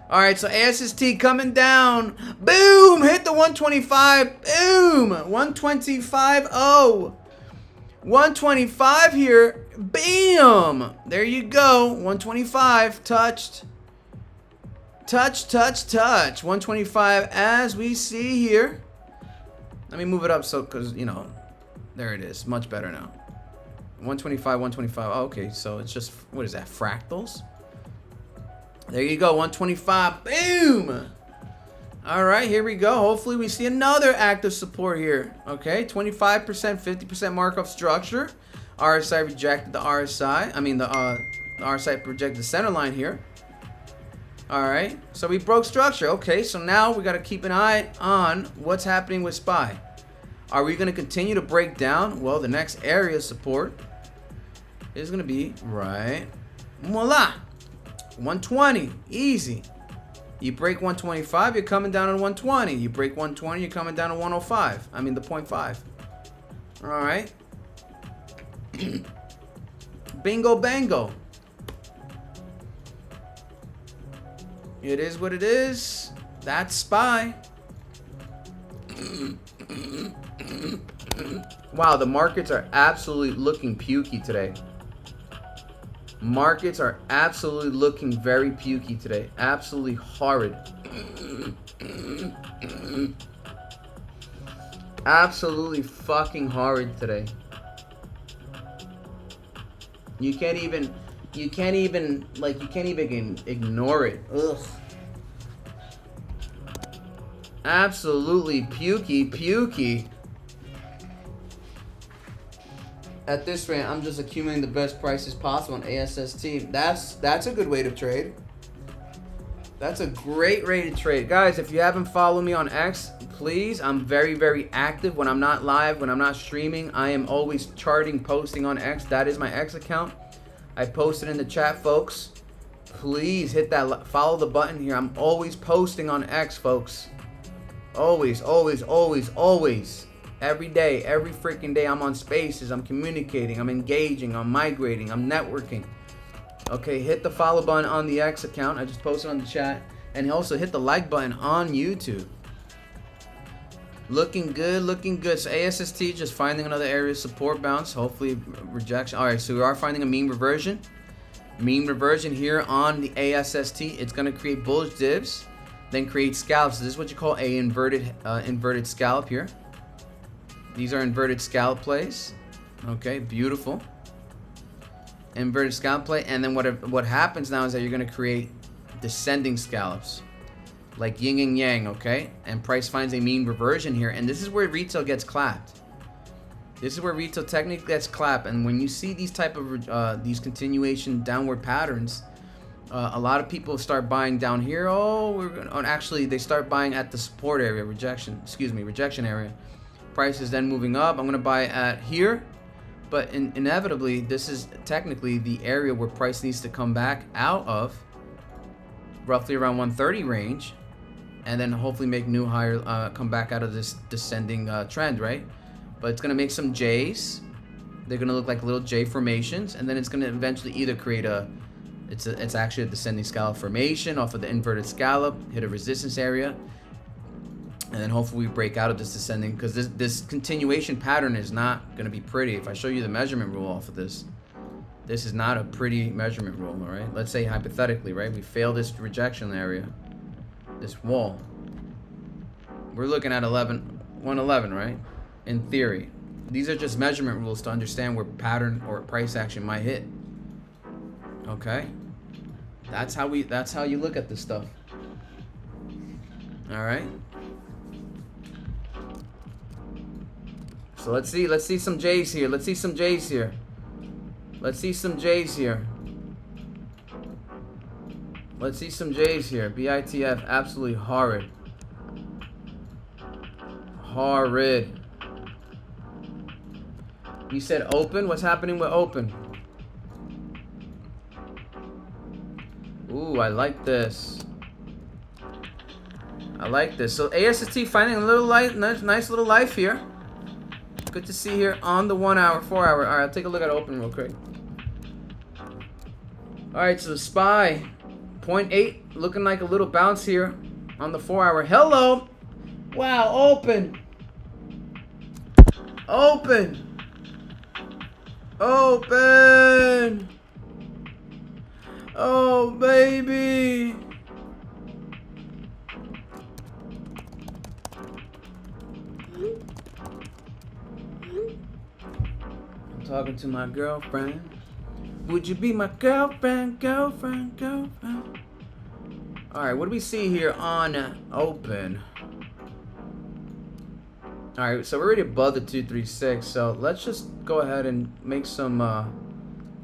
All right, so ASST coming down. Boom! Hit the 125. Boom! 125. Oh. 125 here. Bam! There you go. 125 touched. Touch. 125 as we see here. Let me move it up so, because, you know, there it is. Much better now. 125, 125. Oh, okay, so it's just, what is that, fractals? There you go, 125. Boom! All right, here we go. Hopefully we see another active support here. Okay, 25%, 50% markup structure. RSI rejected the RSI. I mean, the RSI projected the center line here. All right, so we broke structure. Okay, so now we got to keep an eye on what's happening with SPY. Are we going to continue to break down? Well, the next area of support is going to be right, voila, 120, easy. You break 125, you're coming down on 120. You break 120, you're coming down to 105. I mean the 0.5. All right. Bingo bango. It is what it is. That's SPY. Wow, the markets are absolutely looking pukey today. Markets are absolutely looking very pukey today. Absolutely horrid. Absolutely fucking horrid today. You can't even ignore it. Ugh. Absolutely pukey. At this rate, I'm just accumulating the best prices possible on ASST. That's a good way to trade. That's a great way to trade. Guys, if you haven't followed me on X, please, I'm very, very active. When I'm not live, when I'm not streaming, I am always charting, posting on X. That is my X account. I posted in the chat, folks. Please hit that, follow the button here. I'm always posting on X, folks. Always. Every day, every freaking day, I'm on spaces, I'm communicating, I'm engaging, I'm migrating, I'm networking. Okay, hit the follow button on the X account. I just posted on the chat. And also hit the like button on YouTube. Looking good. So ASST just finding another area of support bounce. Hopefully rejection. All right, so we are finding a mean reversion. Mean reversion here on the ASST. It's going to create bullish divs, then create scallops. This is what you call a inverted scallop here. These are inverted scallop plays. Okay, beautiful. Inverted scallop play, and then what happens now is that you're going to create descending scallops, like yin and yang. Okay, and price finds a mean reversion here, and this is where retail gets clapped. This is where retail technically gets clapped, and when you see these type of these continuation downward patterns, A lot of people start buying down here. Oh, we're gonna. Oh, actually, they start buying at the support area, rejection area. Price is then moving up. I'm gonna buy at here, but inevitably, this is technically the area where price needs to come back out of, roughly around 130 range, and then hopefully make new higher, come back out of this descending trend, right? But it's gonna make some J's. They're gonna look like little J formations, and then it's gonna eventually either create it's actually a descending scallop formation off of the inverted scallop, hit a resistance area, and then hopefully we break out of this descending, because this continuation pattern is not gonna be pretty. If I show you the measurement rule off of this is not a pretty measurement rule, all right? Let's say hypothetically, right? We fail this rejection area, this wall. We're looking at 111, right? In theory. These are just measurement rules to understand where pattern or price action might hit. Okay? That's how you look at this stuff. All right? So let's see some J's here. Let's see some J's here. Let's see some J's here. Let's see some J's here. BITF, absolutely horrid. Horrid. You said open? What's happening with open? Ooh, I like this. I like this. So ASST finding a little light, nice little life here. Good to see here on the 1 hour, 4 hour. All right, I'll take a look at open real quick. All right, so the SPY 0.8 looking like a little bounce here on the 4 hour. Hello. Wow, open. Open. Open. Oh, baby. I'm talking to my girlfriend. Would you be my girlfriend, girlfriend, girlfriend? All right, what do we see here on open? All right, so we're already above the 236, so let's just go ahead and make some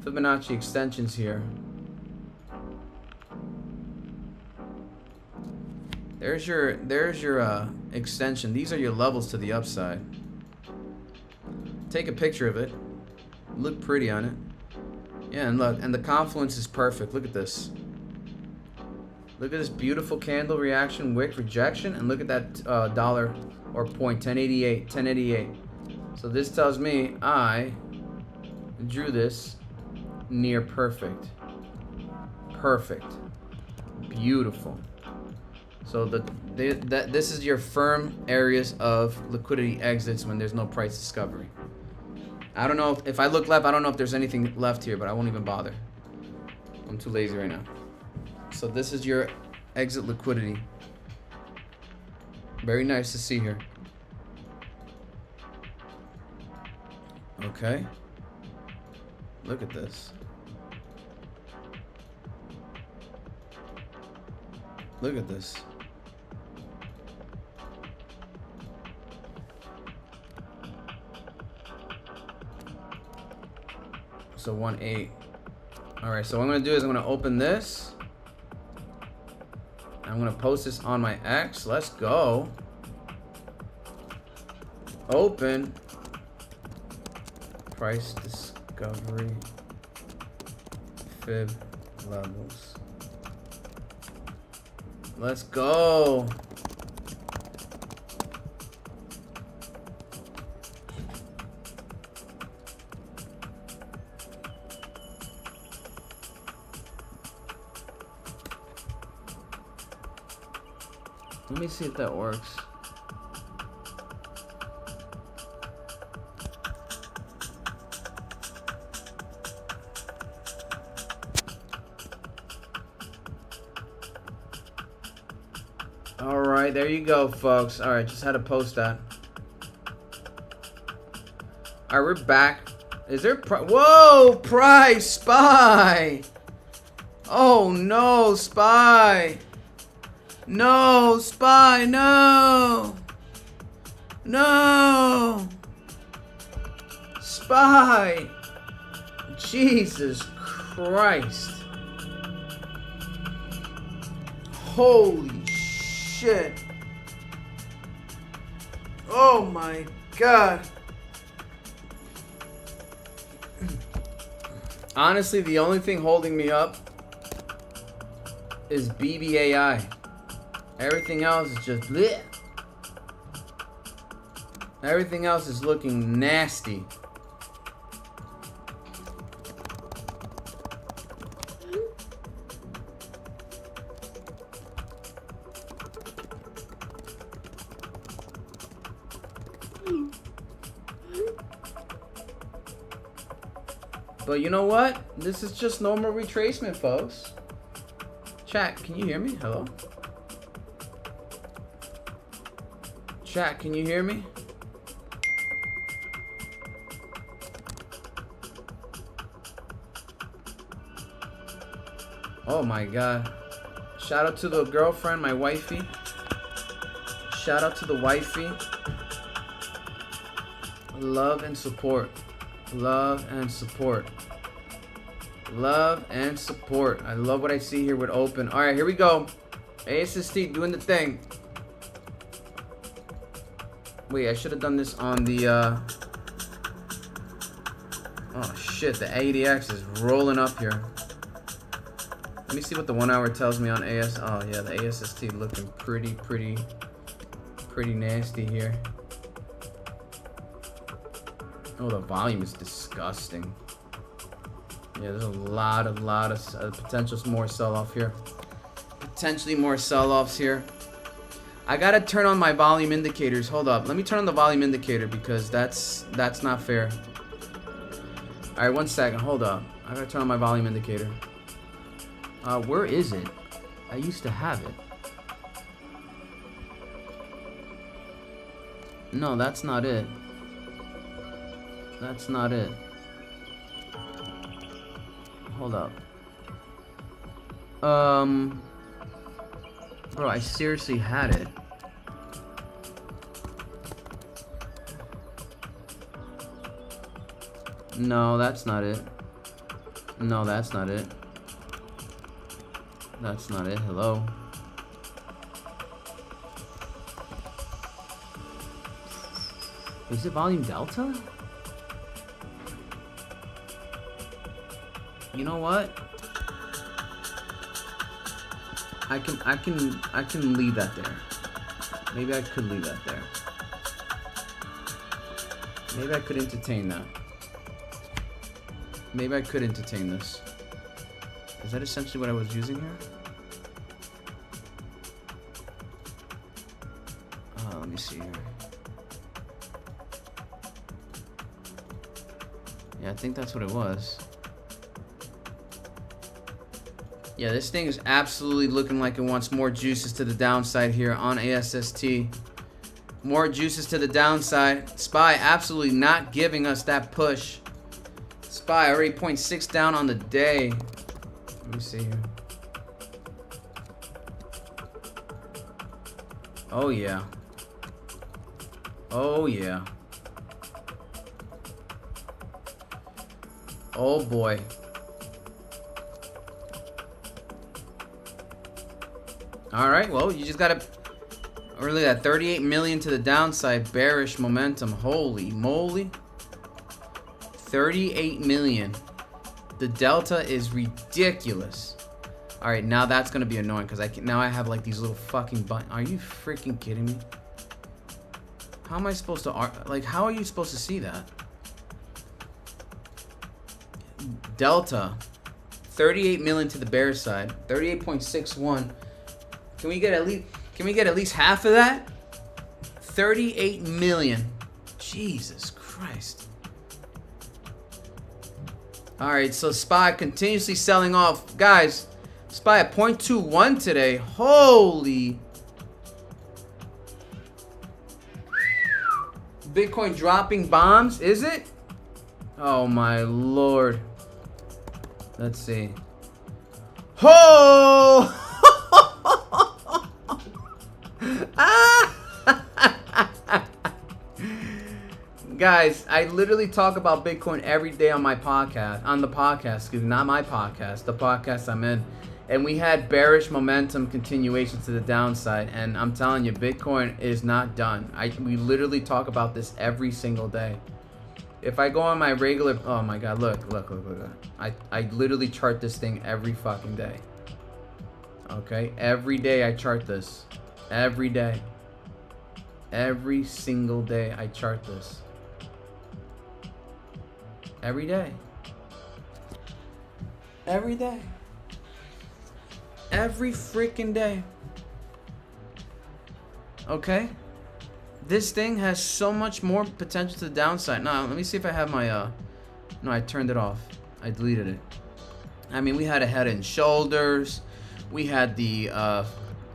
Fibonacci extensions here. There's your extension. These are your levels to the upside. Take a picture of it. Look pretty on it. Yeah, and look, and the confluence is perfect. Look at this. Look at this beautiful candle reaction, wick rejection, and look at that dollar or point, 1088. So this tells me I drew this near perfect. Perfect. Beautiful. So this is your firm areas of liquidity exits when there's no price discovery. I don't know if I look left, I don't know if there's anything left here, but I won't even bother. I'm too lazy right now. So this is your exit liquidity. Very nice to see here. Okay. Look at this. Look at this. So 1.8. All right, so what I'm gonna do is I'm gonna open this. I'm gonna post this on my X. Let's go. Open. Price discovery. Fib levels. Let's go. Let me see if that works. All right, there you go, folks. All right, just had to post that. All right, we're back. Is there whoa, price, SPY. Oh no, SPY. No, SPY, no. No. SPY. Jesus Christ. Holy shit. Oh my god. Honestly, the only thing holding me up is BBAI. Everything else is just bleh. Everything else is looking nasty. But you know what? This is just normal retracement, folks. Chat, can you hear me? Hello? Chat, can you hear me? Oh my god. Shout out to the girlfriend, my wifey. Shout out to the wifey. Love and support. Love and support. Love and support. I love what I see here with open. Alright, here we go. ASST doing the thing. Wait, I should have done this on the oh shit, the ADX is rolling up here. Let me see what the 1 hour tells me on AS. Oh yeah, the ASST looking pretty nasty here. Oh, the volume is disgusting. Yeah, there's a lot of potential more sell-off here. Potentially more sell-offs here. I gotta turn on my volume indicators. Hold up, let me turn on the volume indicator because that's not fair. All right, 1 second. Hold up. I gotta turn on my volume indicator. Where is it? I used to have it. No, that's not it. That's not it. Hold up. Bro, I seriously had it. No, that's not it. No, that's not it. That's not it. Hello. Is it volume delta? You know what? I can leave that there. Maybe I could leave that there. Maybe I could entertain that. Maybe I could entertain this. Is that essentially what I was using here? Let me see here. Yeah, I think that's what it was. Yeah, this thing is absolutely looking like it wants more juices to the downside here on ASST. More juices to the downside. SPY absolutely not giving us that push. SPY already 0.6 down on the day. Let me see here. Oh yeah. Oh yeah. Oh boy. All right, well, you just gotta really at 38 million to the downside, bearish momentum. Holy moly. 38 million. The delta is ridiculous. All right, now that's gonna be annoying because now I have like these little fucking buttons. Are you freaking kidding me? How am I supposed to how are you supposed to see that? Delta 38 million to the bear side, 38.61. Can we get at least half of that? 38 million. Jesus Christ. All right, so SPY continuously selling off. Guys, SPY at 0.21 today. Holy. Bitcoin dropping bombs, is it? Oh my Lord. Let's see. Oh! Guys, I literally talk about Bitcoin every day on my podcast, excuse me, not my podcast, the podcast I'm in. And we had bearish momentum continuation to the downside. And I'm telling you, Bitcoin is not done. We literally talk about this every single day. If I go on my regular, oh my God, look. I literally chart this thing every fucking day. Okay, every day I chart this. Every day. Every single day I chart this. Every day. Every day. Every freaking day. Okay? This thing has so much more potential to the downside. Now, let me see if I have my, no, I turned it off. I deleted it. I mean, we had a head and shoulders. We had the,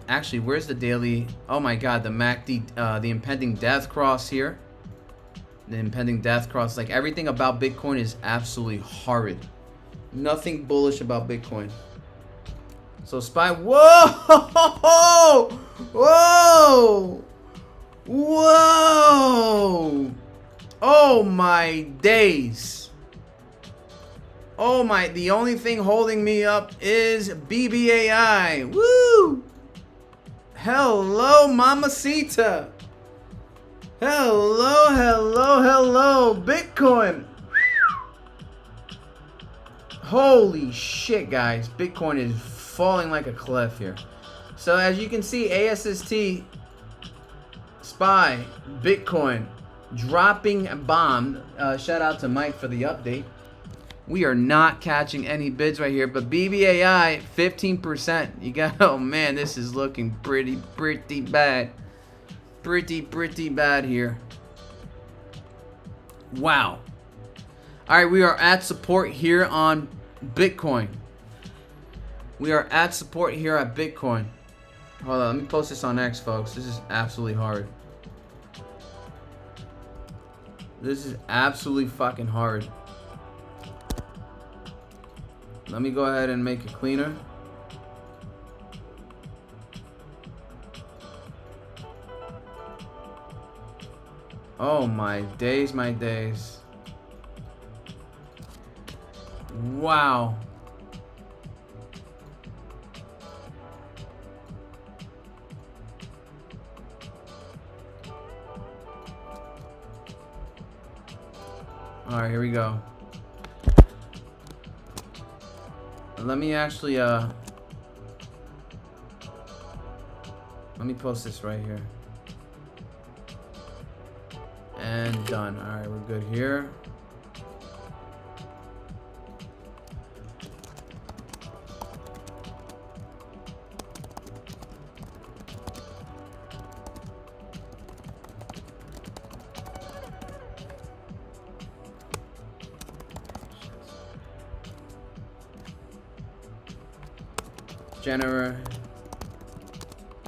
actually, where's the daily? Oh my God, the MACD, the impending death cross here. The impending death cross. Like, everything about Bitcoin is absolutely horrid. Nothing bullish about Bitcoin. So SPY, whoa! Whoa! Whoa! Oh my days. Oh my, the only thing holding me up is BBAI. Woo! Hello, mamacita. Hello, Bitcoin. Holy shit, guys. Bitcoin is falling like a cliff here. So as you can see, ASST, SPY, Bitcoin, dropping a bomb. Shout out to Mike for the update. We are not catching any bids right here, but BBAI 15%. You got, oh man, this is looking pretty bad. Pretty bad here. Wow. All right, we are at support here on Bitcoin. We are at support here at Bitcoin. Hold on, let me post this on X, folks. This is absolutely hard. This is absolutely fucking hard. Let me go ahead and make it cleaner. Oh my days, my days. Wow. All right, here we go. Let me actually, let me post this right here. And done. All right, we're good here.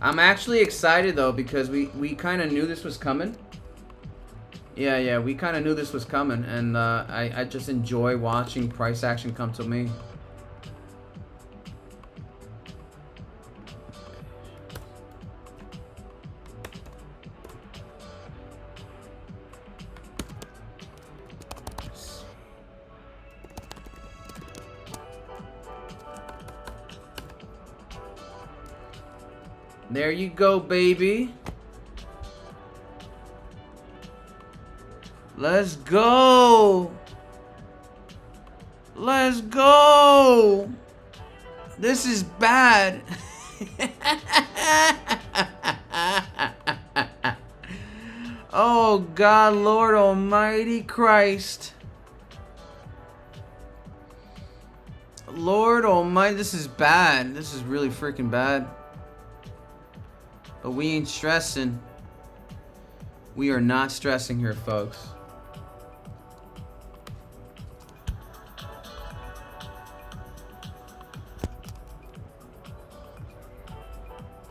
I'm actually excited though because we kind of knew this was coming. Yeah, we kind of knew this was coming, and I just enjoy watching price action come to me. There you go, baby. Let's go. Let's go. This is bad. Oh God, Lord Almighty Christ. Lord Almighty, this is bad. This is really freaking bad. But we ain't stressing. We are not stressing here, folks.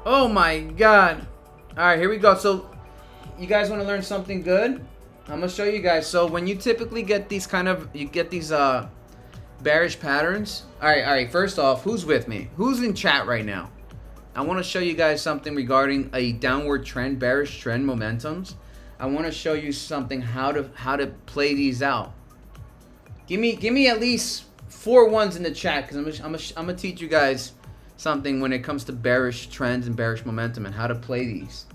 Oh my God. All right, here we go. So you guys want to learn something good? I'm going to show you guys. So when you typically get these bearish patterns. All right. First off, who's with me? Who's in chat right now? I want to show you guys something regarding a downward trend, bearish trend momentums. I want to show you something how to play these out. Give me at least 4 ones in the chat, because I'm gonna teach you guys something when it comes to bearish trends and bearish momentum and how to play these.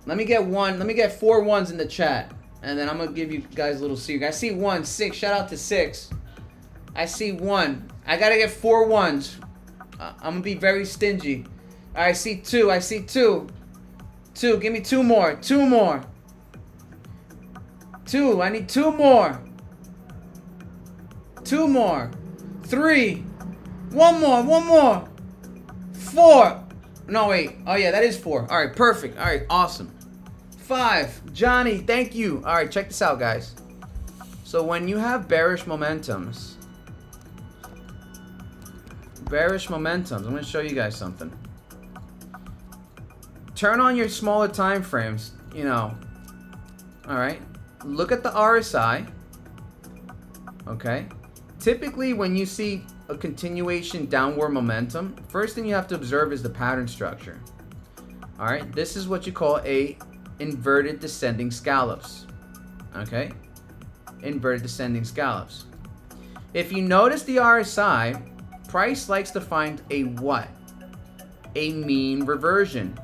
Let me get 4 ones in the chat, and then I'm gonna give you guys a little secret. I see 1, 6. Shout out to 6. I see 1. I gotta get 4 ones. I'm gonna be very stingy. I see 2. I see 2. 2. Give me 2 more. 2 more. 2. I need 2 more. 2 more. 3. 1 more. 1 more. 4. No, wait. Oh, yeah, that is 4. All right, perfect. All right, awesome. 5. Johnny, thank you. All right, check this out, guys. So when you have bearish momentums, I'm going to show you guys something. Turn on your smaller time frames, you know. All right. Look at the RSI. Okay. Typically, when you see a continuation downward momentum, first thing you have to observe is the pattern structure. All right. This is what you call a inverted descending scallops. Okay. Inverted descending scallops. If you notice the RSI, price likes to find a what? A mean reversion.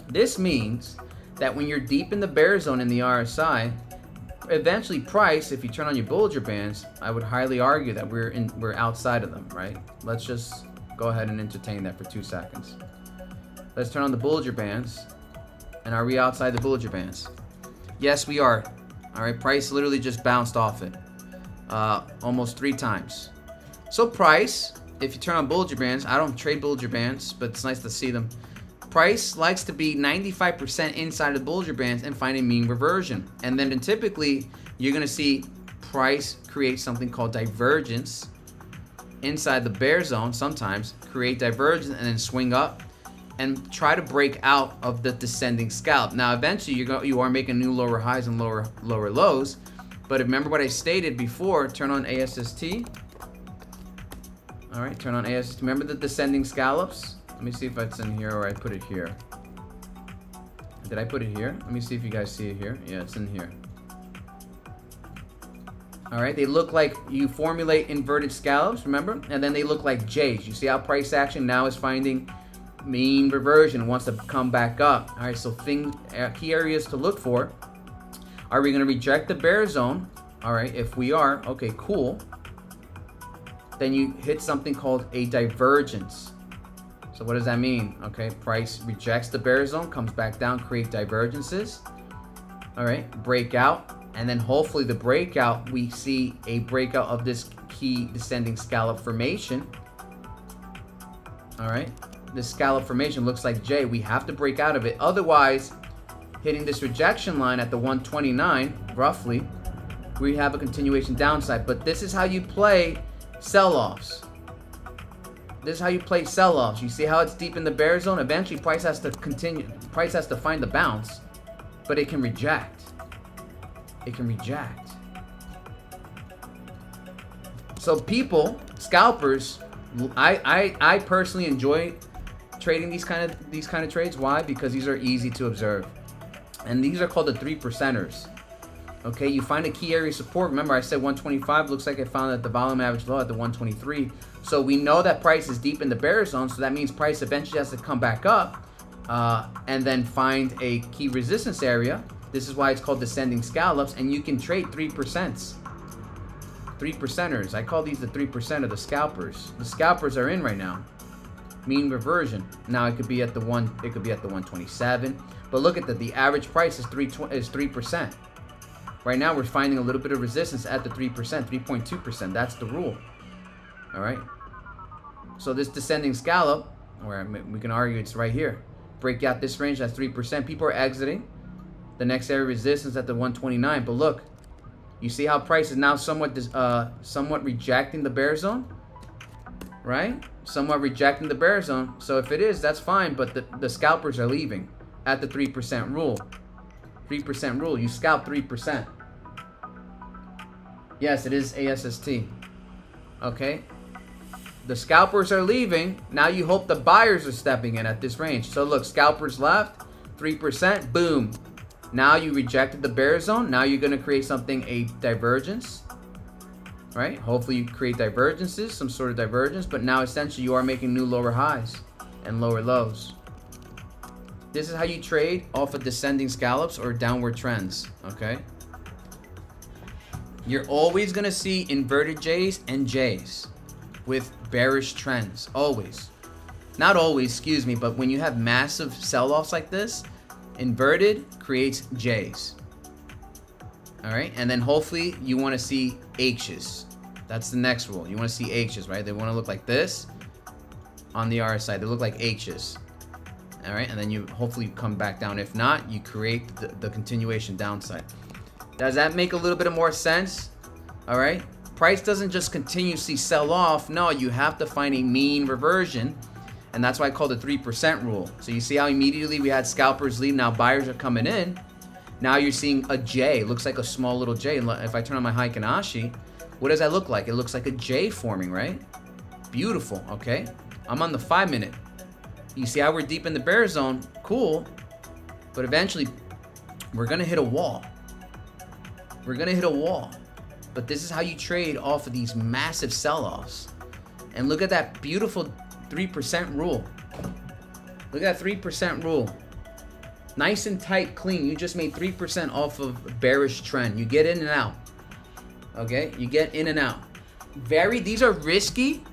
This means that when you're deep in the bear zone in the RSI, eventually price, if you turn on your Bollinger Bands, I would highly argue that we're outside of them, right? Let's just go ahead and entertain that for 2 seconds. Let's turn on the Bollinger Bands. And are we outside the Bollinger Bands? Yes, we are. All right, price literally just bounced off it almost 3 times. So price, if you turn on Bollinger Bands, I don't trade Bollinger Bands, but it's nice to see them. Price likes to be 95% inside of the Bollinger Bands and find a mean reversion. And then typically, you're going to see price create something called divergence inside the bear zone, sometimes create divergence and then swing up and try to break out of the descending scallop. Now, eventually, you are making new lower highs and lower lows. But remember what I stated before, turn on ASST. All right, turn on ASST. Remember the descending scallops? Let me see if it's in here or I put it here. Did I put it here? Let me see if you guys see it here. Yeah, it's in here. All right, they look like you formulate inverted scallops, remember? And then they look like J's. You see how price action now is finding mean reversion, wants to come back up. All right, so key areas to look for. Are we going to reject the bear zone? All right, if we are, okay, cool. Then you hit something called a divergence. So what does that mean? Okay, price rejects the bear zone, comes back down, create divergences. All right, breakout, and then hopefully the breakout, we see a breakout of this key descending scallop formation. All right, this scallop formation looks like J. We have to break out of it. Otherwise, hitting this rejection line at the 129, roughly, we have a continuation downside. But this is how you play sell-offs. This is how you play sell-offs. You see how it's deep in the bear zone? Eventually, price has to continue. Price has to find the bounce, but it can reject. It can reject. So people, scalpers, I personally enjoy trading these kind of trades. Why? Because these are easy to observe, and these are called the 3%ers. Okay, you find a key area of support. Remember, I said 125. Looks like I found that the volume average low at the 123. So we know that price is deep in the bear zone. So that means price eventually has to come back up and then find a key resistance area. This is why it's called descending scallops. And you can trade 3%. 3%ers. I call these the 3% of the scalpers. The scalpers are in right now. Mean reversion. Now it could be at the 127. But look at the average price is 3%. Right now, we're finding a little bit of resistance at the 3%, 3.2%. That's the rule. All right. So this descending scallop, or we can argue it's right here. Break out this range, that's 3%. People are exiting. The next area of resistance at the 129. But look, you see how price is now somewhat rejecting the bear zone, right? Somewhat rejecting the bear zone. So if it is, that's fine. But the scalpers are leaving at the 3% rule. 3% rule. You scalp 3%. Yes, it is ASST. Okay. The scalpers are leaving. Now you hope the buyers are stepping in at this range. So look, scalpers left, 3%, boom. Now you rejected the bear zone. Now you're going to create something, a divergence. right? Hopefully you create divergences, some sort of divergence, but now essentially you are making new lower highs and lower lows. This is how you trade off of descending scallops or downward trends, okay? You're always gonna see inverted J's and J's with bearish trends, always. Not always, excuse me, but when you have massive sell-offs like this, inverted creates J's. All right, and then hopefully you want to see H's. That's the next rule. You want to see H's, right? They want to look like this on the RSI. They look like H's. All right, and then you hopefully come back down. If not, you create the continuation downside. Does that make a little bit of more sense? All right, price doesn't just continuously sell off. No, you have to find a mean reversion, and that's why I call the 3% rule. So you see how immediately we had scalpers leave. Now buyers are coming in. Now you're seeing a J. It looks like a small little J. If I turn on my Heikin Ashi, what does that look like? It looks like a J forming, right? Beautiful, okay? I'm on the 5-minute. You see how we're deep in the bear zone? Cool. But eventually, we're going to hit a wall. We're going to hit a wall. But this is how you trade off of these massive sell-offs. And look at that beautiful 3% rule. Look at that 3% rule. Nice and tight, clean. You just made 3% off of bearish trend. You get in and out. Okay? You get in and out. These are risky.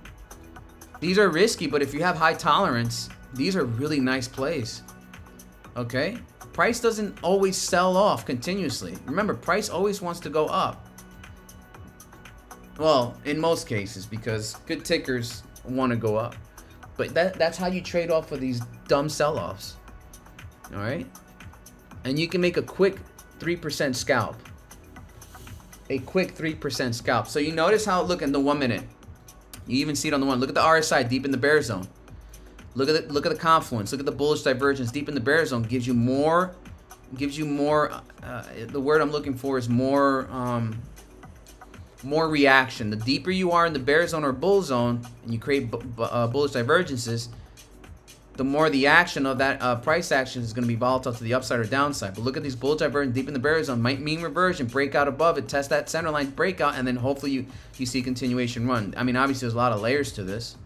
These are risky, but if you have high tolerance, these are really nice plays. Okay? Price doesn't always sell off continuously. Remember, price always wants to go up. Well, in most cases, because good tickers want to go up. But that's how you trade off of these dumb sell-offs. All right, and you can make a quick 3% scalp. A quick 3% scalp. So you notice how, look in the 1 minute. You even see it on the one. Look at the RSI deep in the bear zone. Look at the confluence. Look at the bullish divergence deep in the bear zone. Gives you more. The word I'm looking for is more reaction. The deeper you are in the bear zone or bull zone, and you create bullish divergences, the more the action of that price action is going to be volatile to the upside or downside. But look at these bullish divergence deep in the bear zone. Might mean reversion, breakout above it, test that center line, breakout, and then hopefully you see continuation run. I mean, obviously there's a lot of layers to this,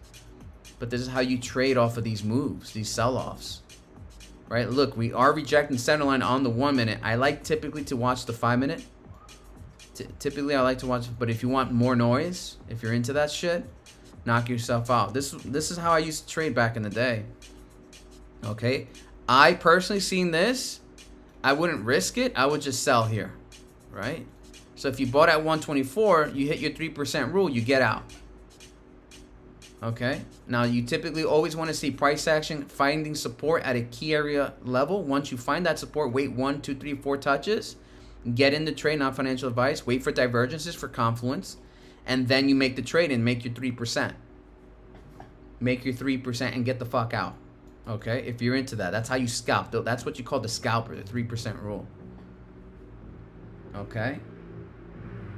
but this is how you trade off of these moves, these sell-offs. Right? Look, we are rejecting center line on the 1 minute. I like typically to watch the 5 minute. Typically I like to watch, but if you want more noise, if you're into that shit, knock yourself out. This is how I used to trade back in the day. Okay, I personally seen this, I wouldn't risk it. I would just sell here, right? So if you bought at 124, you hit your 3% rule, you get out. Okay, now you typically always want to see price action finding support at a key area level. Once you find that support, wait 1, 2, 3, 4 touches, get in the trade, not financial advice, wait for divergences for confluence, and then you make the trade and make your 3%. Make your 3% and get the fuck out. Okay, if you're into that, that's how you scalp. That's what you call the scalper, the 3% rule. Okay,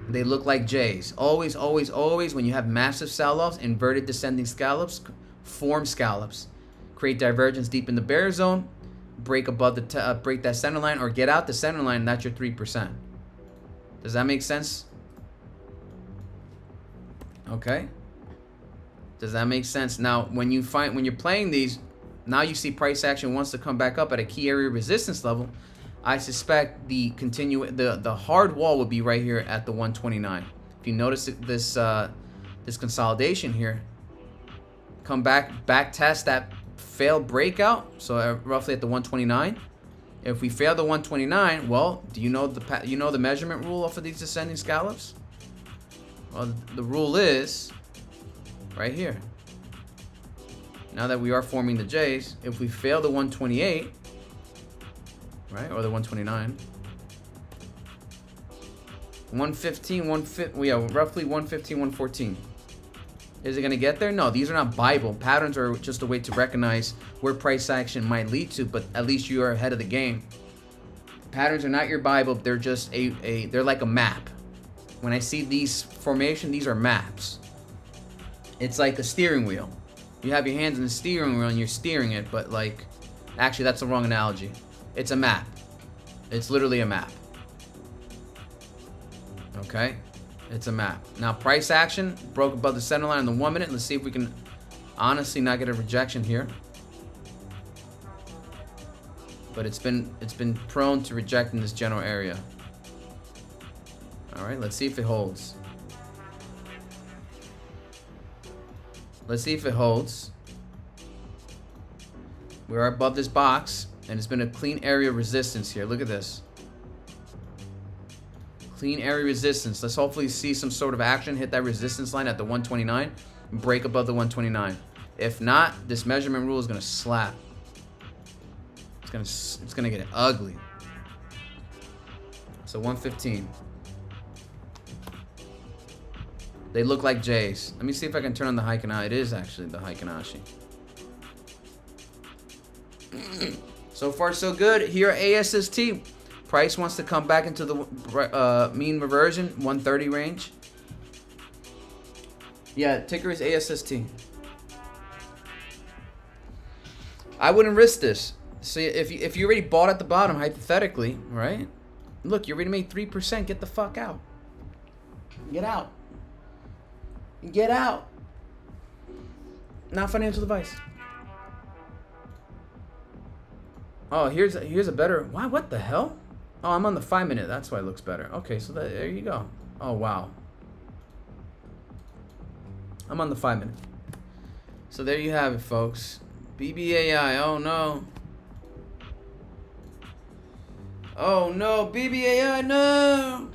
they look like J's. Always, always, always. When you have massive sell-offs, inverted descending scallops, form scallops, create divergence deep in the bear zone, break above the break that center line, or get out the center line. And that's your 3%. Does that make sense? Okay. Does that make sense? Now, when you're playing these. Now you see price action wants to come back up at a key area resistance level. I suspect the hard wall would be right here at the 129. If you notice this consolidation here, come back test that failed breakout. So roughly at the 129. If we fail the 129, well, do you know the measurement rule off of these descending scallops? Well, the rule is right here. Now that we are forming the J's, if we fail the 128, right, or the 129, 115, roughly 115, 114. Is it going to get there? No, these are not Bible. Patterns are just a way to recognize where price action might lead to, but at least you are ahead of the game. Patterns are not your Bible. They're just they're like a map. When I see these formation, these are maps. It's like a steering wheel. You have your hands in the steering wheel and you're steering it, but like, actually that's the wrong analogy. It's a map. It's literally a map. Okay? It's a map. Now price action broke above the center line in the 1 minute. Let's see if we can honestly not get a rejection here. But it's been prone to reject in this general area. All right, let's see if it holds. Let's see if it holds. We are above this box, and it's been a clean area of resistance here. Look at this. Clean area resistance. Let's hopefully see some sort of action, hit that resistance line at the 129, and break above the 129. If not, this measurement rule is gonna slap. It's gonna get ugly. So 115. They look like J's. Let me see if I can turn on the Heikinashi. It is actually the Heikinashi. So far, so good. Here, ASST. Price wants to come back into the mean reversion, 130 range. Yeah, ticker is ASST. I wouldn't risk this. See, if you already bought at the bottom, hypothetically, right? Look, you already made 3%. Get the fuck out. Get out. Get out. Not financial advice. Oh, here's a better. Why? What the hell? Oh, I'm on the 5 minute. That's why it looks better. Okay, so there you go. Oh wow. I'm on the 5 minute. So there you have it, folks. BBAI. Oh no. Oh no, BBAI, no.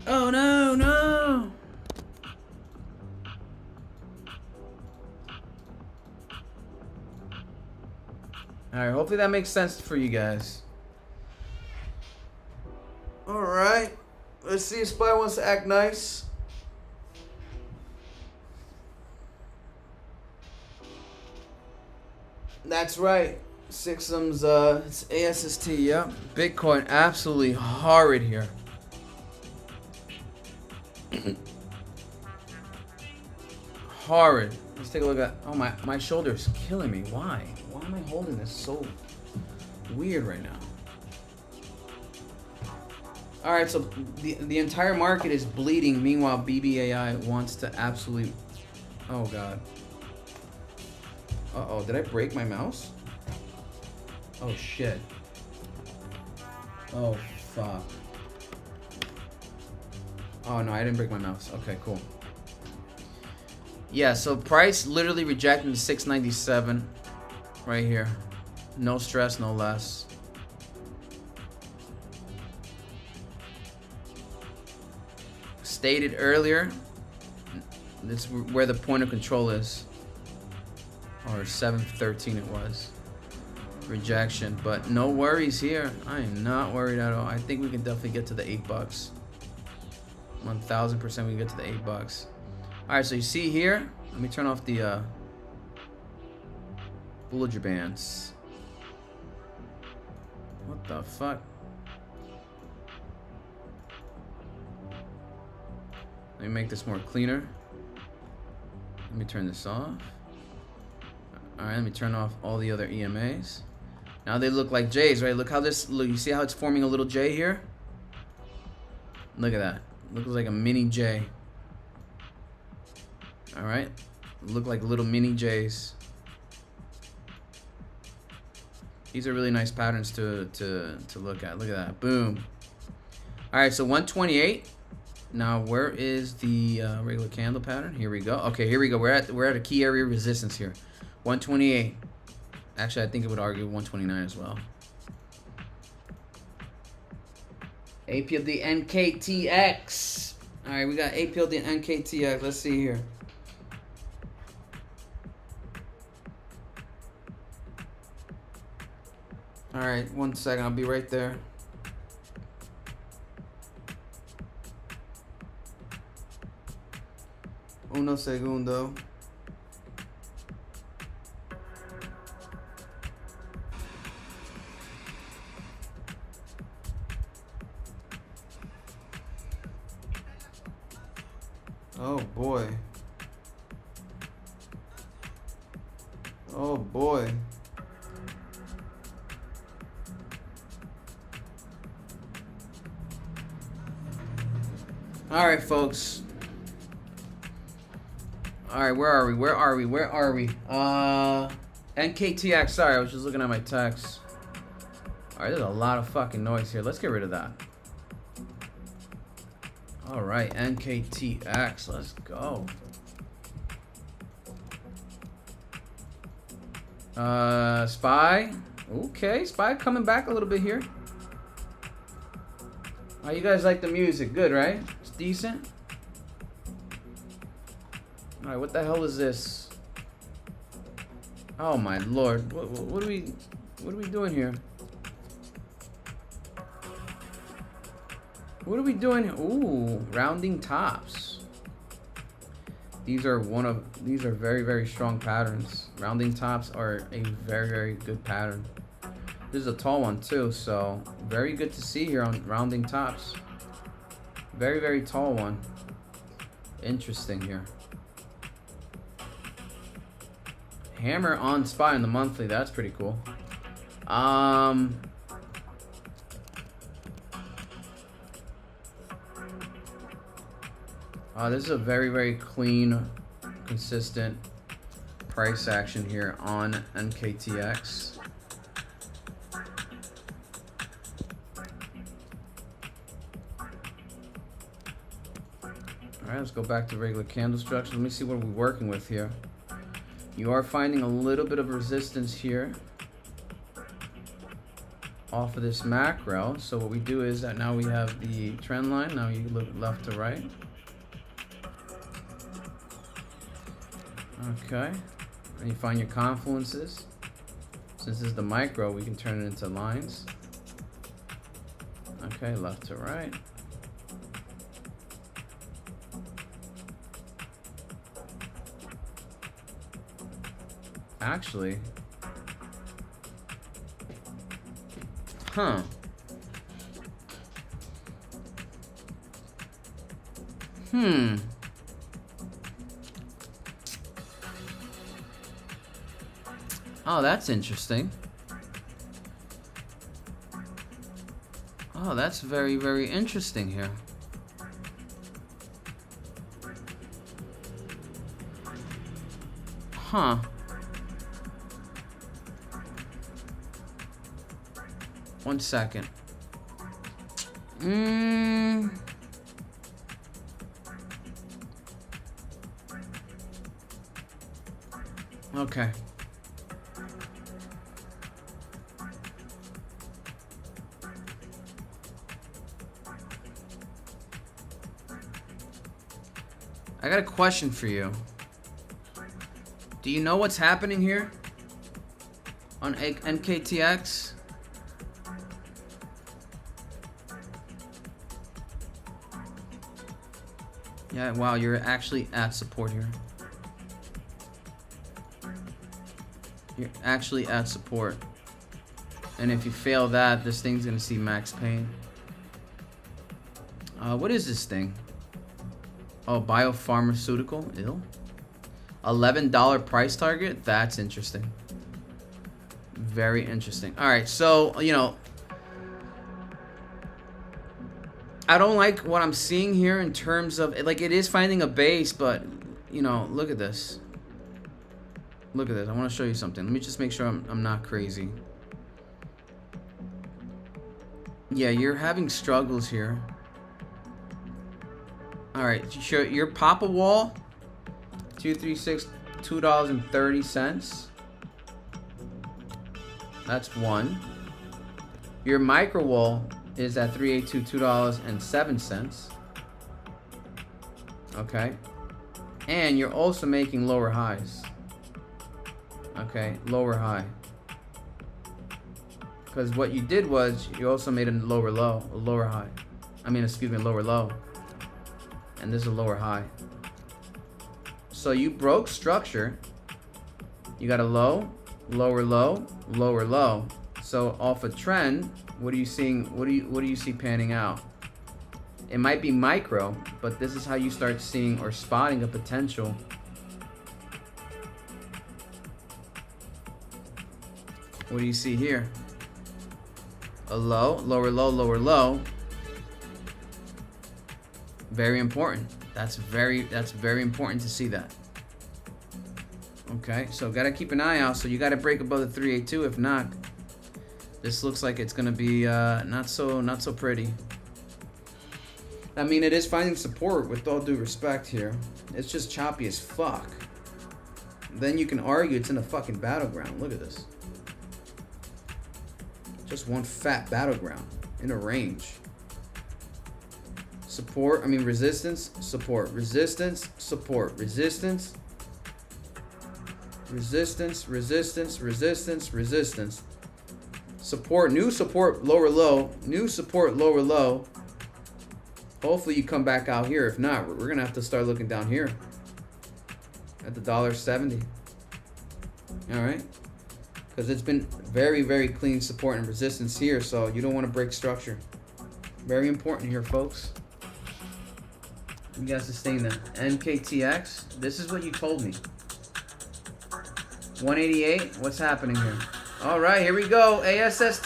Oh no, no. Alright, hopefully that makes sense for you guys. Alright. Let's see if SPY wants to act nice. That's right. Sixum's it's ASST, yeah. Bitcoin absolutely horrid here. Horrid. Let's take a look at. Oh, my shoulder's killing me. Why? Why am I holding this so weird right now? All right, so the entire market is bleeding. Meanwhile, BBAI wants to absolutely. Oh God. Uh-oh, did I break my mouse? Oh shit. Oh fuck. Oh no, I didn't break my mouse. Okay, cool. Yeah, so price literally rejecting the 697 right here. No stress, no less. Stated earlier, this is where the point of control is. Or 713 it was. Rejection, but no worries here. I am not worried at all. I think we can definitely get to the $8. 1000% we can get to the $8. All right, so you see here, let me turn off the Bollinger Bands. What the fuck? Let me make this more cleaner. Let me turn this off. All right, let me turn off all the other EMAs. Now they look like J's, right? Look how this, look, you see how it's forming a little J here? Look at that. Looks like a mini J. All right, look like little mini J's. These are really nice patterns to look at. Look at that, boom. All right, so 128. Now where is the regular candle pattern? Here we go. Okay, here we go. We're at a key area of resistance here. 128. Actually, I think it would argue 129 as well. AP of the NKTX. All right, we got AP of the NKTX. Let's see here. All right, 1 second. I'll be right there. Uno segundo. Oh boy. Oh boy. All right, folks. All right, where are we? Where are we? Where are we? NKTX. Sorry, I was just looking at my text. All right, there's a lot of fucking noise here. Let's get rid of that. All right, NKTX. Let's go. SPY. Okay, SPY coming back a little bit here. How you guys like the music? Good, right? It's decent. All right, what the hell is this? Oh my lord! What are we doing here? What are we doing here? Ooh, rounding tops. These are very, very strong patterns. Rounding tops are a very, very good pattern. This is a tall one too, so very good to see here on rounding tops. Very, very tall one. Interesting here. Hammer on SPY in the monthly. That's pretty cool. This is a very, very clean, consistent price action here on NKTX. Alright, let's go back to regular candle structure. Let me see what we're working with here. You are finding a little bit of resistance here off of this macro. So what we do is that now we have the trend line. Now you look left to right. Okay, and you find your confluences. Since this is the micro, we can turn it into lines. Okay, left to right. Actually, huh. Oh, that's interesting. Oh, that's very, very interesting here. Huh. One second. Okay. I got a question for you. Do you know what's happening here on NKTX? Yeah, wow, you're actually at support here. You're actually at support. And if you fail that, this thing's gonna see max pain. What is this thing? Oh, biopharmaceutical. Ew. $11 price target. That's interesting. Very interesting. All right, so you know, I don't like what I'm seeing here in terms of like it is finding a base, but you know, look at this. Look at this. I want to show you something. Let me just make sure I'm not crazy. Yeah, you're having struggles here. All right, sure. Your Papa Wall, 236, $2.30. That's one. Your Micro Wall is at 382, $2.07. Okay, and you're also making lower highs. Okay, lower high. Because what you did was you also made a lower low, a lower high. I mean, excuse me, lower low. And this is a lower high. So you broke structure. You got a low, lower low, lower low. So off a trend, what are you seeing? What do you see panning out? It might be micro, but this is how you start seeing or spotting a potential. What do you see here? A low, lower low, lower low. Very important. That's very important to see that. Okay, so gotta keep an eye out. So you gotta break above the 382. If not, this looks like it's gonna be not so pretty. I mean, it is finding support with all due respect here. It's just choppy as fuck. Then you can argue it's in a fucking battleground. Look at this. Just one fat battleground in a range. Support, I mean resistance, support, resistance, support, resistance, resistance, resistance, resistance, resistance. Support, new support, lower low, new support, lower low. Hopefully you come back out here. If not, we're gonna have to start looking down here at the $1.70. All right, because it's been very clean support and resistance here, so you don't want to break structure. Very important here, folks. You guys sustain that. NKTX, this is what you told me. 188, what's happening here? All right, here we go. ASST.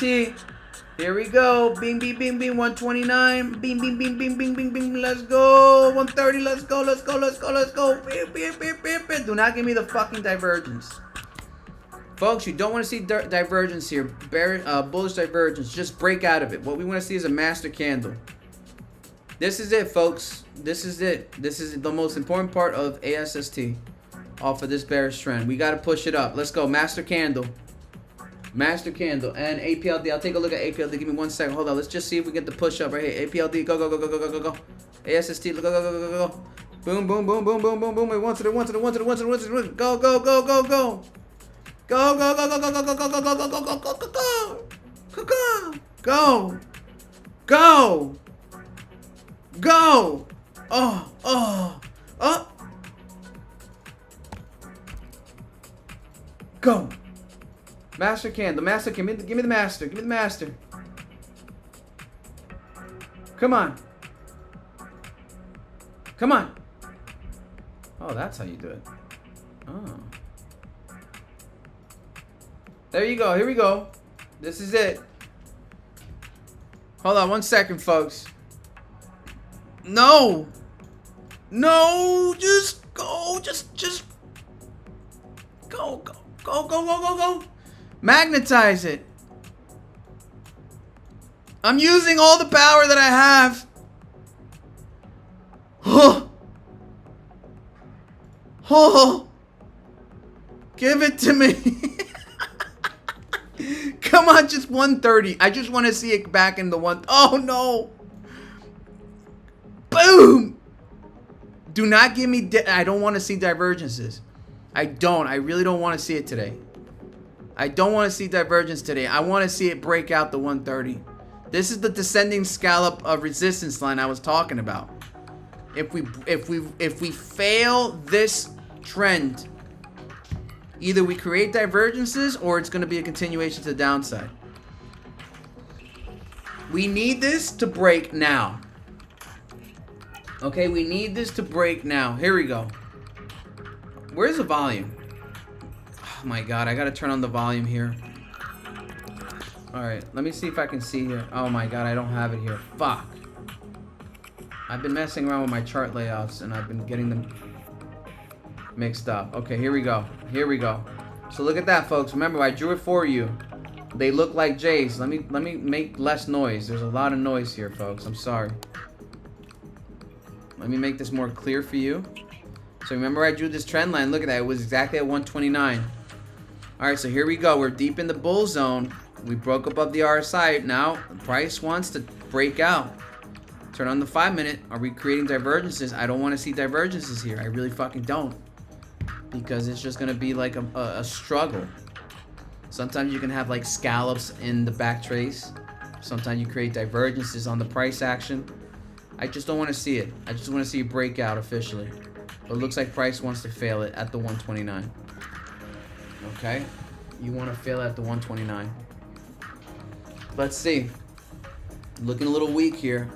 Here we go. Bing, bing, bing, bing. 129. Bing, bing, bing, bing, bing, bing, bing. Let's go. 130. Let's go. Let's go. Let's go. Let's go. Beep, beep, beep, beep, beep. Do not give me the fucking divergence. Folks, you don't want to see divergence here. Bullish divergence. Just break out of it. What we want to see is a master candle. This is it, folks. This is it. This is the most important part of ASST off of this bearish trend. We got to push it up. Let's go. Master candle. Master candle and APLD. I'll take a look at APLD. Give me 1 second. Hold on. Let's just see if we get the push up right here. APLD. Go, go, go, go, go, go, go, go. ASST. Go, go, go, go, go, go. Boom, boom, boom, boom, boom, boom, boom. One to the one to the one to the one to the one to the. Go, go, go, go, go. Go, go, go, go, go, go, go, go, go, go, go, go, go, go, go, go, go. Oh. Go. Master candle, master, give me the master, give me the master. Come on. Come on. Oh, that's how you do it. Oh. There you go, here we go. This is it. Hold on 1 second, folks. No. No, just go, just go, go, go, go, go, go, go. Magnetize it. I'm using all the power that I have. Oh. Give it to me. Come on, just 130. I just want to see it back in the one. Oh, no. Boom. Do not give me... I don't want to see divergences. I really don't want to see it today. I don't want to see divergence today. I want to see it break out the 130. This is the descending scallop of resistance line I was talking about. If we fail this trend, either we create divergences or it's going to be a continuation to the downside. We need this to break now. Okay, we need this to break now. Here we go. Where's the volume? Oh my god, I gotta turn on the volume here. Alright, let me see if I can see here. Oh my god, I don't have it here. Fuck. I've been messing around with my chart layouts and I've been getting them mixed up. Okay, here we go. Here we go. So look at that, folks. Remember, I drew it for you. They look like J's. Let me make less noise. There's a lot of noise here, folks. I'm sorry. Let me make this more clear for you. So remember I drew this trend line. Look at that. It was exactly at 129. Alright, so here we go. We're deep in the bull zone. We broke above the RSI. Now, the price wants to break out. Turn on the 5-minute. Are we creating divergences? I don't want to see divergences here. I really fucking don't. Because it's just going to be like a struggle. Sometimes you can have like scallops in the back trace. Sometimes you create divergences on the price action. I just don't want to see it. I just want to see it break out officially. But it looks like price wants to fail it at the 129. Okay? You want to fail at the 129. Let's see. Looking a little weak here.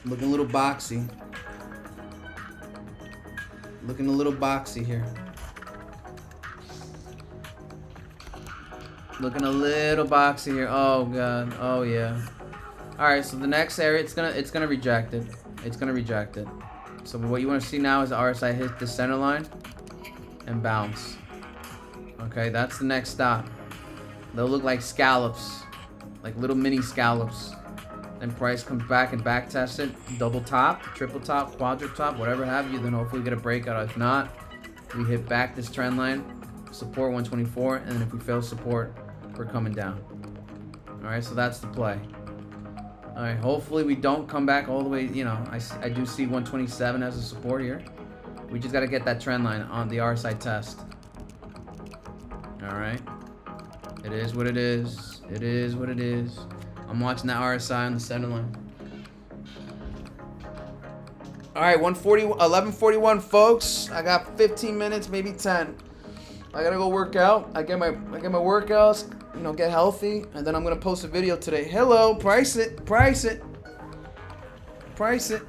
Looking a little boxy. Looking a little boxy here. Looking a little boxy here. Oh, God. Oh, yeah. All right, so the next area, it's gonna reject it. It's gonna reject it. So what you want to see now is the RSI hit the center line and bounce. Okay, that's the next stop. They'll look like scallops, like little mini scallops. Then price comes back and back tests it, double top, triple top, quadruple top, whatever have you. Then hopefully we get a breakout. If not, we hit back this trend line, support 124, and then if we fail support, we're coming down. All right, so that's the play. All right, hopefully we don't come back all the way. You know, I do see 127 as a support here. We just got to get that trend line on the RSI test. All right. It is what it is. It is what it is. I'm watching that RSI on the center line. All right, 11:41, folks. I got 15 minutes, maybe 10. I gotta go work out. I get my workouts. You know, get healthy, and then I'm gonna post a video today. Hello, price it, price it, price it.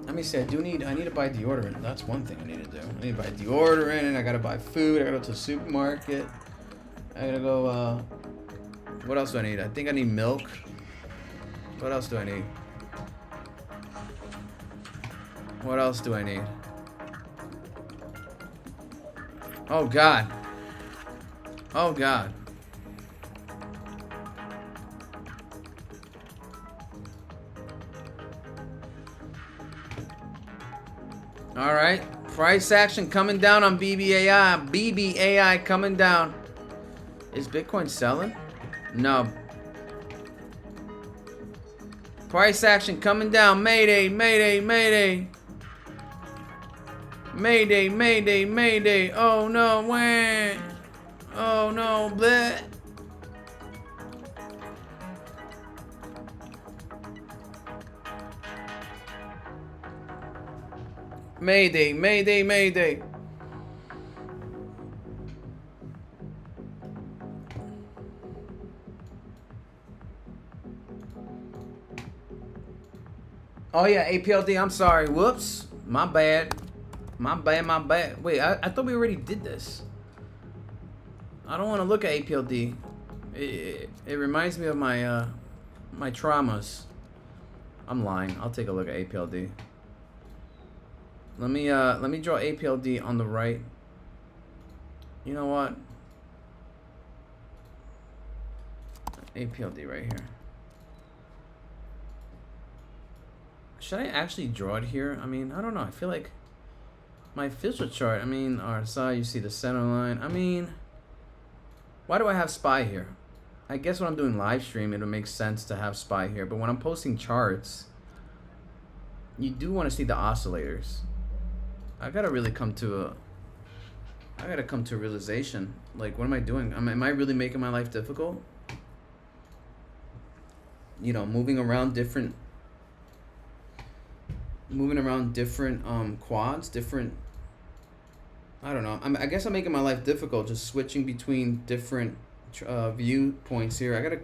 Let me see. I need to buy deodorant. That's one thing I need to do. I need to buy deodorant, and I gotta buy food. I gotta go to the supermarket. I gotta go. What else do I need? I think I need milk. What else do I need? What else do I need? Oh God. Oh God. All right, price action coming down on BBAI. BBAI coming down. Is Bitcoin selling? No. Price action coming down. Mayday, mayday, mayday. Mayday, mayday, mayday. Oh no, wah. Oh no, bleh. Mayday, mayday, mayday. Oh yeah, APLD, I'm sorry. Whoops. My bad. My bad, my bad. Wait, I thought we already did this. I don't want to look at APLD. It reminds me of my my traumas. I'm lying. I'll take a look at APLD. Let me draw APLD on the right. You know what? APLD right here. Should I actually draw it here? I mean, I don't know. I feel like my official chart, I mean, RSI, you see the center line. I mean, why do I have SPY here? I guess when I'm doing live stream, it'll make sense to have SPY here. But when I'm posting charts, you do want to see the oscillators. I gotta really come to a realization. Like, what am I doing? Am I really making my life difficult? You know, moving around different quads, different, I don't know. I guess I'm making my life difficult just switching between different viewpoints here. I gotta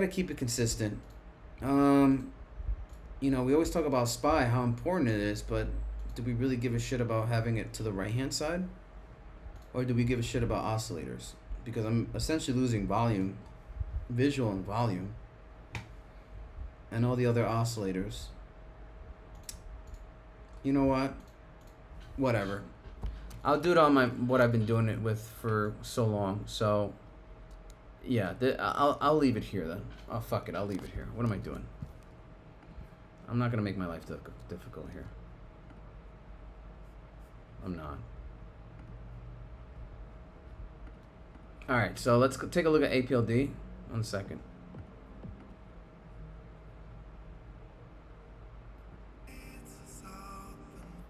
keep it consistent. You know, we always talk about SPY, how important it is, but do we really give a shit about having it to the right-hand side? Or do we give a shit about oscillators? Because I'm essentially losing volume, visual and volume, and all the other oscillators. You know what? Whatever. I'll do it on what I've been doing it with for so long. So, yeah, I'll leave it here then. Oh, fuck it. I'll leave it here. What am I doing? I'm not going to make my life difficult here. I'm not. All right, so let's take a look at APLD. 1 second.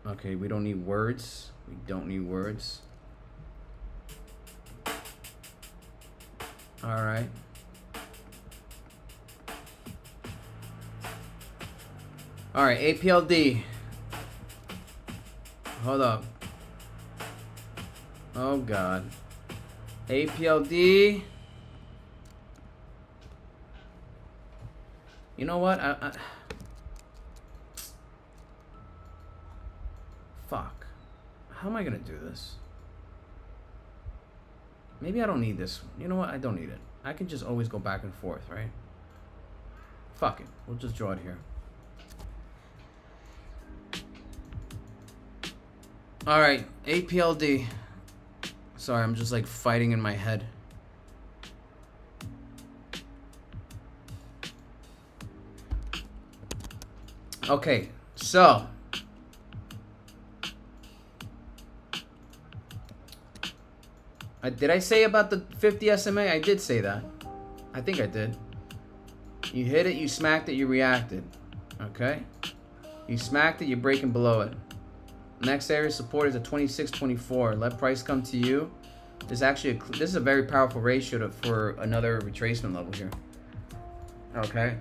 Okay, we don't need words. We don't need words. All right. All right, APLD. Hold up. Oh, God. APLD. You know what? Fuck. How am I going to do this? Maybe I don't need this. You know what? I don't need it. I can just always go back and forth, right? Fuck it. We'll just draw it here. All right, APLD. Sorry, I'm just like fighting in my head. Okay, so did I say about the 50 SMA? I did say that. I think I did. You hit it, you smacked it, you reacted. Okay? You smacked it, you're breaking below it. Next area of support is a 26.24. Let price come to you. This is a very powerful ratio for another retracement level here. Okay?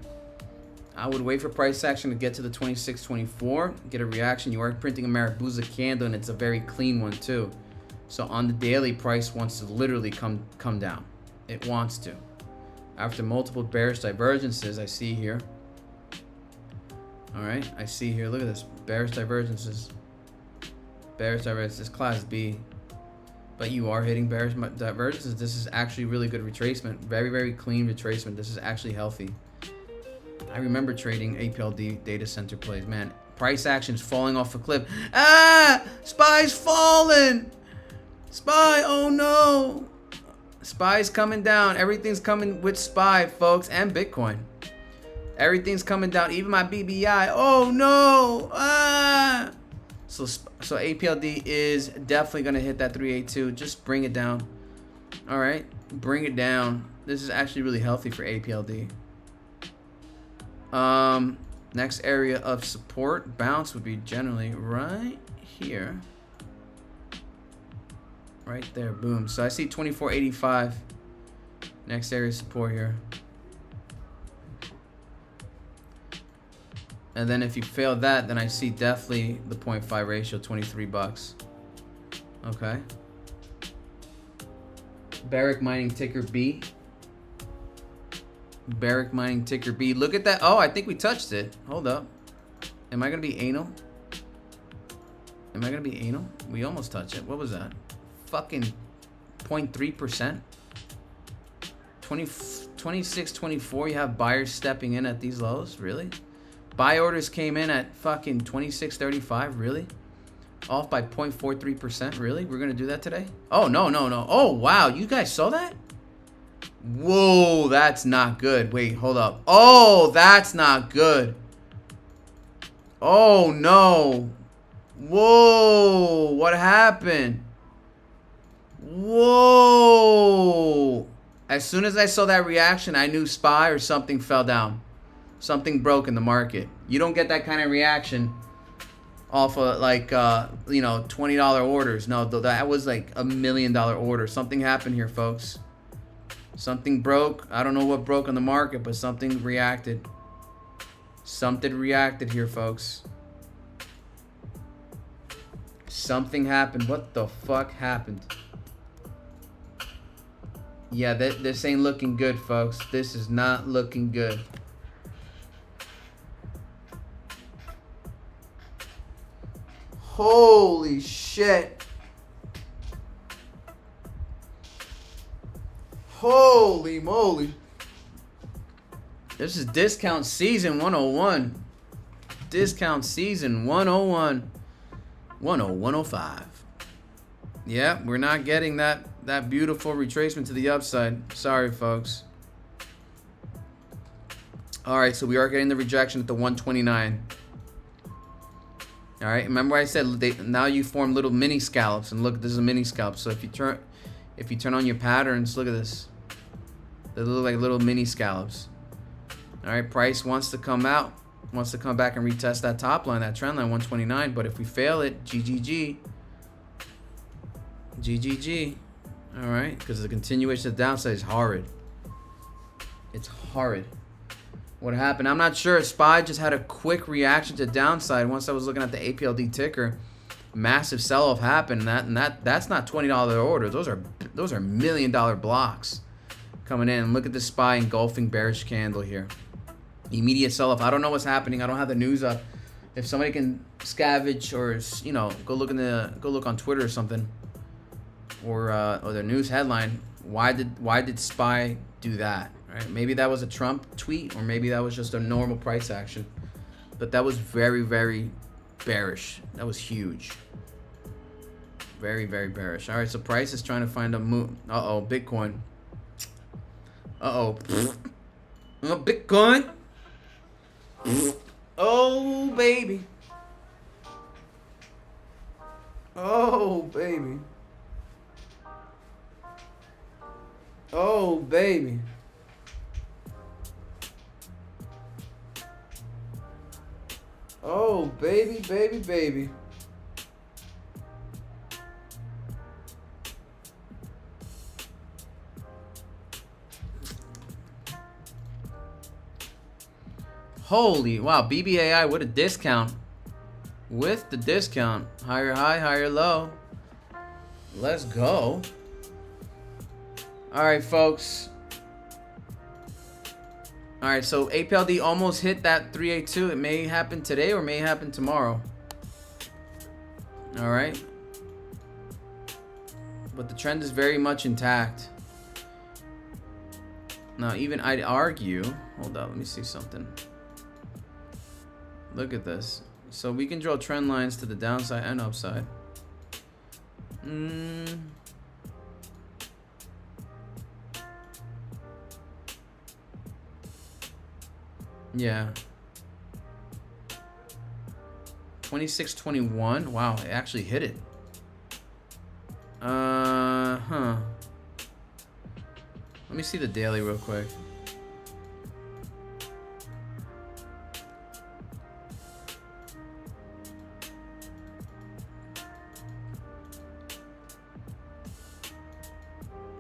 I would wait for price action to get to the 26.24, get a reaction. You are printing a Mariposa candle, and it's a very clean one too. So on the daily, price wants to literally come down. It wants to. After multiple bearish divergences, I see here. All right, I see here. Look at this, bearish divergences. Bearish divergences, class B. But you are hitting bearish divergences. This is actually really good retracement. Very, very clean retracement. This is actually healthy. I remember trading APLD data center plays. Man, price action's falling off a cliff. Ah! SPY's falling! SPY, oh no! SPY's coming down. Everything's coming with SPY, folks, and Bitcoin. Everything's coming down. Even my BBAI. Oh no! Ah! So APLD is definitely gonna hit that 382. Just bring it down. All right, bring it down. This is actually really healthy for APLD. Next area of support bounce would be generally right here. Right there, boom. So I see 24.85. Next area of support here. And then if you fail that, then I see definitely the 0.5 ratio, 23 bucks. Okay. Barrick mining ticker B. Barrick mining ticker B. Look at that. Oh, I think we touched it. Hold up. Am I going to be anal? Am I going to be anal? We almost touched it. What was that? Fucking 0.3%. 26.24. You have buyers stepping in at these lows? Really? Buy orders came in at fucking 26.35. Really? Off by 0.43%. Really? We're going to do that today? Oh, no. Oh, wow. You guys saw that? Whoa, that's not good. Wait, hold up. Oh, that's not good. Oh, no. Whoa, what happened? Whoa. As soon as I saw that reaction, I knew SPY or something fell down. Something broke in the market. You don't get that kind of reaction off of like, $20 orders. No, that was like $1 million order. Something happened here, folks. Something broke. I don't know what broke on the market, but something reacted. Something reacted here, folks. Something happened. What the fuck happened? Yeah, this ain't looking good, folks. This is not looking good. Holy shit. Holy moly. This is discount season 101. Discount season 101. 105. Yeah, we're not getting that beautiful retracement to the upside. Sorry, folks. All right, so we are getting the rejection at the 129. All right, remember I said now you form little mini scallops, and look, this is a mini scalp. So if you turn on your patterns, look at this. They look like little mini scallops. All right, price wants to come out, wants to come back and retest that top line, that trend line, 129. But if we fail it, GGG. GGG. All right, because the continuation of the downside is horrid. It's horrid. What happened? I'm not sure. SPY just had a quick reaction to downside. Once I was looking at the APLD ticker, massive sell-off happened. And that's not $20 orders. Those are $1 million blocks coming in. Look at the SPY engulfing bearish candle here. Immediate sell-off. I don't know what's happening. I don't have the news up. If somebody can scavenge or go look on Twitter or something, or their news headline, Why did SPY do that? Right? Maybe that was a Trump tweet, or maybe that was just a normal price action. But that was very, very bearish. That was huge. Very, very bearish. All right, so price is trying to find a move. Uh-oh, Bitcoin. Uh-oh. Bitcoin. Oh, baby. Oh, baby. Oh, baby. Oh, baby, baby, baby. Holy, wow, BBAI, what a discount. With the discount. Higher high, higher low. Let's go. All right, folks. All right, so APLD almost hit that 382. It may happen today or may happen tomorrow. All right. But the trend is very much intact. Now, even I'd argue, hold up, let me see something. Look at this. So we can draw trend lines to the downside and upside. Yeah. 26.21. Wow, it actually hit it. Huh. Let me see the daily real quick.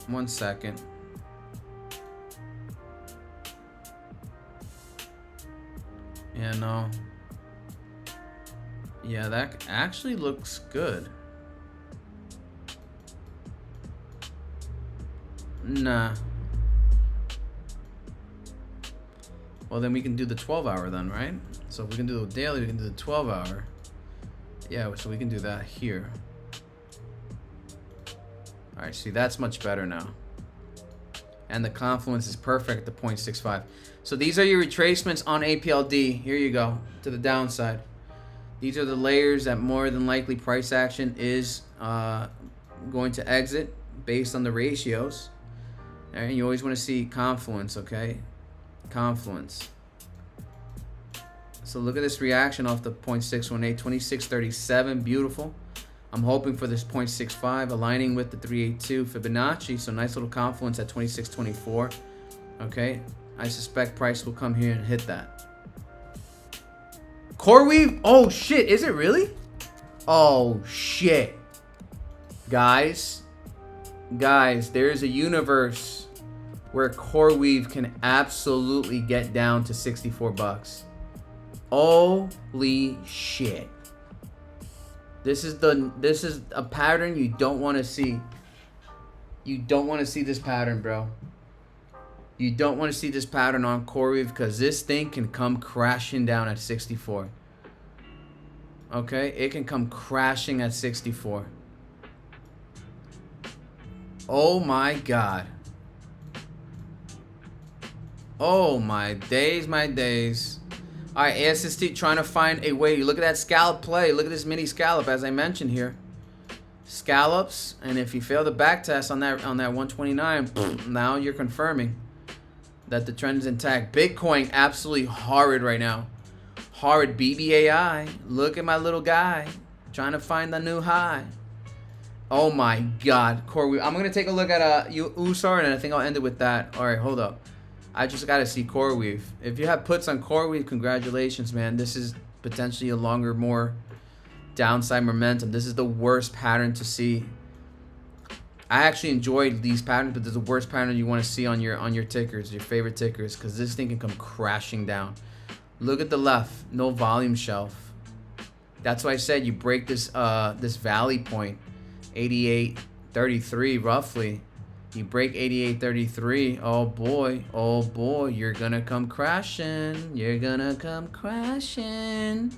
One second. Yeah, no. Yeah, that actually looks good. Nah. Well, then we can do the 12-hour then, right? So if we can do the daily, we can do the 12-hour. Yeah, so we can do that here. All right, see, that's much better now. And the confluence is perfect at the 0.65. So these are your retracements on APLD. Here you go, to the downside. These are the layers that more than likely price action is going to exit based on the ratios. And you always want to see confluence, okay? Confluence. So look at this reaction off the 0.618, 2637, beautiful. I'm hoping for this 0.65, aligning with the 382 Fibonacci. So nice little confluence at 2624. Okay, I suspect price will come here and hit that. CRWV, oh shit, is it really? Oh shit. Guys, there's a universe where CRWV can absolutely get down to 64 bucks. Holy shit. This is a pattern you don't want to see. You don't want to see this pattern, bro. You don't want to see this pattern on CRWV because this thing can come crashing down at 64. Okay, it can come crashing at 64. Oh my god. Oh my days, my days. All right, ASST trying to find a way. Look at that scallop play. Look at this mini scallop, as I mentioned here. Scallops, and if you fail the back test on that 129, now you're confirming that the trend is intact. Bitcoin absolutely horrid right now. Horrid. BBAI. Look at my little guy trying to find the new high. Oh my god, CRWV. I'm gonna take a look at USAR, and I think I'll end it with that. All right, hold up. I just got to see CRWV. If you have puts on CRWV, congratulations, man. This is potentially a longer, more downside momentum. This is the worst pattern to see. I actually enjoyed these patterns, but this is the worst pattern you want to see on your tickers, your favorite tickers, because this thing can come crashing down. Look at the left, no volume shelf. That's why I said you break this this valley point, 88.33 roughly. You break 88.33, oh boy, you're gonna come crashing. You're gonna come crashing.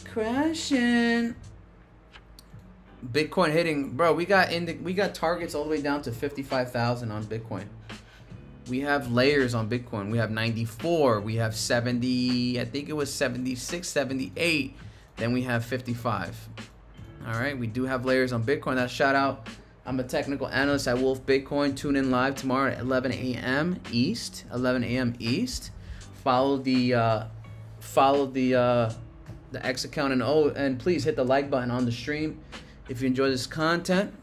Crashing. Bitcoin hitting, bro. We got targets all the way down to 55,000 on Bitcoin. We have layers on Bitcoin. We have 94. We have 70. I think it was 76, 78. Then we have 55. All right. We do have layers on Bitcoin. That shout out. I'm a technical analyst at Wolf Bitcoin. Tune in live tomorrow at 11 a.m. East. 11 a.m. East. Follow the X account and please hit the like button on the stream if you enjoy this content.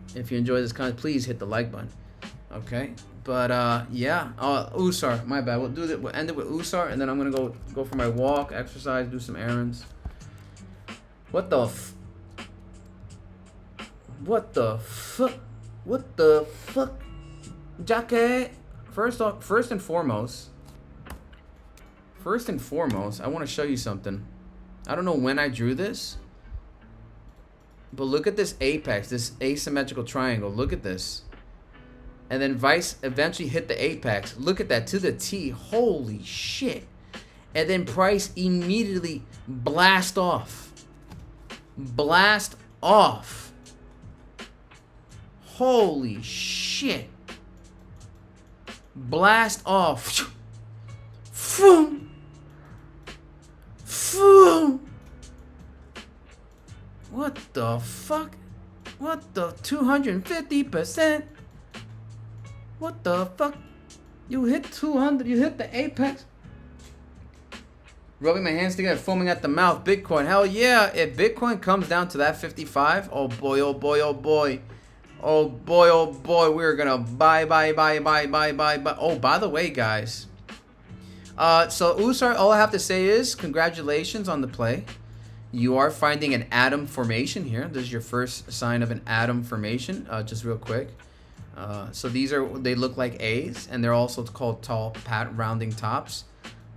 Please hit the like button. Okay. But yeah. Usar, my bad. We'll end it with Usar, and then I'm gonna go for my walk, exercise, do some errands. What the fuck, jacket? First and foremost, I want to show you something. I don't know when I drew this, but look at this apex, this asymmetrical triangle. Look at this. And then Vice eventually hit the apex. Look at that to the T. Holy shit. And then price immediately blast off. Holy shit. Blast off. What the fuck? What the 250%? What the fuck? You hit 200, you hit the apex. Rubbing my hands together, foaming at the mouth. Bitcoin, hell yeah. If Bitcoin comes down to that 55, oh boy, oh boy, oh boy. Oh boy, oh boy, we're gonna buy. Oh, by the way, guys. So Usar, all I have to say is congratulations on the play. You are finding an atom formation here. This is your first sign of an atom formation. Just real quick. So they look like A's, and they're also called tall rounding tops.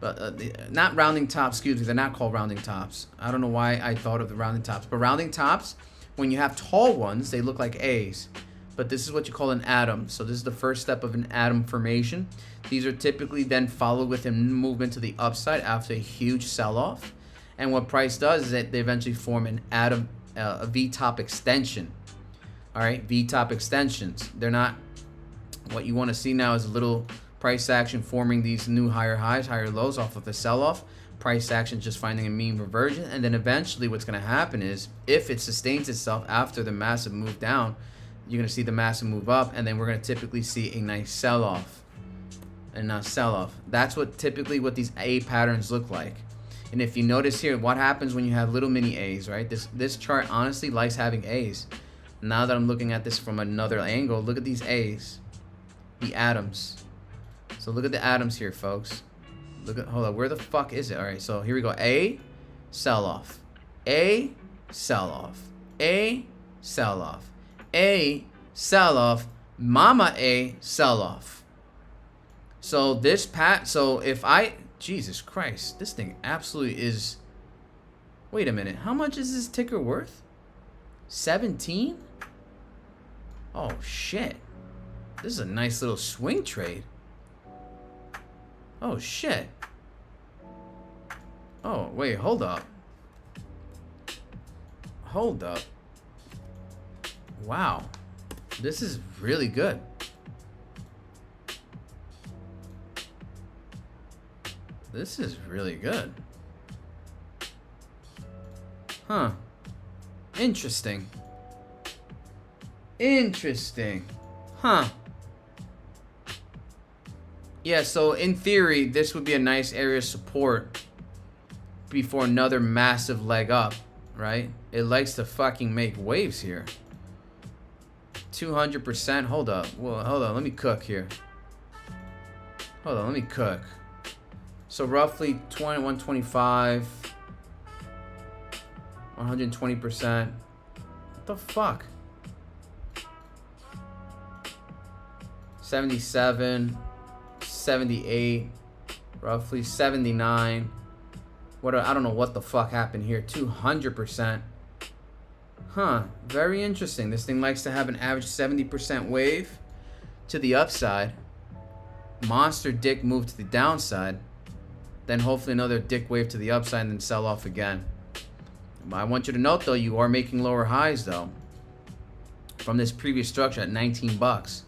But not rounding tops, excuse me, they're not called rounding tops. I don't know why I thought of the rounding tops. But rounding tops, when you have tall ones, they look like A's. But this is what you call an atom. So this is the first step of an atom formation. These are typically then followed with a movement to the upside after a huge sell-off. And what price does is that they eventually form an atom, a V-top extension. All right, V-top extensions. They're not, what you want to see now is a little price action forming these new higher highs, higher lows off of the sell-off. Price action just finding a mean reversion. And then eventually what's going to happen is if it sustains itself after the massive move down, you're going to see the massive move up, and then we're going to typically see a nice sell-off. That's what typically what these A patterns look like. And if you notice here, what happens when you have little mini A's, right? This chart honestly likes having A's. Now that I'm looking at this from another angle, look at these A's. The atoms. So look at the atoms here, folks. Hold on, where the fuck is it? All right, so here we go. A, sell-off. A, sell-off. A, sell-off. A, sell-off. Mama A, sell-off. So this so if Jesus Christ, this thing absolutely is. Wait a minute, how much is this ticker worth? 17? Oh shit. This is a nice little swing trade. Oh shit. Oh wait, hold up. Wow. This is really good. This is really good. Huh. Interesting. Huh. Yeah, so in theory, this would be a nice area of support before another massive leg up, right? It likes to fucking make waves here. 200%. Hold up. Well, hold on. Let me cook here. So roughly 125. 120%. What the fuck? 77. 78. Roughly 79. I don't know what the fuck happened here. 200%. Huh. Very interesting. This thing likes to have an average 70% wave to the upside. Monster dick move to the downside. Then hopefully another dick wave to the upside and then sell off again. But I want you to note though, you are making lower highs though. from this previous structure at 19 bucks.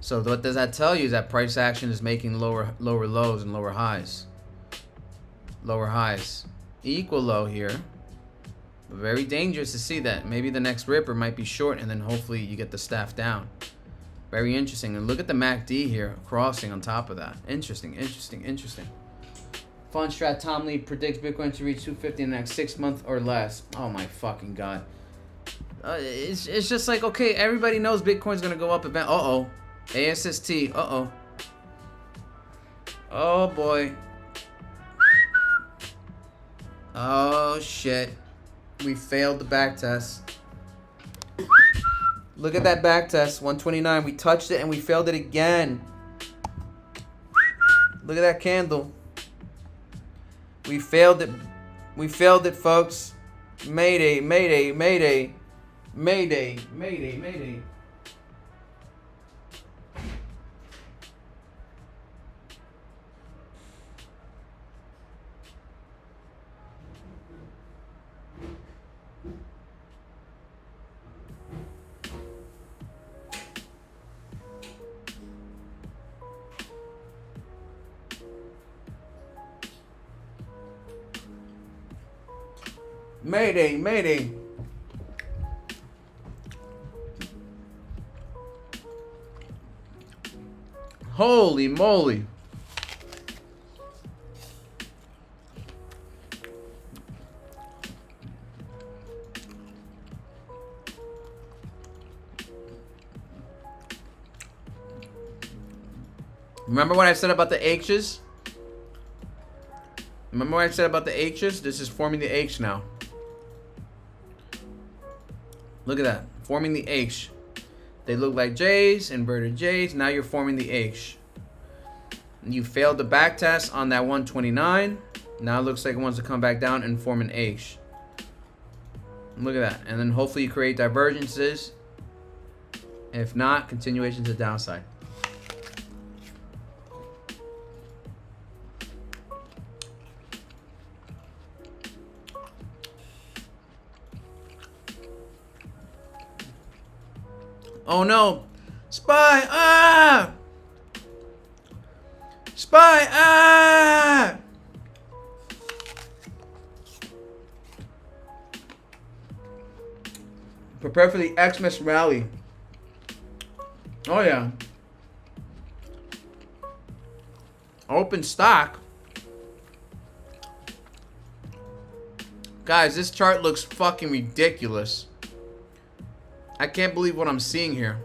So what does that tell you is that price action is making lower lows and lower highs. Lower highs. Equal low here. Very dangerous to see that. Maybe the next ripper might be short and then hopefully you get the staff down. Very interesting. And look at the MACD here crossing on top of that. Interesting, interesting, interesting. Fun strat. Tom Lee predicts Bitcoin to reach 250 in the next 6 months or less. Oh my fucking god. It's just like, okay, everybody knows Bitcoin's gonna go up. Uh-oh. ASST. Uh-oh. Oh boy. Oh shit. We failed the back test. Look at that back test. 129. We touched it and we failed it again. Look at that candle. We failed it. We failed it, folks. Mayday, mayday, mayday. Mayday, mayday, mayday. Mayday, mayday. Holy moly. Remember what I said about the H's? Remember what I said about the H's? This is forming the H now. Look at that. Forming the H. They look like J's, inverted J's. Now you're forming the H. You failed the back test on that 129. Now it looks like it wants to come back down and form an H. Look at that. And then hopefully you create divergences. If not, continuation to the downside. Oh no! Spy! Ah! Spy! Ah! Prepare for the Xmas rally. Oh yeah. Open stock. Guys, this chart looks fucking ridiculous. I can't believe what I'm seeing here.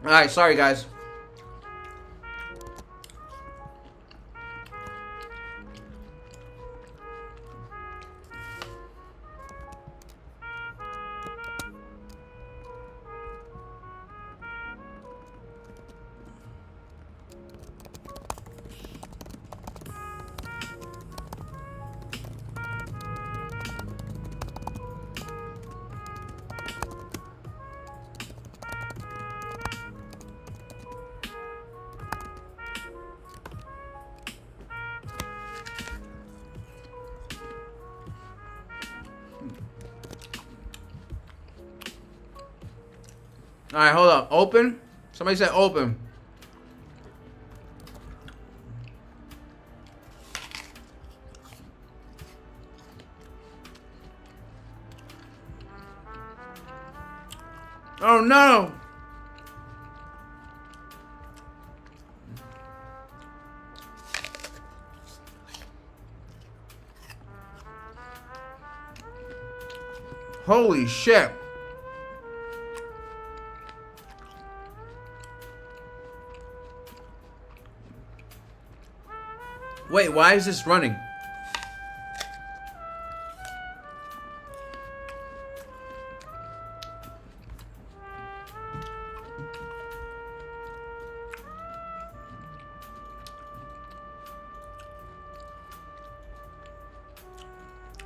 Alright, sorry guys. Alright, hold up. Open? Somebody said open. Oh no! Holy shit. Wait, why is this running?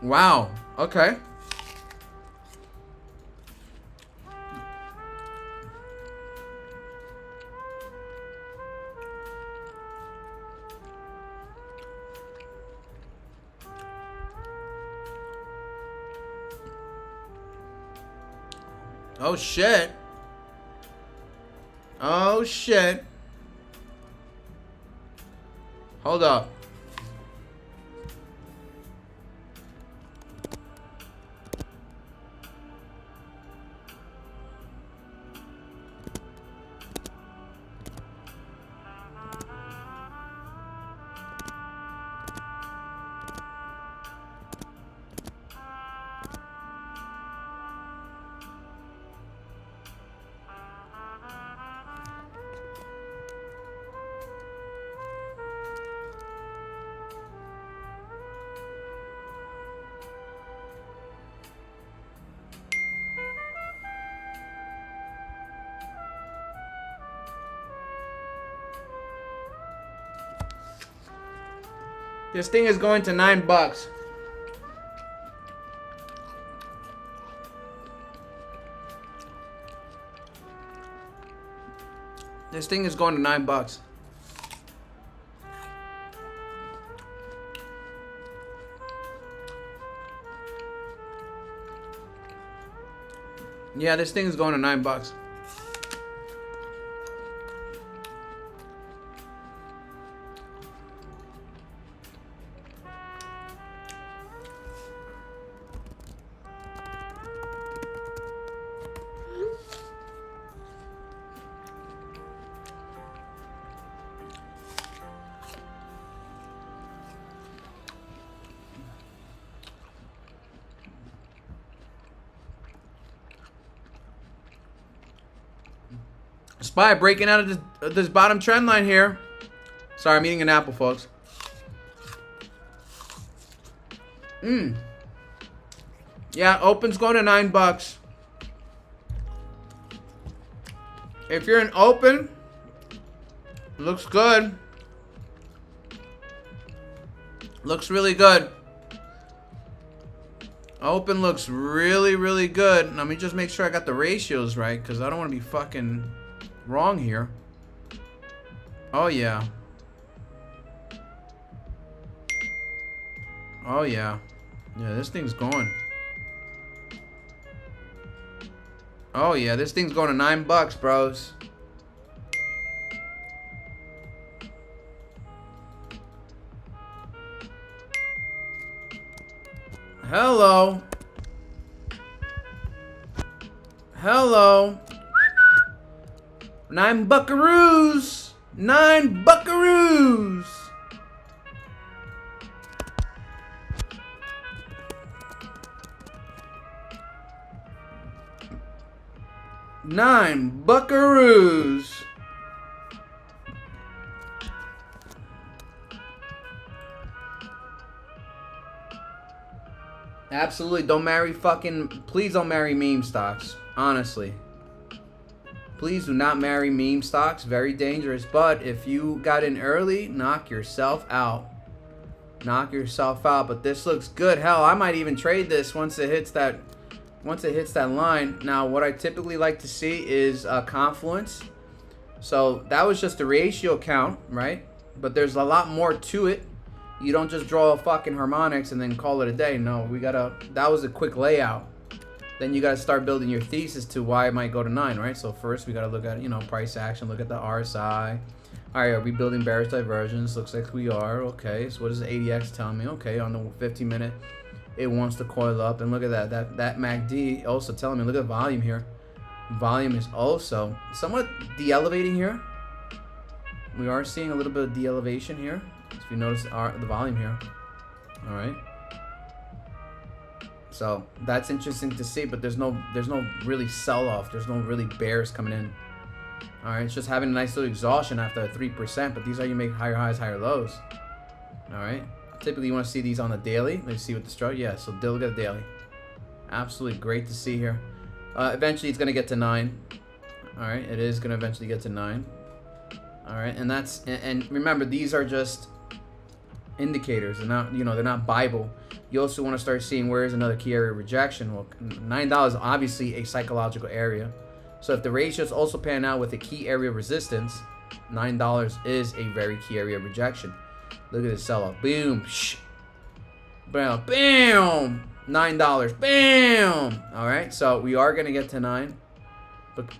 Wow. Okay. Oh shit. Oh shit. Hold up. This thing is going to $9. This thing is going to $9. Yeah, this thing is going to $9. SPY breaking out of this bottom trend line here. Sorry, I'm eating an apple, folks. Yeah, open's going to $9. If you're in open, looks good. Looks really good. Open looks really, really good. Let me just make sure I got the ratios right, because I don't want to be fucking wrong here. Oh yeah. Oh yeah. Yeah, this thing's going. Oh yeah, this thing's going to $9, bros. Hello. Hello. 9 buckaroos. 9 buckaroos. $9 buckaroos. Absolutely, don't marry fucking... Please don't marry meme stocks. Honestly. Please do not marry meme stocks. Very dangerous. But if you got in early, knock yourself out. Knock yourself out. But this looks good. Hell, I might even trade this once it hits that... Once it hits that line. Now, what I typically like to see is confluence. So, that was just a ratio count, right? But there's a lot more to it. You don't just draw a fucking harmonics and then call it a day. No, we gotta... That was a quick layout. Then you gotta start building your thesis to why it might go to 9, right? So, first we gotta look at, you know, price action. Look at the RSI. Alright, are we building bearish divergence? Looks like we are. Okay, so what does the ADX tell me? Okay, on the 15-minute... It wants to coil up, and look at that MACD also telling me. Look at volume here. Volume is also somewhat de-elevating here. We are seeing a little bit of de-elevation here. If you notice the volume here. All right. So that's interesting to see, but there's no really sell-off. There's no really bears coming in. All right, it's just having a nice little exhaustion after 3%. But these are you make higher highs, higher lows. All right. Typically, you want to see these on the daily. Let's see what the structure. Yeah, so look at the daily. Absolutely great to see here. Eventually, it's going to get to 9. All right, it is going to eventually get to 9. All right, and that's and remember, these are just indicators. They're not, they're not Bible. You also want to start seeing where is another key area of rejection. Well, $9 is obviously a psychological area. So if the ratios also pan out with a key area of resistance, $9 is a very key area of rejection. Look at this sell-off. Boom. Shh. Bam. Bam. $9. Bam. All right. So we are going to get to 9. But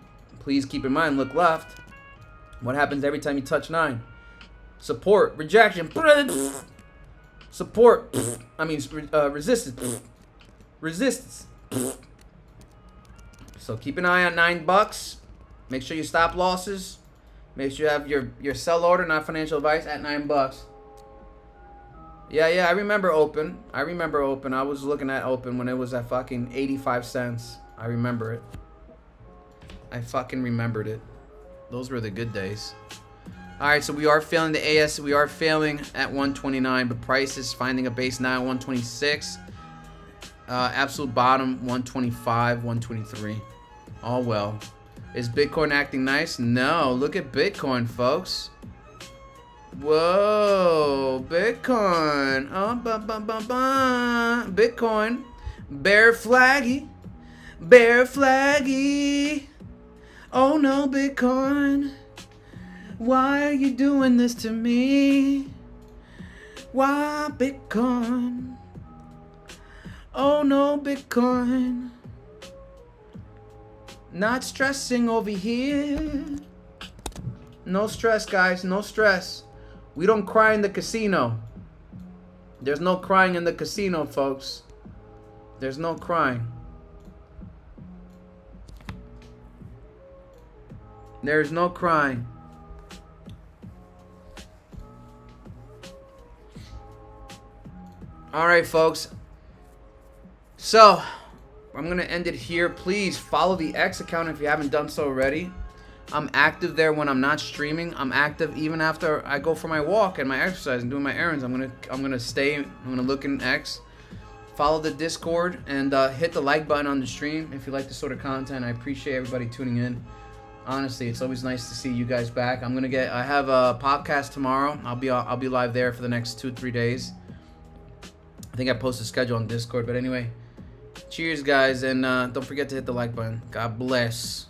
please keep in mind, look left. What happens every time you touch 9? Support. Rejection. Support. I mean, resistance. Resistance. So keep an eye on $9. Make sure you stop losses. Make sure you have your sell order, not financial advice, at $9. Yeah, I remember open. I was looking at open when it was at fucking 85 cents. I remember it. I fucking remembered it. Those were the good days. All right, so we are failing the AS. We are failing at 129, but price is finding a base now at 126. Absolute bottom 125, 123. All well. Is Bitcoin acting nice? No. Look at Bitcoin, folks. Whoa, Bitcoin. Oh, Bitcoin. Bear flaggy. Bear flaggy. Oh no, Bitcoin. Why are you doing this to me? Why, Bitcoin? Oh no, Bitcoin. Not stressing over here. No stress, guys. No stress. We don't cry in the casino. There's no crying in the casino, folks. There's no crying. There's no crying. All right, folks. So, I'm going to end it here. Please follow the X account if you haven't done so already. I'm active there when I'm not streaming. I'm active even after I go for my walk and my exercise and doing my errands. I'm gonna look in X. Follow the Discord and hit the like button on the stream if you like this sort of content. I appreciate everybody tuning in. Honestly, it's always nice to see you guys back. I have a podcast tomorrow. I'll be live there for the next 2-3 days. I think I posted a schedule on Discord, but anyway. Cheers, guys, and don't forget to hit the like button. God bless.